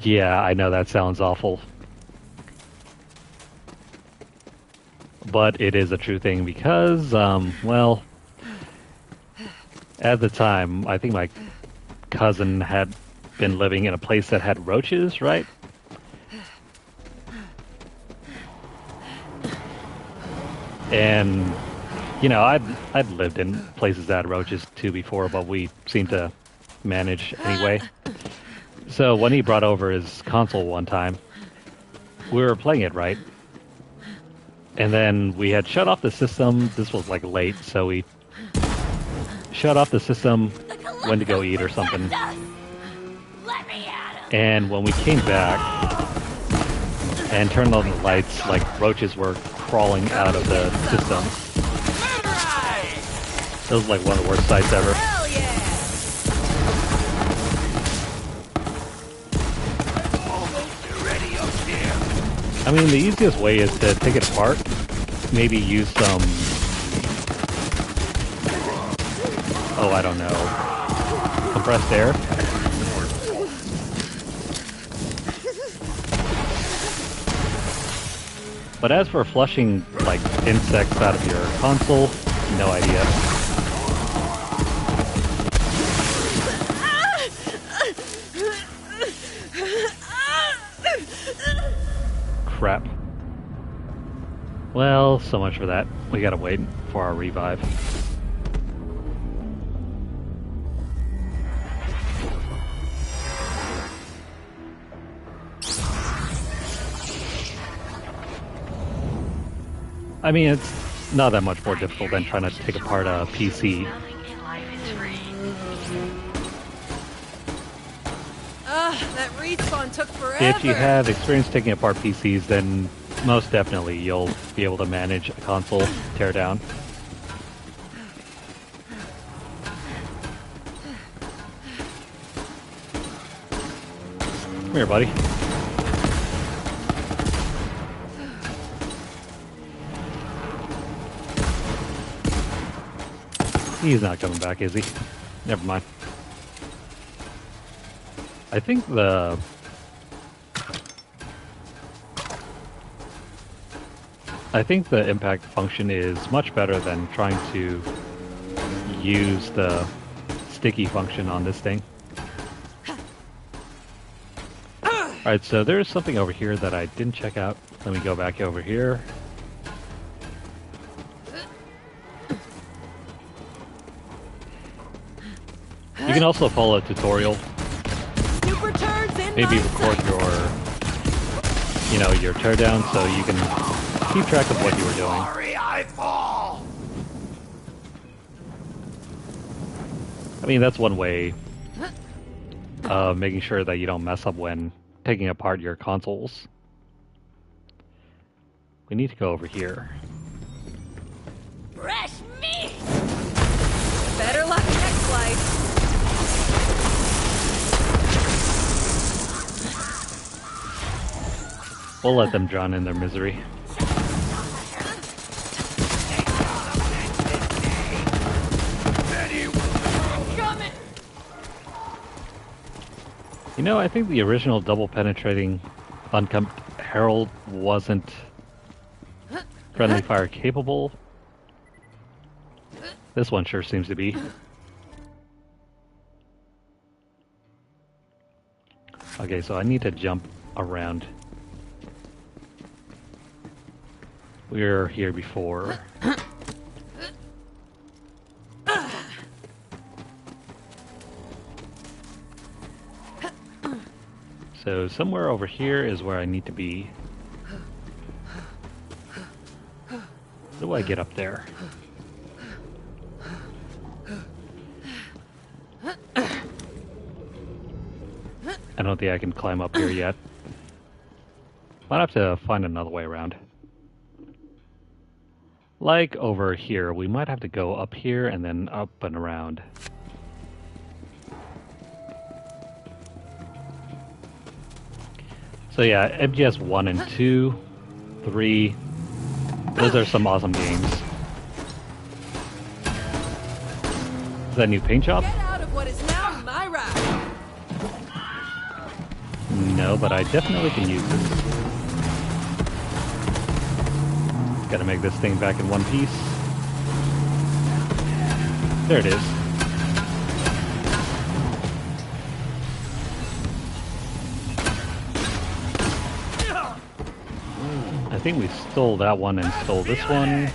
Yeah, I know that sounds awful. But it is a true thing because, well, at the time, I think my cousin had been living in a place that had roaches, right? And, you know, I'd lived in places that had roaches too before, but we seemed to manage anyway. So when he brought over his console one time, we were playing it, right? And then we had shut off the system. This was like late, so we shut off the system, went to go eat or something. And when we came back and turned on the lights, like roaches were crawling out of the system. It was like one of the worst sights ever. Hell yeah! I mean, the easiest way is to take it apart, maybe use some, oh, I don't know, compressed air. But as for flushing, like, insects out of your console, no idea. Crap. Well, so much for that. We gotta wait for our revive. I mean, it's not that much more difficult than trying to take apart a PC. That respawn took forever. If you have experience taking apart PCs, then most definitely you'll be able to manage a console teardown. Come here, buddy. He's not coming back, is he? Never mind. I think the impact function is much better than trying to use the sticky function on this thing. Alright, so there's something over here that I didn't check out. Let me go back over here. You can also follow a tutorial. Maybe record your teardown so you can keep track of what you were doing. Sorry, I fall. I mean, that's one way of making sure that you don't mess up when taking apart your consoles. We need to go over here. Fresh meat! Better luck next life. We'll let them drown in their misery. You know, I think the original double penetrating uncumped Herald wasn't friendly fire capable. This one sure seems to be. Okay, so I need to jump around. We were here before. So somewhere over here is where I need to be. How do I get up there? I don't think I can climb up here yet. Might have to find another way around. Like over here, we might have to go up here and then up and around. So yeah, MGS 1 and 2, 3, those are some awesome games. Is that a new paint job? Get out of what is now my ride. No, but I definitely can use this. Gotta make this thing back in one piece. There it is. I think we stole that one and stole this one.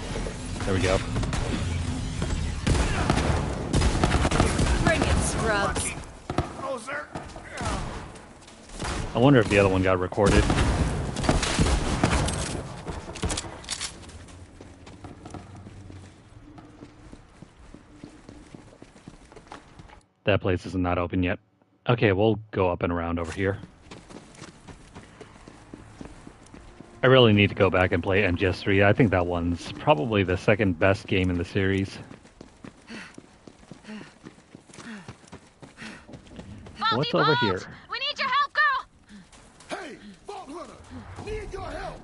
There we go. Bring it, scrubs. I wonder if the other one got recorded. That place is not open yet. Okay, we'll go up and around over here. I really need to go back and play MGS 3. I think that one's probably the second best game in the series. What's over here? We need your help, girl! Hey, Vault Hunter! Need your help!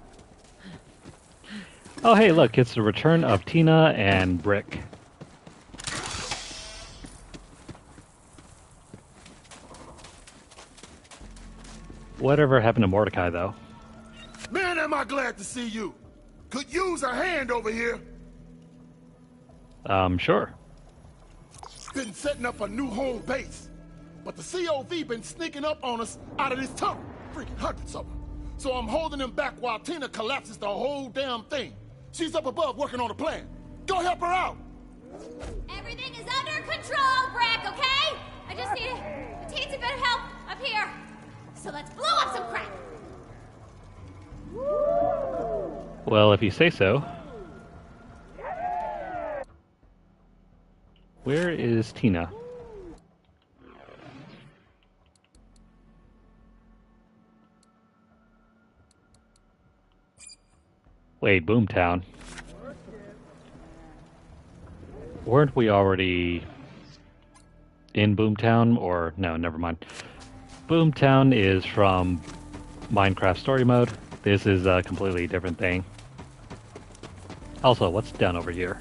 Oh hey, look, it's the return of Tina and Brick. Whatever happened to Mordecai, though? Man, am I glad to see you. Could use a hand over here. Sure. Been setting up a new home base. But the COV been sneaking up on us out of this tunnel. Freaking hundreds of them. So I'm holding them back while Tina collapses the whole damn thing. She's up above working on a plan. Go help her out. Everything is under control, Brack, okay? I just need a teensy bit of help up here. So let's blow up some crap. Well, if you say so. Where is Tina? Wait, Boomtown. Weren't we already in Boomtown? Or, no, never mind. Boomtown is from Minecraft Story Mode. This is a completely different thing. Also, what's down over here?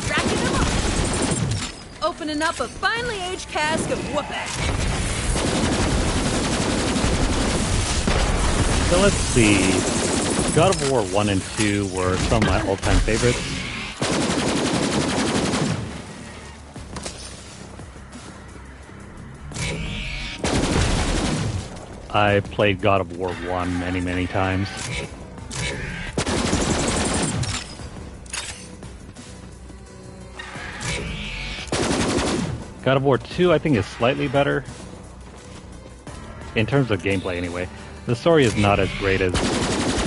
Racking them up. Opening up a finely aged cask of whoop-ass. So let's see. God of War 1 and 2 were some of my all-time favorites. I played God of War 1 many, many times. God of War 2, I think, is slightly better. In terms of gameplay, anyway. The story is not as great as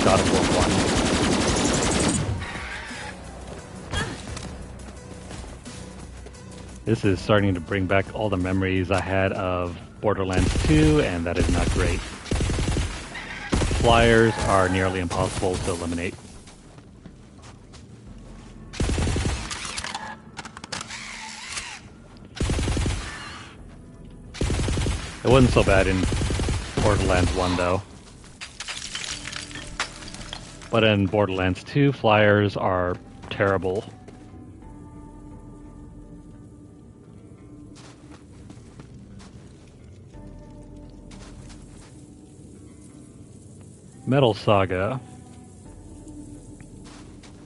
God of War 1. This is starting to bring back all the memories I had of Borderlands 2, and that is not great. Flyers are nearly impossible to eliminate. It wasn't so bad in Borderlands 1, though. But in Borderlands 2, flyers are terrible. Metal Saga.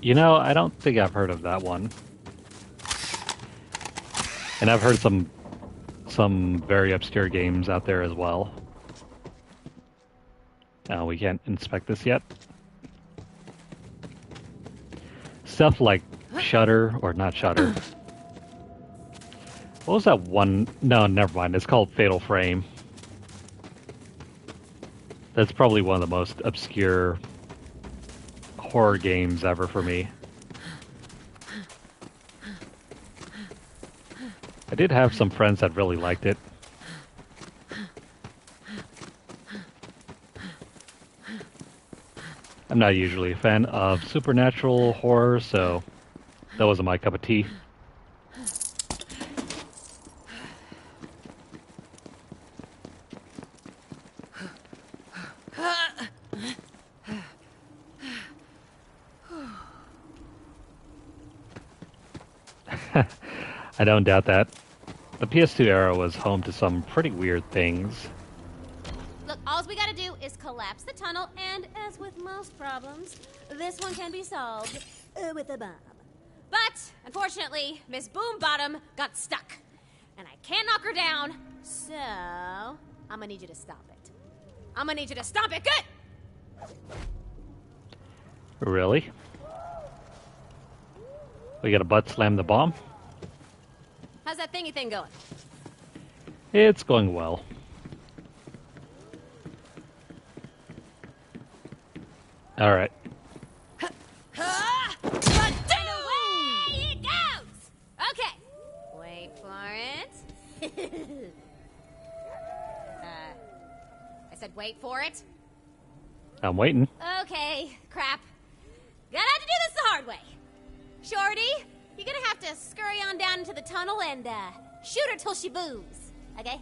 You know, I don't think I've heard of that one. And I've heard some very obscure games out there as well. We can't inspect this yet. Stuff like Shudder, or not Shudder. What was that one? No, never mind. It's called Fatal Frame. That's probably one of the most obscure horror games ever for me. I did have some friends that really liked it. I'm not usually a fan of supernatural horror, so that wasn't my cup of tea. I don't doubt that. The PS2 era was home to some pretty weird things. Look, all we gotta do is collapse the tunnel, and as with most problems, this one can be solved with a bomb. But, unfortunately, Miss Boombottom got stuck. And I can't knock her down, so I'm gonna need you to stop it. I'm gonna need you to stop it, good! Really? We gotta butt slam the bomb? How's that thingy thing going? It's going well. Alright. And away it goes! Okay, wait for it. I said wait for it. I'm waiting. Okay, crap. Gonna have to do this the hard way. Shorty, you're gonna have to scurry on down into the tunnel and shoot her till she booms, okay?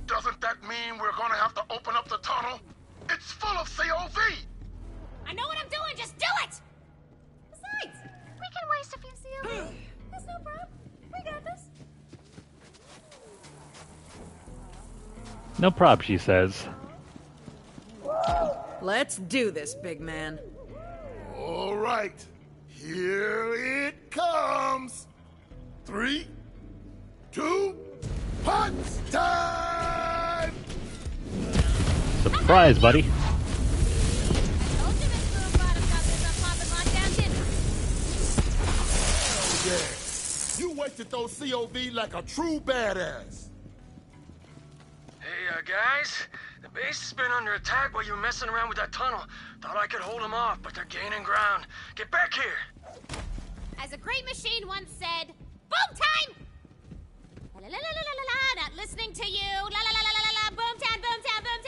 Doesn't that mean we're gonna have to open up the tunnel? It's full of COV! I know what I'm doing, just do it! Besides, we can waste a few COV. That's no problem. We got this. No prob, she says. Let's do this, big man. All right. Here it comes. 3, 2, punch time! Surprise, buddy. Yeah, you wasted those COV like a true badass. Hey, guys. The base has been under attack while you were messing around with that tunnel. Thought I could hold them off, but they're gaining ground. Get back here! As a great machine once said, boom time! La la la la la la la, not listening to you. La la la la la la, boom town, boom town, boom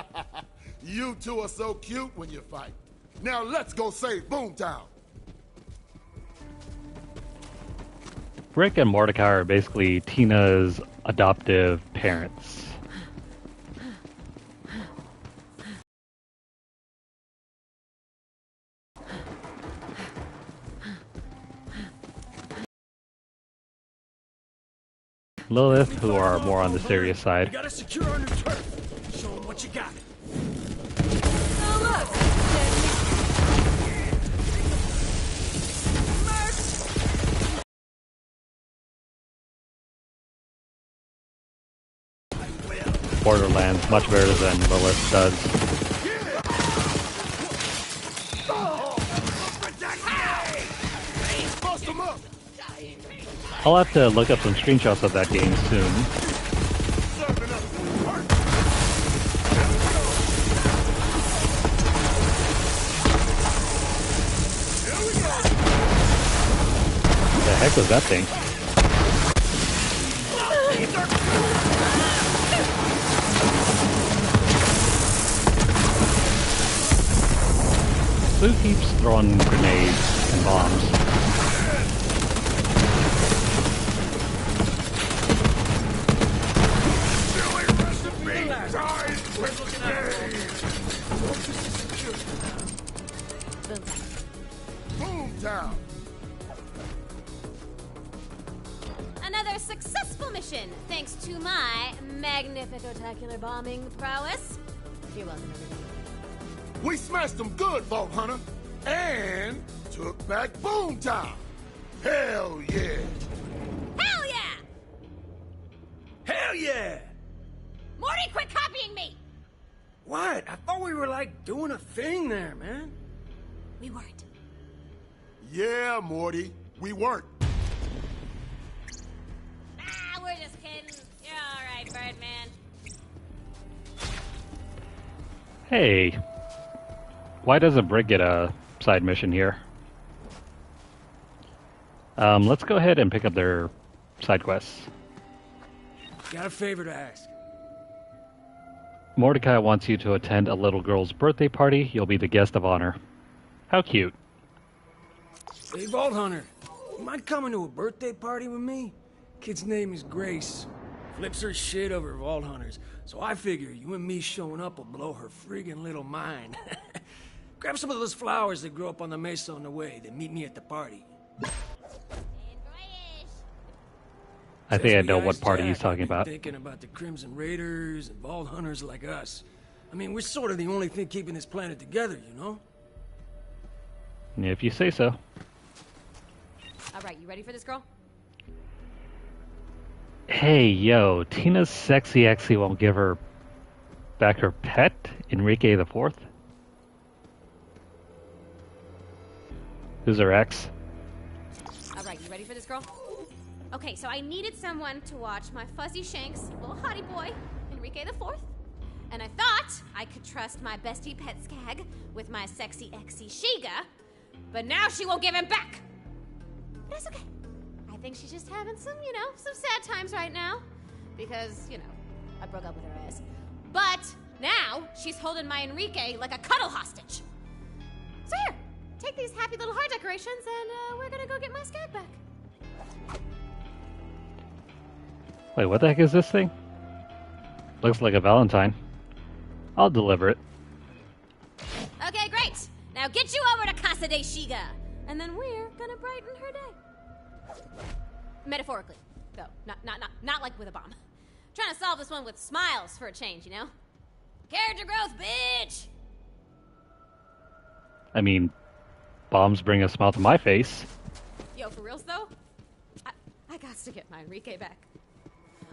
town. You two are so cute when you fight. Now let's go save Boomtown. Rick and Mordecai are basically Tina's adoptive parents. Lilith, who are more on the serious side. You gotta secure our new turf. Show them what you got. Borderlands much better than Lilith does. I'll have to look up some screenshots of that game soon. The heck was that thing? Who keeps throwing grenades and bombs? Boomtown. Another successful mission, thanks to my magnificotacular bombing prowess. You're welcome, everybody. We smashed them good, Vault Hunter. And took back Boomtown. Hell yeah! Hell yeah! Hell yeah! Morty, quit copying me! What? I thought we were like doing a thing there, man. We weren't. Yeah, Morty, we weren't. Ah, we're just kidding. You're alright, Birdman. Hey, why doesn't Brick get a side mission here? Let's go ahead and pick up their side quests. Got a favor to ask. Mordecai wants you to attend a little girl's birthday party. You'll be the guest of honor. How cute. Hey, Vault Hunter, you mind coming to a birthday party with me? Kid's name is Grace. Flips her shit over Vault Hunters, so I figure you and me showing up will blow her friggin' little mind. Grab some of those flowers that grow up on the mesa on the way, then meet me at the party. I think I Says know we what eyes party Jack, he's talking I've been about. Thinking about the Crimson Raiders and Vault Hunters like us. I mean, we're sort of the only thing keeping this planet together, you know? If you say so. Alright, you ready for this, girl? Hey, yo, Tina's sexy exy won't give her back her pet, Enrique the Fourth? Who's her ex? Alright, you ready for this, girl? Okay, so I needed someone to watch my fuzzy shanks, little hottie boy, Enrique the Fourth. And I thought I could trust my bestie pet Skag with my sexy exy Shiga, but now she won't give him back. But it's okay. I think she's just having some, some sad times right now. Because, I broke up with her ass. But now she's holding my Enrique like a cuddle hostage. So here, take these happy little heart decorations and we're gonna go get my Skag back. Wait, what the heck is this thing? Looks like a Valentine. I'll deliver it. Okay, great. Now get you over to Casa de Shiga. And then we're gonna brighten her day. Metaphorically, though. Not like with a bomb. Trying to solve this one with smiles for a change, Character growth, bitch! I mean, bombs bring a smile to my face. Yo, for reals, though? I got to get my Enrique back.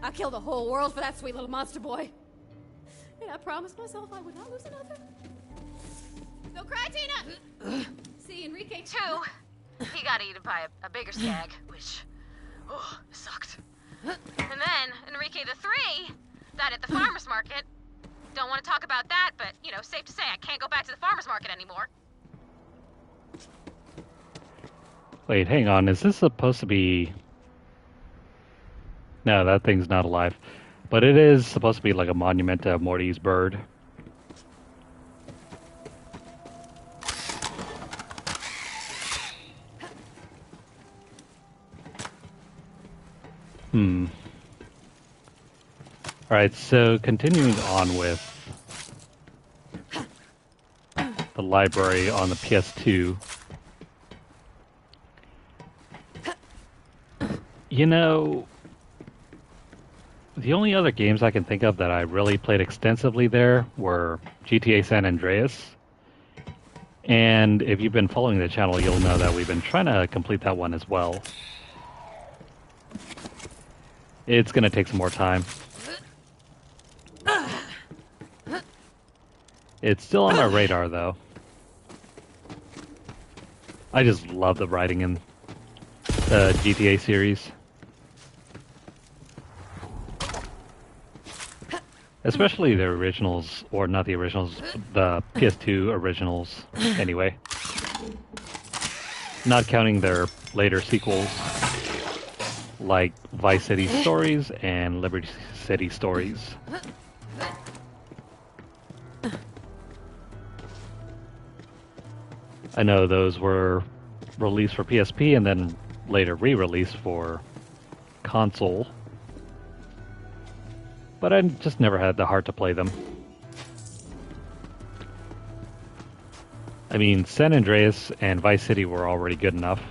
I'll kill the whole world for that sweet little monster boy. And I promised myself I would not lose another. Don't cry, Tina! See, Enrique, too. He got eaten by a bigger Skag, which, sucked. And then Enrique the Three died at the farmer's market. Don't want to talk about that, but, safe to say I can't go back to the farmer's market anymore. Wait, hang on. Is this supposed to be... No, that thing's not alive. But it is supposed to be like a monument to Morty's bird. Alright, so continuing on with the library on the PS2. The only other games I can think of that I really played extensively there were GTA San Andreas. And if you've been following the channel, you'll know that we've been trying to complete that one as well. It's going to take some more time. It's still on our radar, though. I just love the writing in the GTA series. Especially the originals, or not the originals, the PS2 originals, anyway. Not counting their later sequels, like Vice City Stories and Liberty City Stories. I know those were released for PSP and then later re-released for console. But I just never had the heart to play them. I mean, San Andreas and Vice City were already good enough.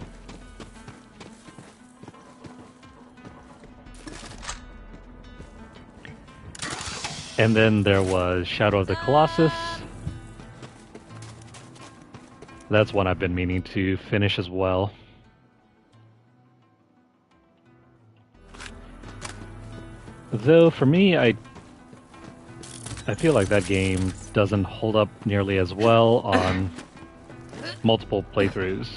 And then there was Shadow of the Colossus. That's one I've been meaning to finish as well. Though for me, I feel like that game doesn't hold up nearly as well on multiple playthroughs.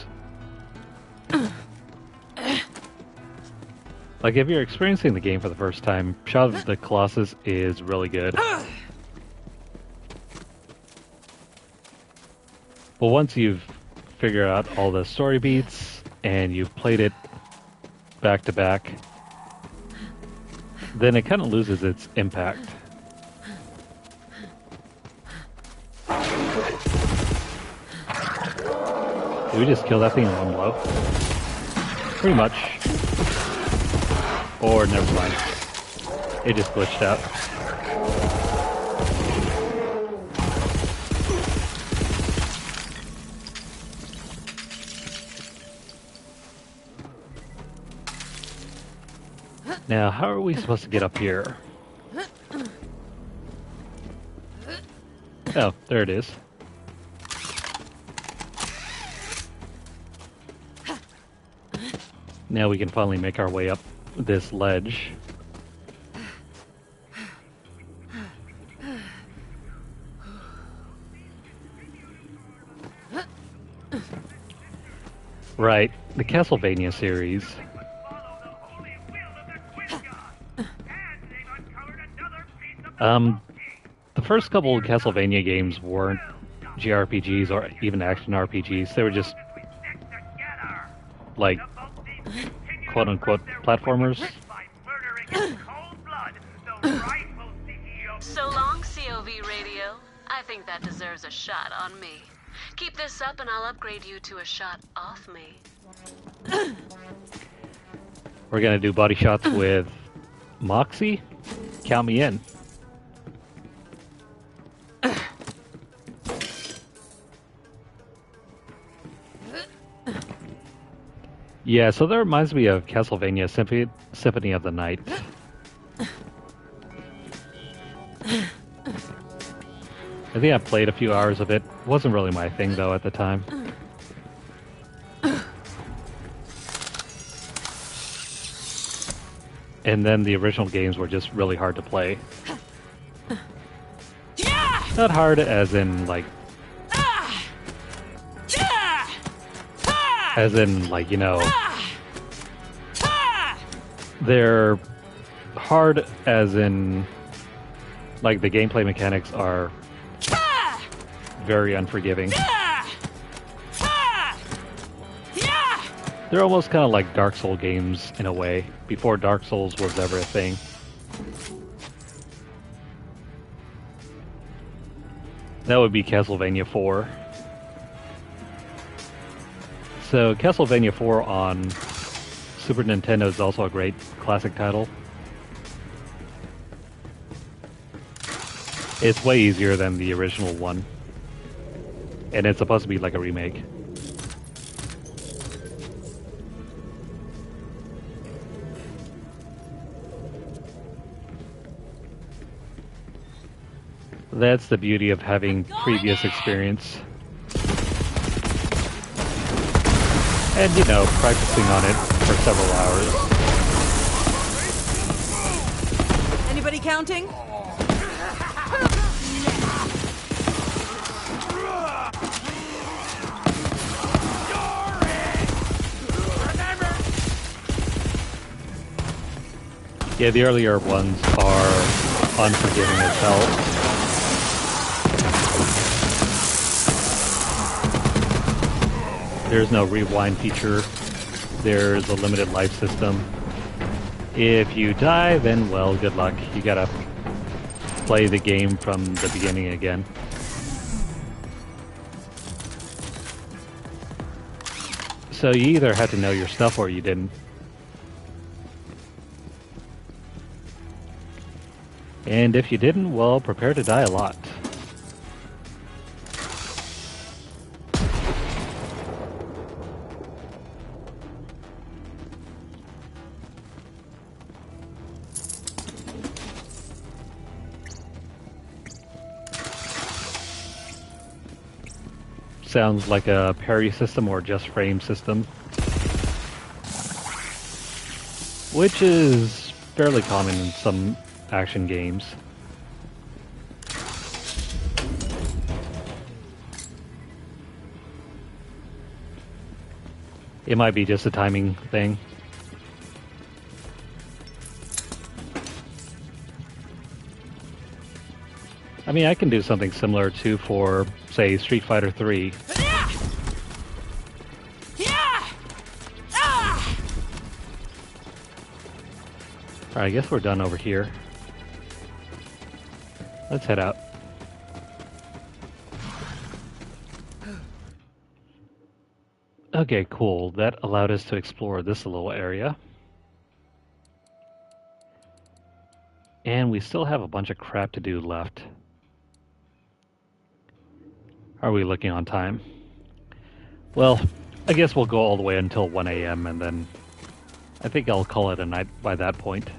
Like, if you're experiencing the game for the first time, Shadow of the Colossus is really good. But once you've figured out all the story beats, and you've played it back to back, then it kind of loses its impact. Did we just kill that thing in one blow? Pretty much. Or never mind. It just glitched out. Now, how are we supposed to get up here? Oh, there it is. Now we can finally make our way up this ledge. Right, the Castlevania series. The first couple of Castlevania games weren't JRPGs or even action RPGs. They were just like quote-unquote platformers. So long, COV Radio. I think that deserves a shot on me. Keep this up and I'll upgrade you to a shot off me. We're gonna do body shots with Moxie? Count me in. Yeah, so that reminds me of Castlevania Symphony of the Night. I think I played a few hours of it. Wasn't really my thing, though, at the time. And then the original games were just really hard to play. Not hard as in, like... As in, like, you know... They're hard as in... Like, the gameplay mechanics are very unforgiving. They're almost kind of like Dark Souls games in a way, before Dark Souls was ever a thing. That would be Castlevania 4. So Castlevania 4 on Super Nintendo is also a great classic title. It's way easier than the original one. And it's supposed to be like a remake. That's the beauty of having previous experience. And, you know, practicing on it for several hours. Anybody counting? Yeah, the earlier ones are unforgiving as hell. There's no rewind feature. There's a limited life system. If you die, then, well, good luck. You gotta play the game from the beginning again. So you either had to know your stuff or you didn't. And if you didn't, well, prepare to die a lot. sounds like a parry system or just frame system, which is fairly common in some action games. It might be just a timing thing. I mean, I can do something similar to for, say, Street Fighter 3. Alright, I guess we're done over here. Let's head out. Okay, cool. That allowed us to explore this little area. And we still have a bunch of crap to do left. Are we looking on time? Well, I guess we'll go all the way until 1 a.m. and then I think I'll call it a night by that point.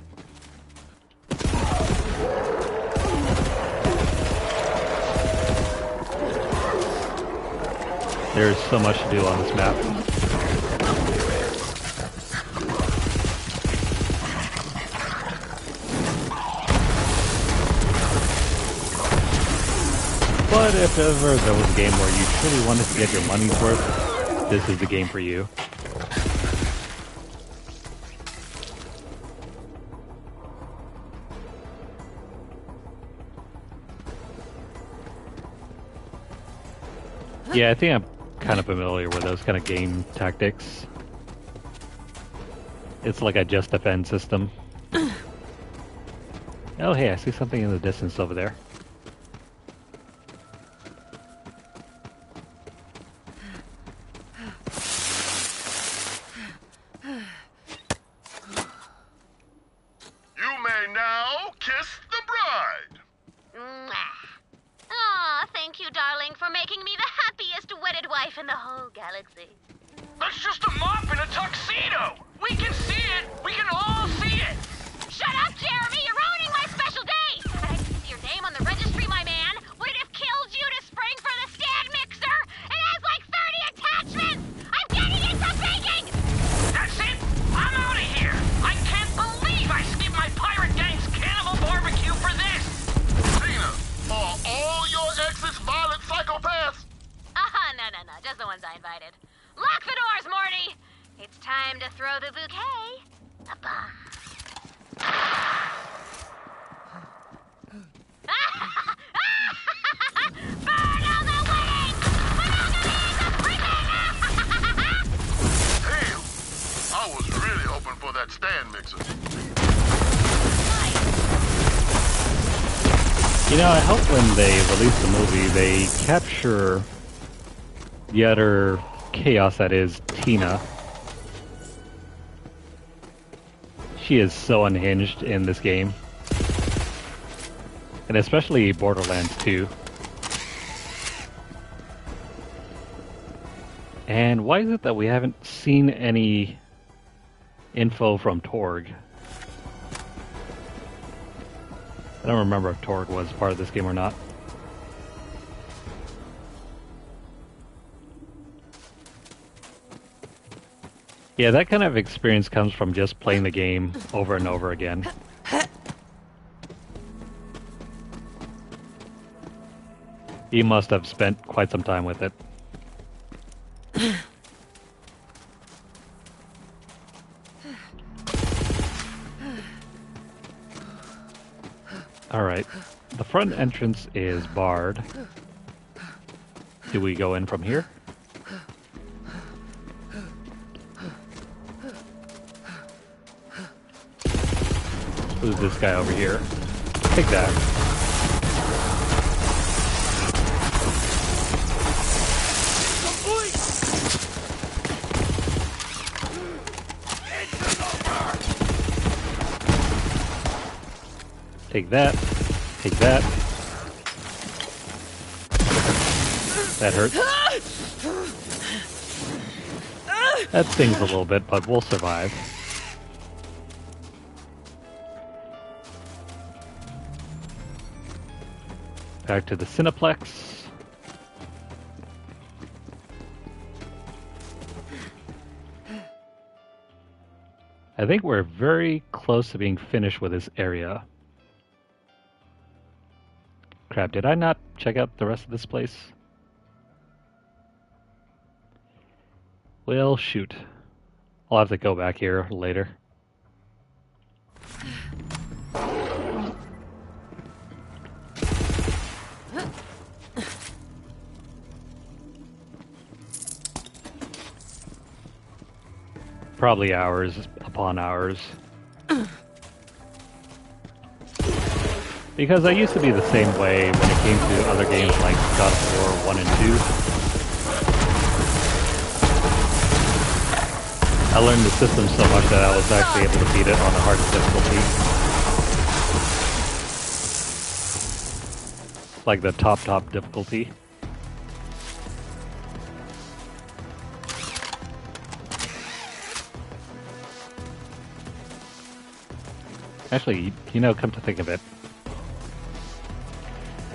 There's so much to do on this map. But if ever there was a game where you truly wanted to get your money's worth, this is the game for you. Yeah, I think I'm kind of familiar with those kind of game tactics. It's like a just defend system. Oh hey, I see something in the distance over there. That's just a mop in a tuxedo! We can see it! We can all see it! Shut up, Jeremy! You're ruining my special day! Had I seen your name on the registry, my man, we'd have killed you to spring for the stand mixer! It has like 30 attachments! I'm getting into baking! That's it! I'm out of here! I can't believe I skipped my pirate gang's cannibal barbecue for this! Tina, are all your exes violent psychopaths? No, just the ones I invited. Lock the doors, Morty! It's time to throw the bouquet. A bomb. Burn all the weddings! Damn! I was really hoping for that stand mixer. You know, I hope when they release the movie, they capture the utter chaos that is Tina. She is so unhinged in this game. And especially Borderlands 2. And why is it that we haven't seen any info from Torg? I don't remember if Torg was part of this game or not. Yeah, that kind of experience comes from just playing the game over and over again. You must have spent quite some time with it. Alright, the front entrance is barred. Do we go in from here? Who's this guy over here? Take that. Take that. Take that. That hurts. That stings a little bit, but we'll survive. Back to the Cineplex. I think we're very close to being finished with this area. Crap, did I not check out the rest of this place? Well, shoot. I'll have to go back here later. Probably hours upon hours. Because I used to be the same way when it came to other games like God of War 1 and 2. I learned the system so much that I was actually able to beat it on the hardest difficulty. Like the top difficulty. Actually, you know, come to think of it,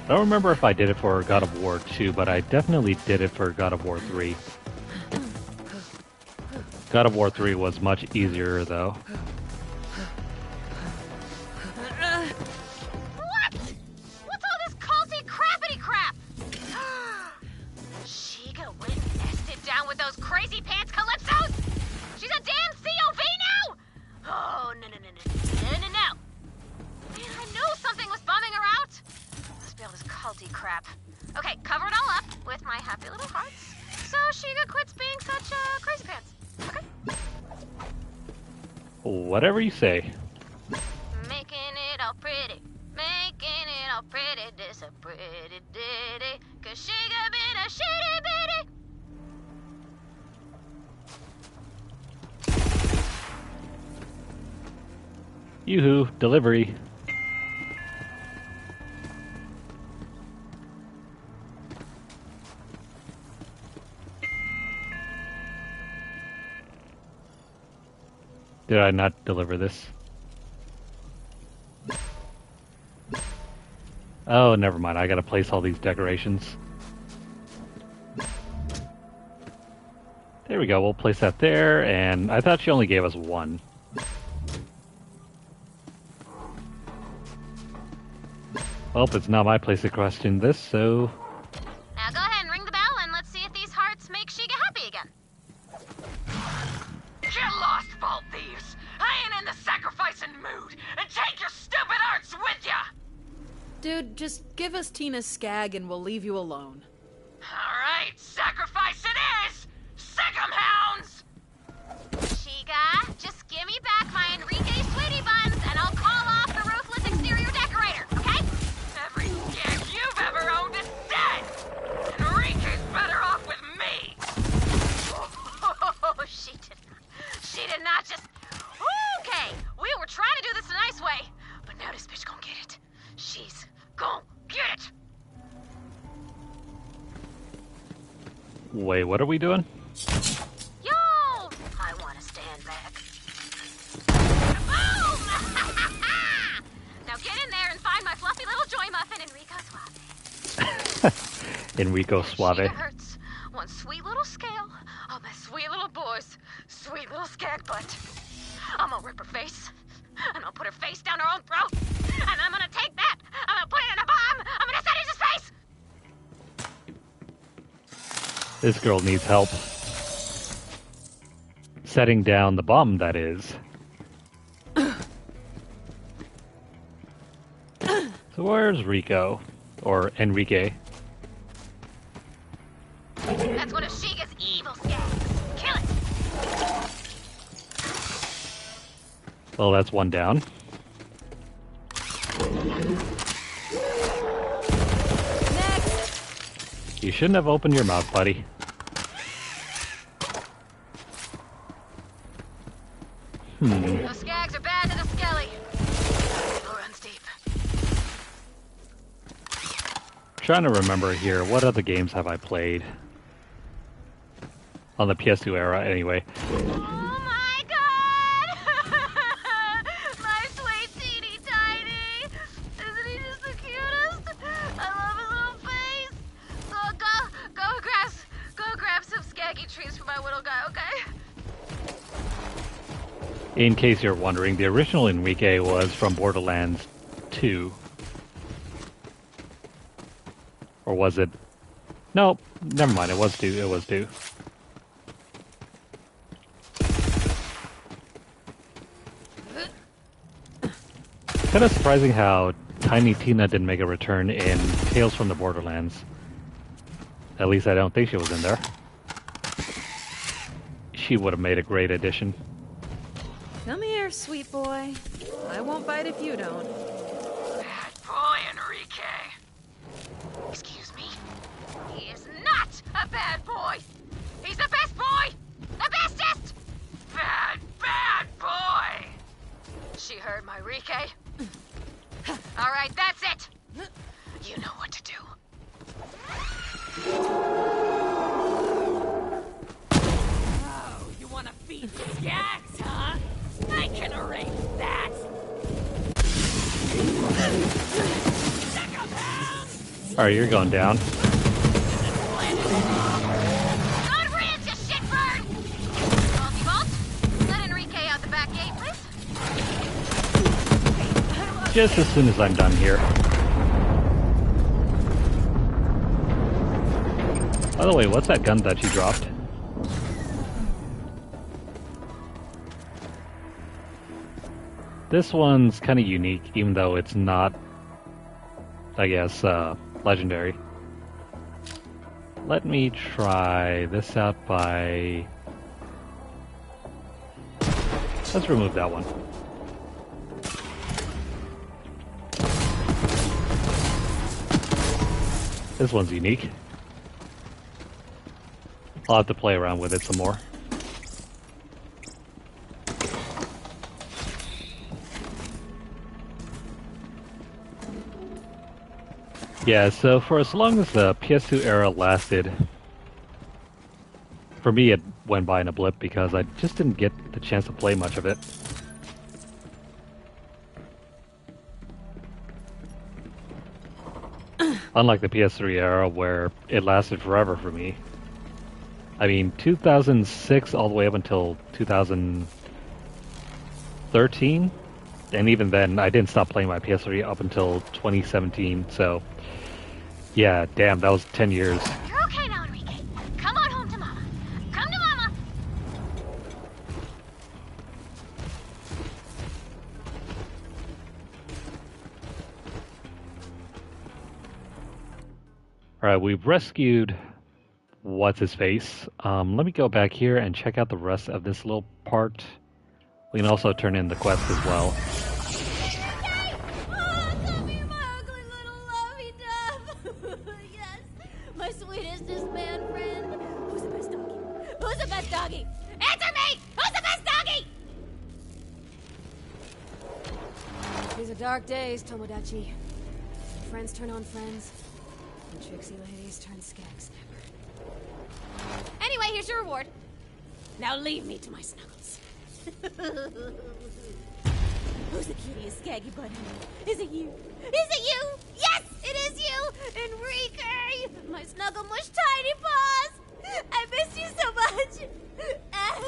I don't remember if I did it for God of War 2, but I definitely did it for God of War 3. God of War 3 was much easier, though. What? What's all this culty crappity crap? Shiga went and nested down with those crazy pants calypsos? She's a damn COV now? Oh, no. Man, I knew something was bumming her out. Must be all this culty crap. Okay, cover it all up with my happy little hearts, so Shiga quits being such crazy pants. Okay? Whatever you say. Making it all pretty. Making it all pretty. This a pretty ditty. Cause Shiga been a shitty bitty. Yoo-hoo, delivery. Did I not deliver this? Oh, never mind. I gotta place all these decorations. There we go. We'll place that there, and I thought she only gave us one. Well, it's not my place to question this, so... Now go ahead and ring the bell, and let's see if these hearts make Shiga happy again. Get lost, vault thieves! I ain't in the sacrificing mood, and take your stupid arts with ya! Dude, just give us Tina's skag and we'll leave you alone. Alright, sacrifice it is! Sick 'em, hounds! Shiga, just give me back my Enrique Sweetie Buns, and I'll call off the ruthless exterior decorator, okay? Every skag you've ever owned is dead! Enrique's better off with me! Oh, she did not just... Okay, we were trying to do this a nice way, but now this bitch gon' get it. She's gon' get it! Wait, what are we doing? Yo! I wanna stand back. Boom! Now get in there and find my fluffy little joy muffin, Enrico Suave. Enrico Suave. Shiga hurts. One sweet little scale on my sweet little boy's sweet little skag butt. I'm gonna rip her face, and I'll put her face down her own throat, and I'm gonna take that, I'm gonna put it in a bomb, I'm gonna set it in his face! This girl needs help. Setting down the bomb, that is. So where's Rico? Or Enrique? That's one of Shiga's evil skags. Kill it! Well, that's one down. Next! You shouldn't have opened your mouth, buddy. Those skags are bad to the skelly. It runs deep. Trying to remember here, what other games have I played? On the PS2 era, anyway. Oh my god! My sweet teeny tiny! Isn't he just the cutest? I love his little face! So go grab some skaggy trees for my little guy, okay? In case you're wondering, the original Enrique was from Borderlands 2. Or was it? No, never mind. It was 2. It was 2. Kind of surprising how Tiny Tina didn't make a return in Tales from the Borderlands. At least I don't think she was in there. She would have made a great addition. Come here, sweet boy. I won't bite if you don't. Bad boy, Enrique. Excuse me? He is not a bad boy. He's the best boy. The bestest. Bad boy. She heard my Enrique. All right, that's it. You know what to do. Oh, you want to feed skags, huh? I can arrange that. Alright, you're going down. Don't ranch, you shitbird! Vaulty, let Enrique out the back gate, please. Just as soon as I'm done here. By the way, what's that gun that she dropped? This one's kind of unique, even though it's not, I guess, legendary. Let me try this out by... Let's remove that one. This one's unique. I'll have to play around with it some more. Yeah, so for as long as the PS2 era lasted, for me it went by in a blip because I just didn't get the chance to play much of it. Unlike the PS3 era where it lasted forever for me. I mean, 2006 all the way up until 2013, and even then I didn't stop playing my PS3 up until 2017, so yeah, damn, that was 10 years. You're okay now, Enrique. Come on home to Mama. Come to Mama. Alright, we've rescued what's-his-face. Let me go back here and check out the rest of this little part. We can also turn in the quest as well. Yes, my sweetest man friend. Who's the best doggy? Who's the best doggy? Answer me! Who's the best doggy? These are dark days, Tomodachi. Friends turn on friends, and tricksy ladies turn skag snapper. Anyway, here's your reward. Now leave me to my snuggles. Who's the cutest skaggy bunny? Is it you? Is it you? Yes, it is you! Enrique! My snuggle mush tiny paws! I miss you so much! Are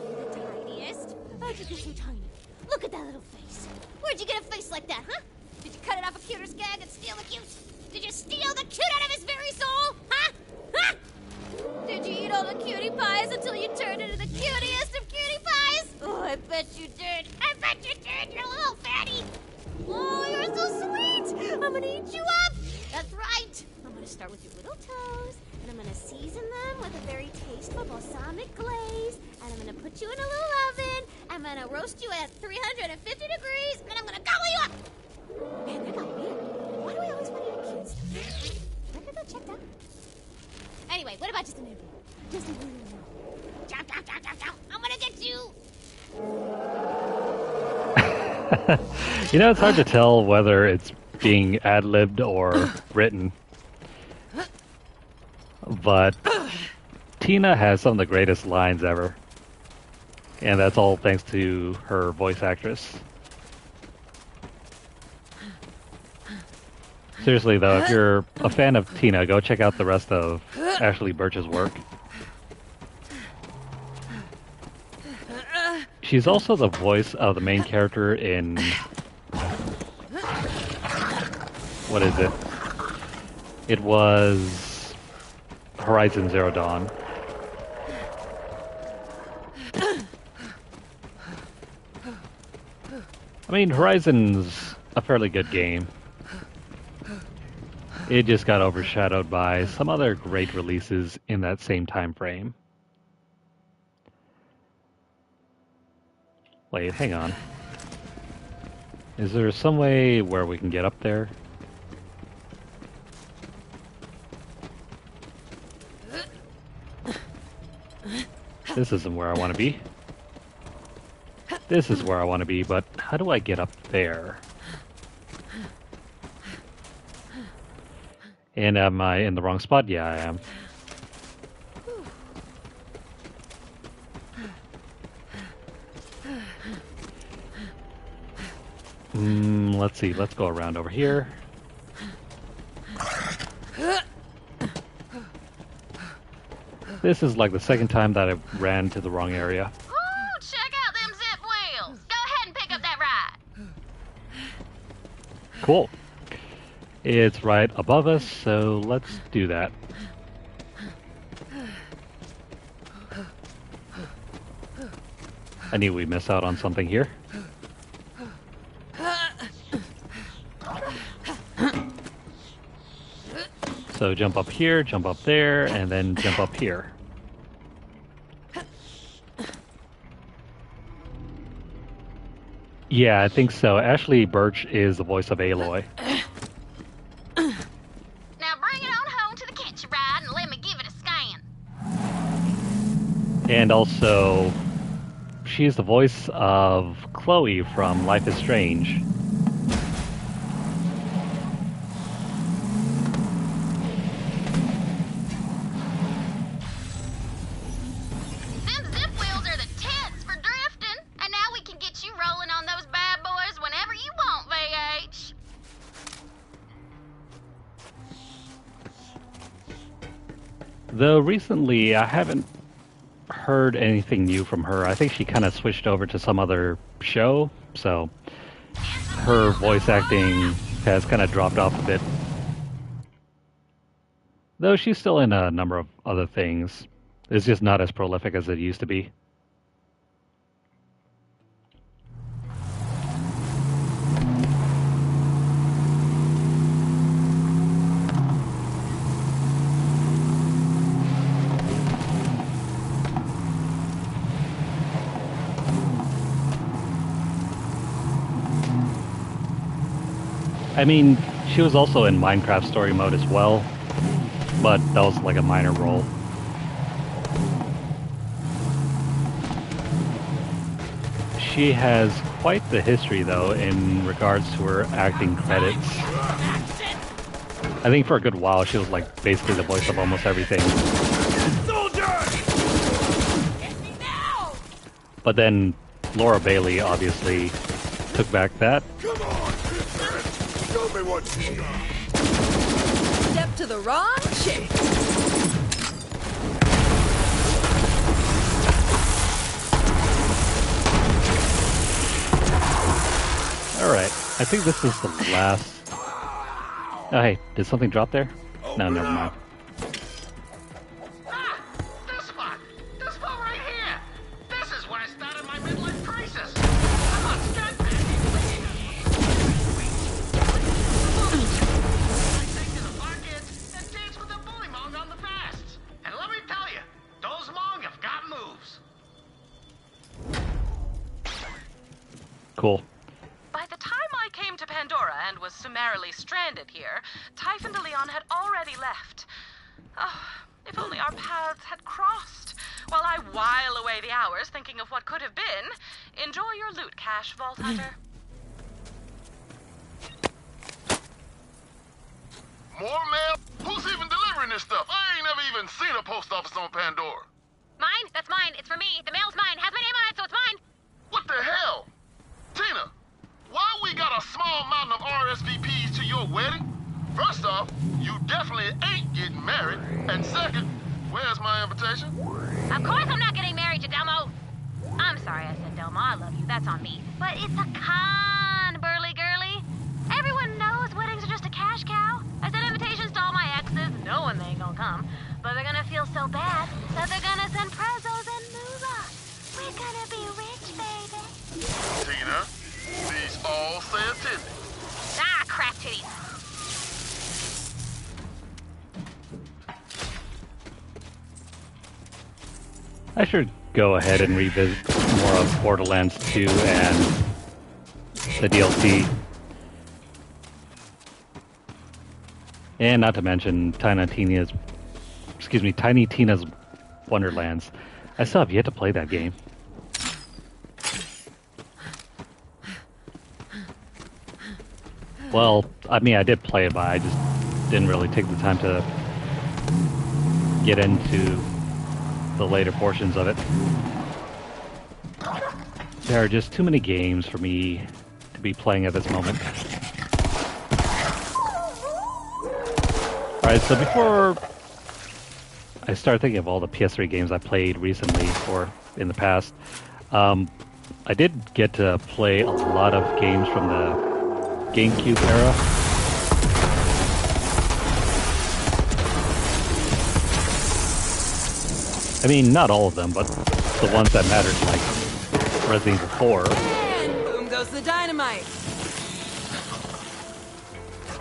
you the tiniest? How'd you get so tiny? Look at that little face. Where'd you get a face like that, huh? Did you cut it off a cuter skag and steal the cute? Did you steal the cute out of his very soul? Huh? Huh? Did you eat all the cutie pies until you turned into the cutiest of cutie pies? Oh, I bet you did. I bet you did, you little fatty. Oh, you're so sweet. I'm gonna eat you up. That's right. I'm gonna start with your little toes, and I'm gonna season them with a very tasteful balsamic glaze, and I'm gonna put you in a little oven. I'm gonna roast you at 350 degrees, and then I'm gonna gobble you up. Man, that got weird. Why do we always want to eat cute stuff? Can I go check that? Anyway, what about just an interview? Just an interview. Chow, chow, chow, chow, chow. I'm gonna get you. You know, it's hard to tell whether it's being ad-libbed or written. But Tina has some of the greatest lines ever. And that's all thanks to her voice actress. Seriously though, if you're a fan of Tina, go check out the rest of Ashley Birch's work. She's also the voice of the main character in... What is it? It was Horizon Zero Dawn. I mean, Horizon's a fairly good game. It just got overshadowed by some other great releases in that same time frame. Wait, hang on. Is there some way where we can get up there? This isn't where I want to be. This is where I want to be, but how do I get up there? And am I in the wrong spot? Yeah, I am. Let's see. Let's go around over here. This is like the second time that I ran to the wrong area. Ooh, check out them zip wheels. Go ahead and pick up that ride. Cool. It's right above us, so let's do that. I knew we missed out on something here. So jump up here, jump up there, and then jump up here. Yeah, I think so. Ashley Birch is the voice of Aloy. Now bring it on home to the kitchen ride and let me give it a scan. And also, she's the voice of Chloe from Life is Strange. Them zip wheels are the tits for drifting, and now we can get you rolling on those bad boys whenever you want, VH. Though recently I haven't heard anything new from her. I think she kind of switched over to some other show, so her voice acting has kind of dropped off a bit. Though she's still in a number of other things. It's just not as prolific as it used to be. I mean, she was also in Minecraft Story Mode as well, but that was like a minor role. She has quite the history, though, in regards to her acting credits. I think for a good while she was like basically the voice of almost everything. But then Laura Bailey obviously took back that. Show me what you got. Step to the wrong chick. Alright, I think this is the last... Oh hey, did something drop there? No, never mind. This spot! This spot right here! This is where I started my midlife crisis! I'm on stud packing. I take to the markets and dance with the bully mong on the fast. And let me tell you, those mong have got moves. Cool. By the time I came to Pandora and was summarily stranded here, Typhon de Leon had already left. Oh, if only our paths had crossed. While I while away the hours thinking of what could have been, enjoy your loot cache, Vault Hunter. More mail? Who's even delivering this stuff? I ain't never even seen a post office on Pandora. Mine? That's mine. It's for me. The mail's mine. Has my name on it, so it's mine. What the hell? Tina, why we got a small mountain of RSVPs to your wedding? First off, you definitely ain't getting married. And second, where's my invitation? Of course I'm not getting married, you dumbo. I'm sorry I said Delma. I love you. That's on me. But it's a con, burly girly. Everyone knows weddings are just a cash cow. I sent invitations to all my exes, knowing they ain't gonna come. But they're gonna feel so bad that they're gonna send prezos and moolah. We're gonna be rich, baby. Tina, these all say attending. Ah, crap titties. I should go ahead and revisit more of Borderlands 2 and the DLC. And not to mention Tiny Tina's Wonderlands. I still have yet to play that game. Well, I mean, I did play it, but I just didn't really take the time to get into the later portions of it. There are just too many games for me to be playing at this moment. Alright, so before I start thinking of all the PS3 games I played recently or in the past, I did get to play a lot of games from the GameCube era. I mean, not all of them, but the ones that mattered, like Resident Evil 4. And boom goes the dynamite.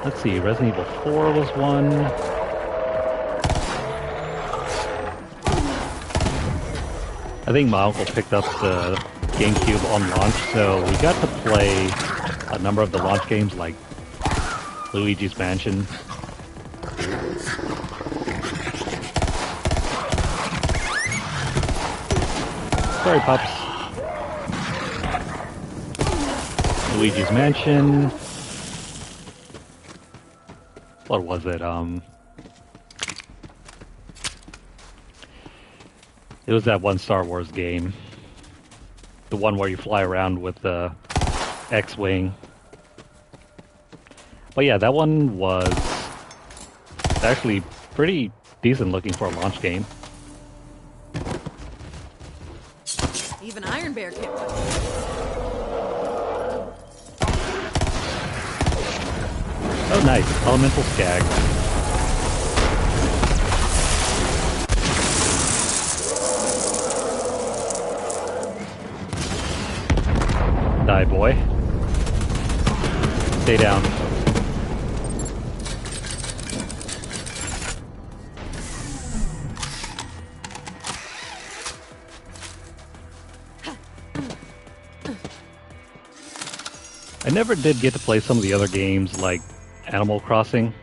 Let's see, Resident Evil 4 was one. I think my uncle picked up the GameCube on launch, so we got to play a number of the launch games like Luigi's Mansion. Sorry, pups. Luigi's Mansion. What was it? It was that one Star Wars game. The one where you fly around with the X-Wing. But yeah, that one was actually pretty decent looking for a launch game. Even Iron Bear kicked it. Oh, nice. Elemental Skag. Die, boy. Stay down. I never did get to play some of the other games like Animal Crossing.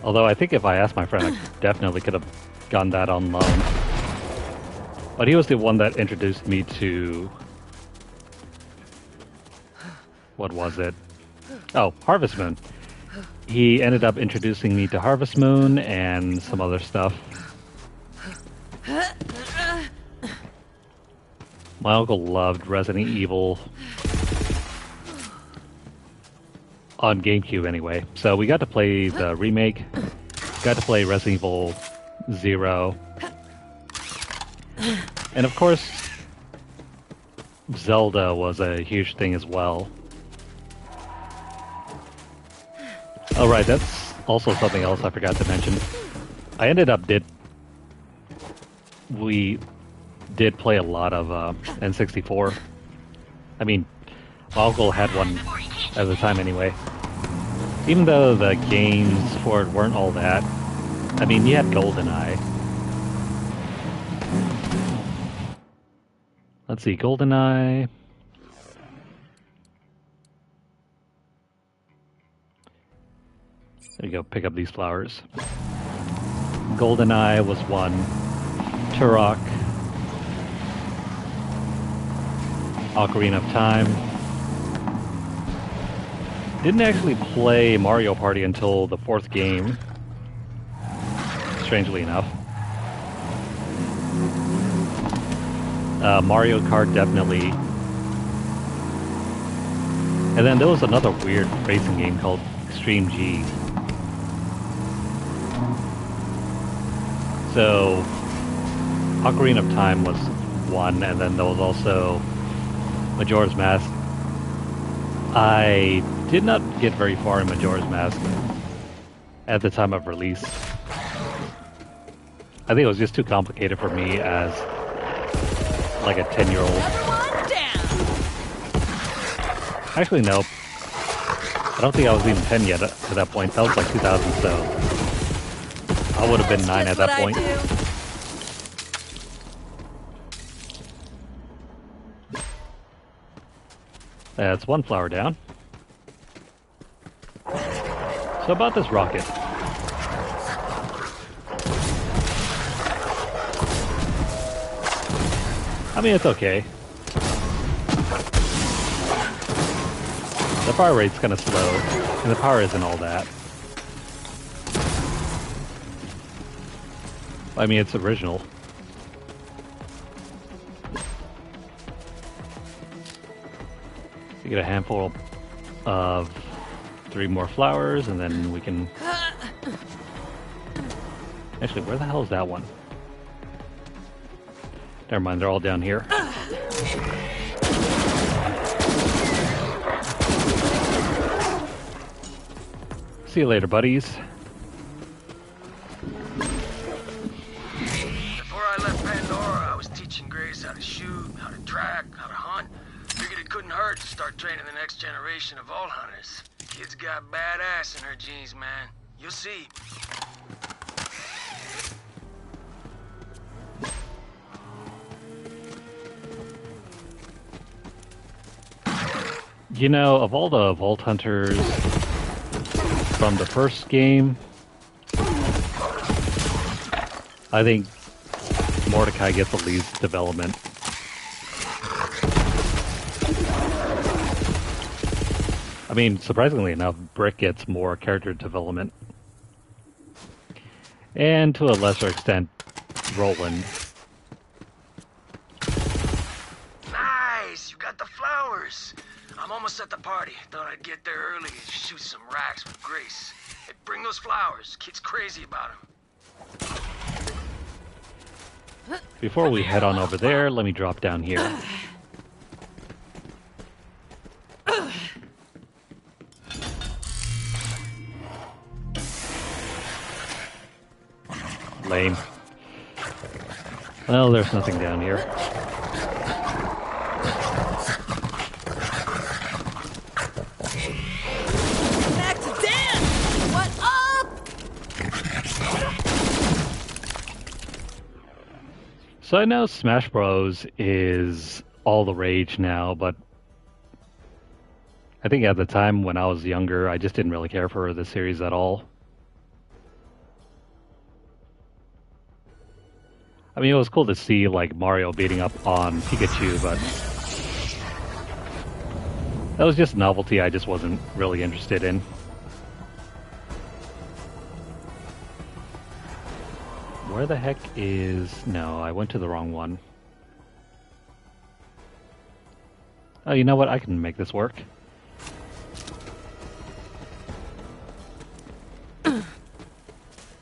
Although I think if I asked my friend, I definitely could have gotten that on loan. But he was the one that introduced me to... What was it? Oh, Harvest Moon. He ended up introducing me to Harvest Moon and some other stuff. My uncle loved Resident Evil. On GameCube anyway. So we got to play the remake, got to play Resident Evil 0, and of course Zelda was a huge thing as well. Oh right, that's also something else I forgot to mention. We did play a lot of N64. I mean, my uncle had one at the time anyway. Even though the games for it weren't all that. I mean, you had GoldenEye. Let's see, GoldenEye. There you go, pick up these flowers. GoldenEye was one. Turok. Ocarina of Time. Didn't actually play Mario Party until the 4th game, strangely enough. Mario Kart definitely. And then there was another weird racing game called Extreme G. So, Ocarina of Time was 1, and then there was also Majora's Mask. I did not get very far in Majora's Mask at the time of release. I think it was just too complicated for me as like a 10-year-old. Actually, no. I don't think I was even 10 yet at that point. That was like 2000, so I would have been 9 at that point. That's one flower down. So about this rocket. I mean, it's okay. The fire rate's kind of slow, and the power isn't all that. I mean, it's original. You get a handful of 3 more flowers, and then we can... Actually, where the hell is that one? Never mind, they're all down here. See you later, buddies. Before I left Pandora, I was teaching Grace how to shoot, how to track, how to hunt. Figured it couldn't hurt to start training the next generation of vault hunters. Kid's got badass in her genes, man. You'll see. You know, of all the vault hunters from the first game, I think Mordecai gets the least development. I mean, surprisingly enough, Brick gets more character development. And to a lesser extent, Roland. Nice! You got the flowers! I'm almost at the party. Thought I'd get there early and shoot some racks with Grace. Hey, bring those flowers. Kid's crazy about them. Before we head on over there, let me drop down here. Lame. Well, there's nothing down here. Back to Dan! What up? So I know Smash Bros. Is all the rage now, but I think at the time when I was younger, I just didn't really care for the series at all. I mean, it was cool to see, like, Mario beating up on Pikachu, but that was just novelty I just wasn't really interested in. Where the heck is... No, I went to the wrong one. Oh, you know what? I can make this work.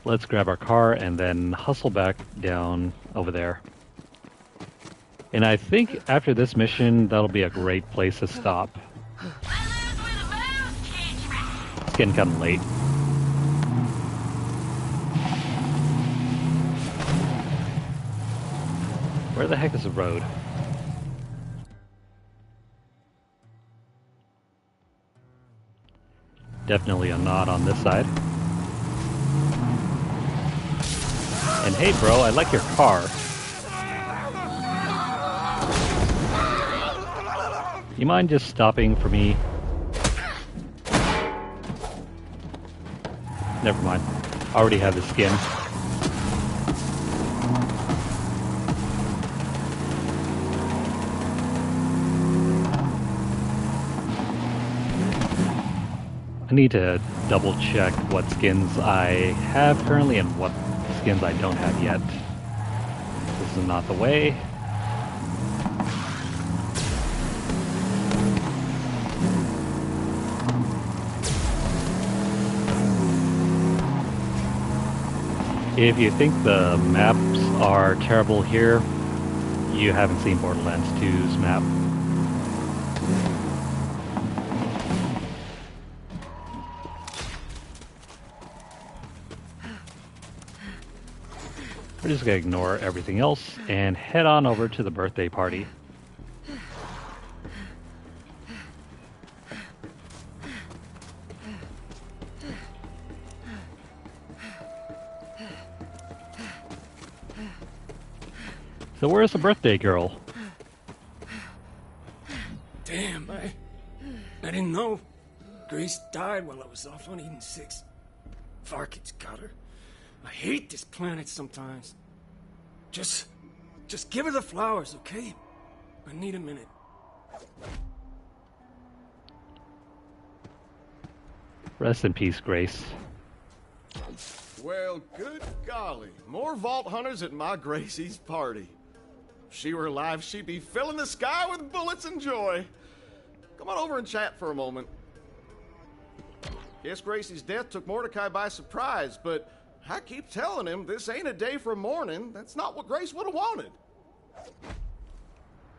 Let's grab our car and then hustle back down over there. And I think after this mission, that'll be a great place to stop. It's getting kind of late. Where the heck is the road? Definitely a nod on this side. And hey bro, I like your car. You mind just stopping for me? Never mind. I already have the skin. I need to double check what skins I have currently and what skins I don't have yet. This is not the way. If you think the maps are terrible here, you haven't seen Borderlands 2's map. We're just gonna ignore everything else and head on over to the birthday party. So where's the birthday girl? Damn, I didn't know. Grace died while I was off on Eden 6. Varkit's got her. I hate this planet sometimes. Just give her the flowers, okay? I need a minute. Rest in peace, Grace. Well, good golly. More Vault Hunters at my Gracie's party. If she were alive, she'd be filling the sky with bullets and joy. Come on over and chat for a moment. Yes, Gracie's death took Mordecai by surprise, but I keep telling him this ain't a day for mourning. That's not what Grace would have wanted.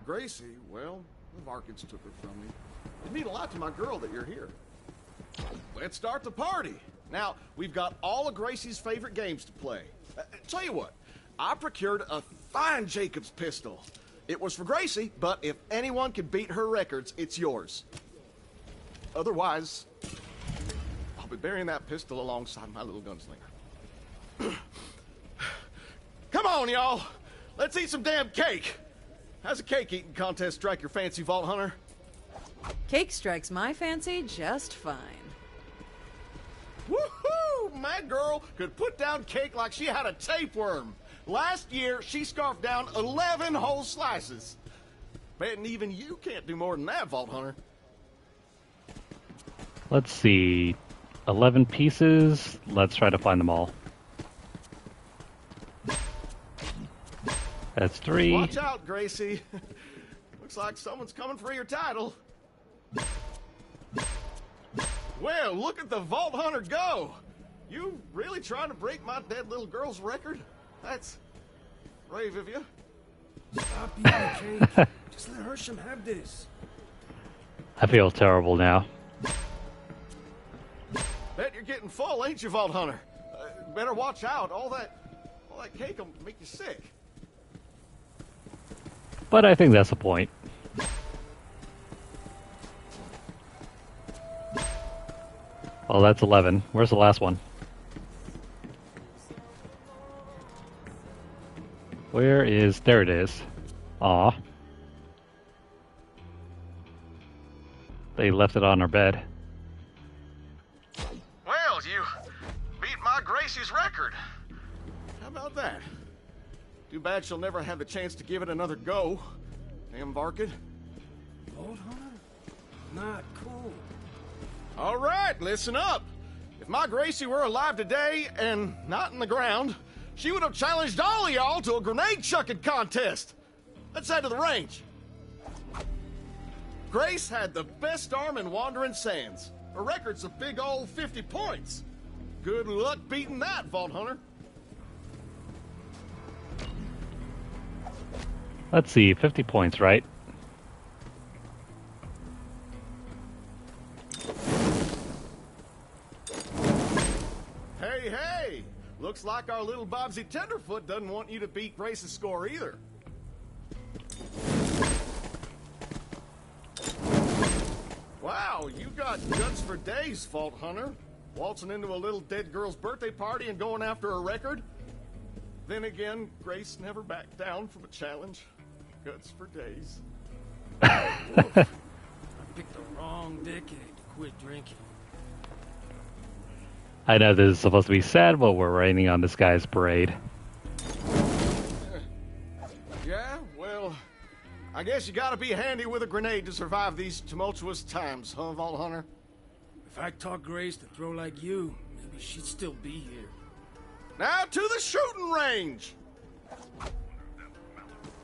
Gracie, well, the Varkins took her from me. It mean a lot to my girl that you're here. Let's start the party. Now, we've got all of Gracie's favorite games to play. Tell you what, I procured a fine Jacobs pistol. It was for Gracie, but if anyone can beat her records, it's yours. Otherwise, I'll be burying that pistol alongside my little gunslinger. Come on, y'all. Let's eat some damn cake. How's a cake eating contest strike your fancy, Vault Hunter? Cake strikes my fancy just fine. Woohoo! My girl could put down cake like she had a tapeworm. Last year, she scarfed down 11 whole slices. Betting even you can't do more than that, Vault Hunter. Let's see. 11 pieces. Let's try to find them all. That's 3. Watch out, Gracie. Looks like someone's coming for your title. Well, look at the Vault Hunter go. You really trying to break my dead little girl's record? That's brave of you. Stop eating the cake. Just let Hersham have this. I feel terrible now. Bet you're getting full, ain't you, Vault Hunter? Better watch out. All that cake will make you sick. But I think that's the point. Oh, that's 11. Where's the last one? Where is... There it is. Aw. They left it on our bed. Well, you beat my Gracie's record. How about that? Too bad she'll never have the chance to give it another go. Damn Varkid. Vault Hunter? Not cool. All right, listen up. If my Gracie were alive today and not in the ground, she would have challenged all of y'all to a grenade chucking contest. Let's head to the range. Grace had the best arm in Wandering Sands. Her record's a big old 50 points. Good luck beating that, Vault Hunter. Let's see, 50 points, right? Hey! Looks like our little Bobsy Tenderfoot doesn't want you to beat Grace's score either. Wow, you got guts for days, Vault Hunter. Waltzing into a little dead girl's birthday party and going after a record. Then again, Grace never backed down from a challenge. Guts for days. I picked the wrong decade to quit drinking. I know this is supposed to be sad, but we're raining on this guy's parade. Yeah, well, I guess you gotta be handy with a grenade to survive these tumultuous times, huh, Vault Hunter? If I taught Grace to throw like you, maybe she'd still be here. Now to the shooting range!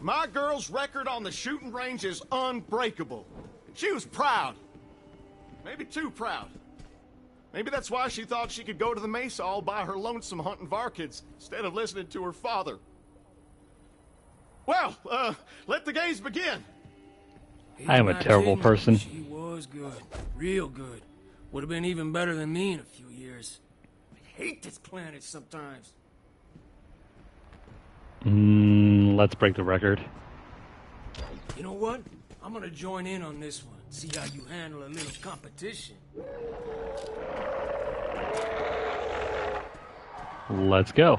My girl's record on the shooting range is unbreakable. She was proud. Maybe too proud. Maybe that's why she thought she could go to the mesa all by her lonesome hunting Varkids instead of listening to her father. Well, let the games begin. I am a terrible person. She was good. Real good. Would have been even better than me in a few years. I hate this planet sometimes. Let's break the record. You know what? I'm gonna join in on this one. See how you handle a little competition. Let's go.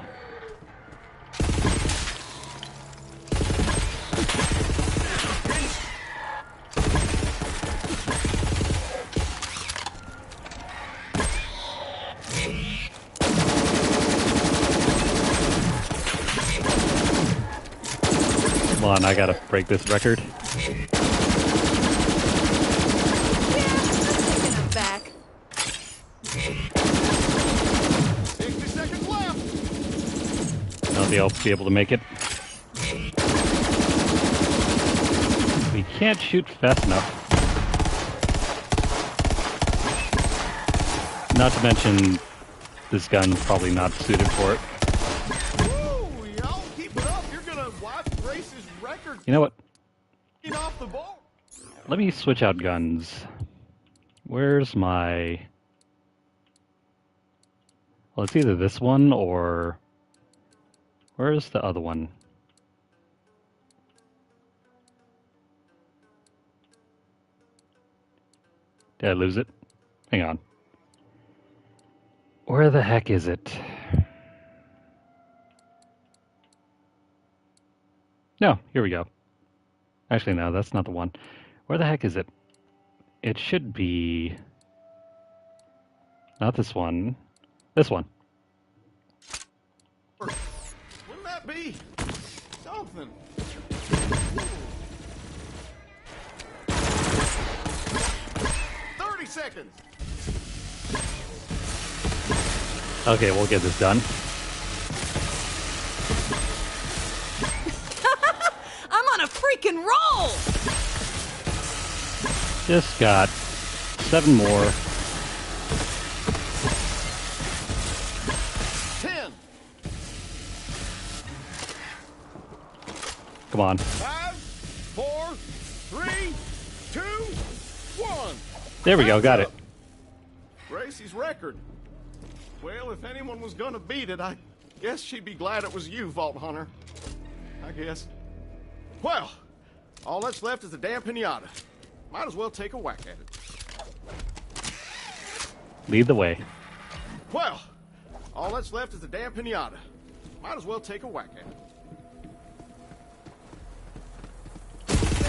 Come on, I gotta break this record. Taking him back. 60 seconds left. I'll be able to make it. We can't shoot fast enough. Not to mention, this gun's probably not suited for it. Woo, y'all keep it up. You're gonna wipe Grace's record. You know what? Off the ball. Let me switch out guns. Where's my... Well, it's either this one or... Where's the other one? Did I lose it? Hang on. Where the heck is it? No, here we go. Actually, no, that's not the one. Where the heck is it? It should be... Not this one. This one. Wouldn't that be something? 30 seconds. Okay, we'll get this done. I'm on a freaking roll! Just got 7 more. 10. Come on. 5, 4, 3, 2, 1. There we go, got it. Gracie's record. Well, if anyone was gonna beat it, I guess she'd be glad it was you, Vault Hunter. I guess. Well, all that's left is the damn pinata. Might as well take a whack at it. Lead the way. Well, all that's left is the damn pinata. Might as well take a whack at it.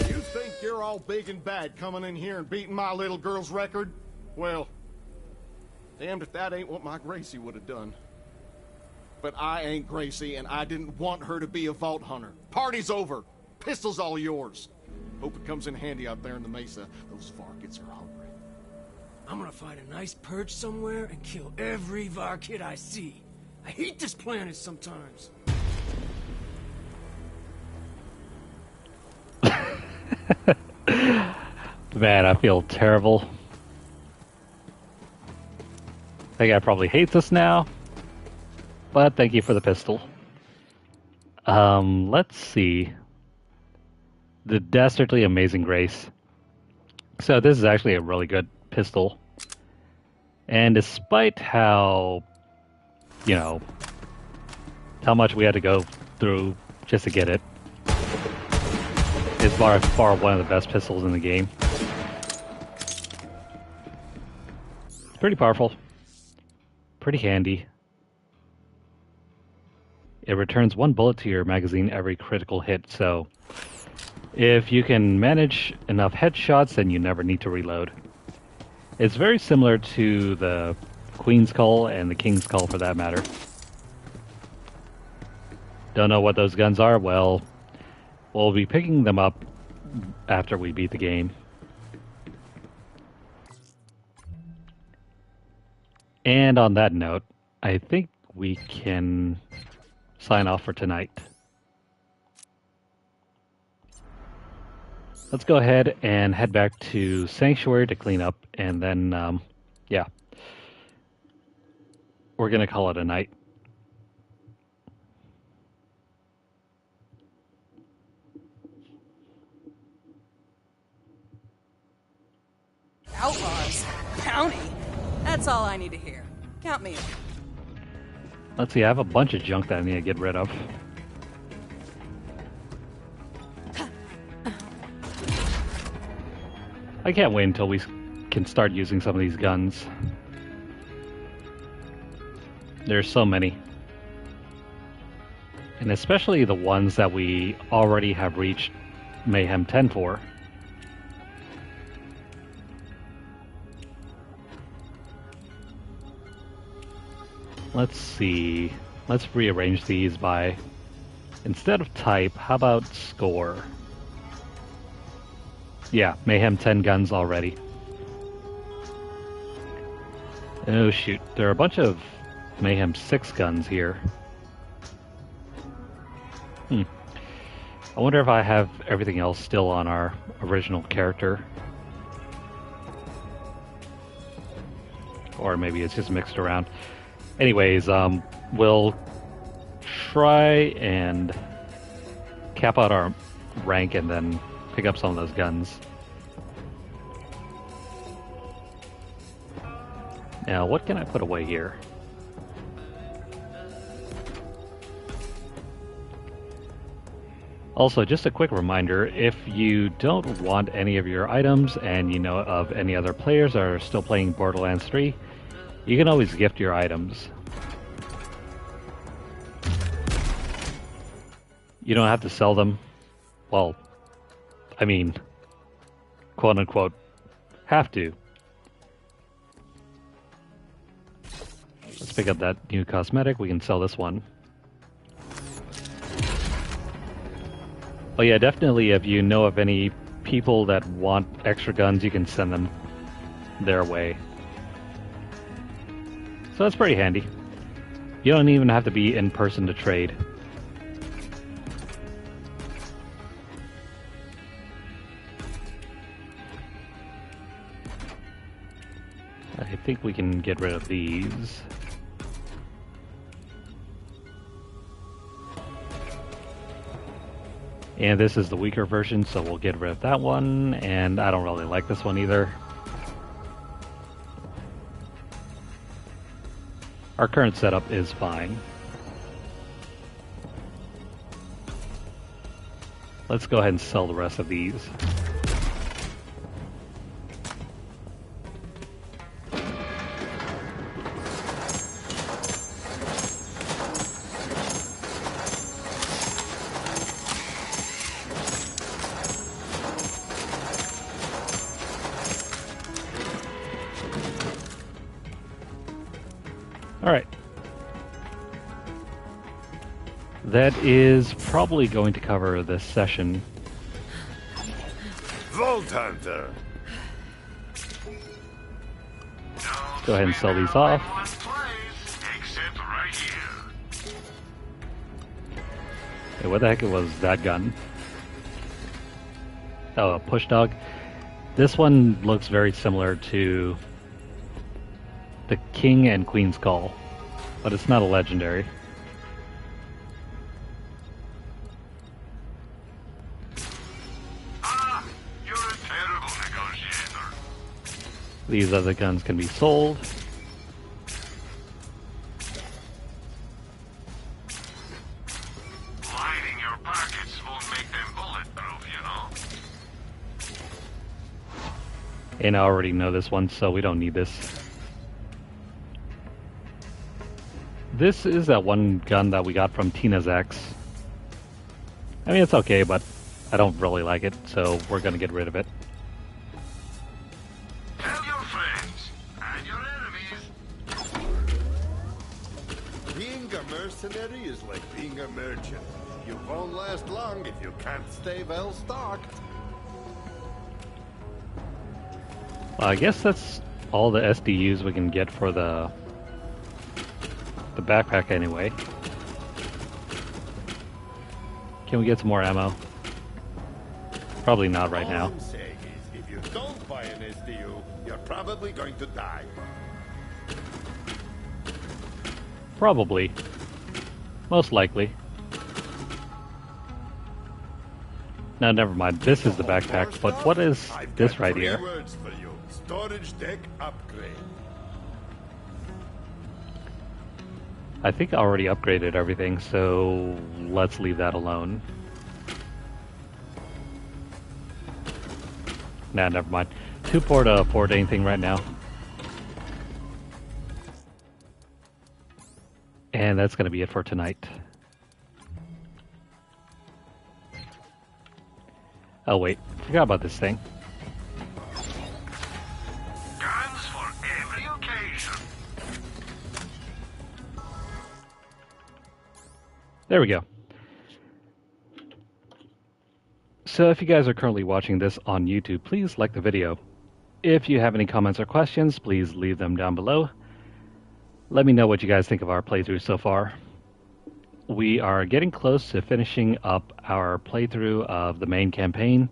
You think you're all big and bad coming in here and beating my little girl's record? Well, damned if that ain't what my Gracie would have done. But I ain't Gracie, and I didn't want her to be a Vault Hunter. Party's over. Pistol's all yours. Hope it comes in handy out there in the mesa. Those varkets are hungry. I'm gonna find a nice perch somewhere and kill every varkit I see. I hate this planet sometimes. Man, I feel terrible. That guy probably hates us now. But thank you for the pistol. Let's see. The Dastardly Amazing Grace. So this is actually a really good pistol. And despite how, you know, how much we had to go through just to get it, it's by far one of the best pistols in the game. It's pretty powerful. Pretty handy. It returns 1 bullet to your magazine every critical hit, so if you can manage enough headshots, then you never need to reload. It's very similar to the Queen's Call and the King's Call for that matter. Don't know what those guns are? Well, we'll be picking them up after we beat the game. And on that note, I think we can sign off for tonight. Let's go ahead and head back to Sanctuary to clean up, and then, yeah. We're going to call it a night. to hear. Count me in. Let's see, I have a bunch of junk that I need to get rid of. I can't wait until we can start using some of these guns. There's so many. And especially the ones that we already have reached Mayhem 10 for. Let's see. Let's rearrange these by, instead of type, how about score? Yeah, Mayhem 10 guns already. Oh shoot, there are a bunch of Mayhem 6 guns here. I wonder if I have everything else still on our original character. Or maybe it's just mixed around. Anyways, we'll try and cap out our rank and then pick up some of those guns. Now, what can I put away here? Also, just a quick reminder, if you don't want any of your items and you know of any other players that are still playing Borderlands 3, you can always gift your items. You don't have to sell them. Well, I mean, quote unquote, have to. Let's pick up that new cosmetic. We can sell this one. Oh yeah, definitely if you know of any people that want extra guns, you can send them their way. So that's pretty handy. You don't even have to be in person to trade. I think we can get rid of these. And this is the weaker version, so we'll get rid of that one, and I don't really like this one either. Our current setup is fine. Let's go ahead and sell the rest of these. Alright. That is probably going to cover this session. Vault Hunter! Go ahead and sell these off. Except right here. Hey, what the heck was that gun? Oh, a push dog. This one looks very similar to the King and Queen's Call, but it's not a legendary. You're a terrible negotiator. These other guns can be sold. Lining your pockets won't make them bulletproof, you know. And I already know this one, so we don't need this. This is that one gun that we got from Tina's ex. I mean, it's okay, but I don't really like it, so we're gonna get rid of it. Tell your friends and your enemies. Being a mercenary is like being a merchant. You won't last long if you can't stay well stocked. Well, I guess that's all the SDUs we can get for the backpack anyway. Can we get some more ammo? Probably not right now. All I'm saying is, if you don't buy an SDU, you're probably going to die. Probably. Most likely. No, never mind. This is the backpack, but what is this right here? Words for you. Storage deck upgrade. I think I already upgraded everything, so let's leave that alone. Nah, never mind. Too poor to afford anything right now. And that's going to be it for tonight. Oh wait, forgot about this thing. Guns for every occasion. There we go. So if you guys are currently watching this on YouTube, please like the video. If you have any comments or questions, please leave them down below. Let me know what you guys think of our playthrough so far. We are getting close to finishing up our playthrough of the main campaign,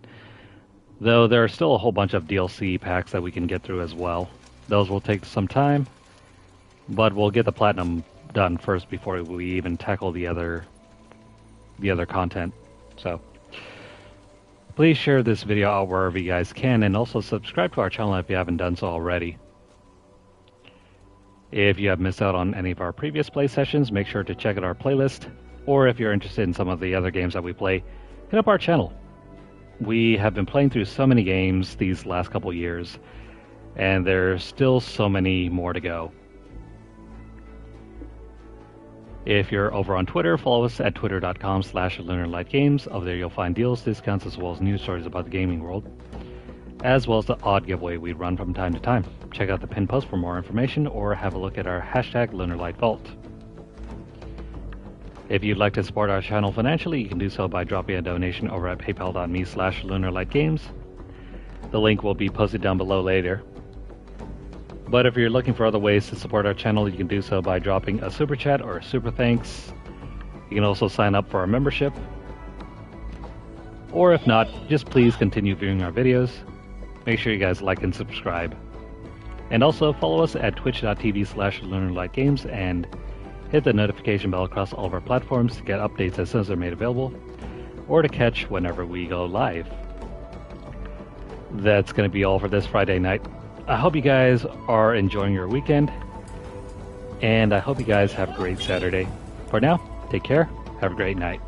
though there are still a whole bunch of DLC packs that we can get through as well. Those will take some time, but we'll get the platinum done first before we even tackle the other content. So please share this video out wherever you guys can, and also subscribe to our channel if you haven't done so already. If you have missed out on any of our previous play sessions, make sure to check out our playlist, or if you're interested in some of the other games that we play, hit up our channel. We have been playing through so many games these last couple years, and there's still so many more to go. If you're over on Twitter, follow us at twitter.com/LunarlightGames. Over there you'll find deals, discounts, as well as news stories about the gaming world, as well as the odd giveaway we run from time to time. Check out the pinned post for more information, or have a look at our hashtag LunarlightVault. If you'd like to support our channel financially, you can do so by dropping a donation over at paypal.me/LunarlightGames. The link will be posted down below later. But if you're looking for other ways to support our channel, you can do so by dropping a super chat or a super thanks. You can also sign up for our membership. Or if not, just please continue viewing our videos. Make sure you guys like and subscribe. And also follow us at twitch.tv/LunarlightGames and hit the notification bell across all of our platforms to get updates as soon as they're made available, or to catch whenever we go live. That's going to be all for this Friday night. I hope you guys are enjoying your weekend, and I hope you guys have a great Saturday. For now, take care, have a great night.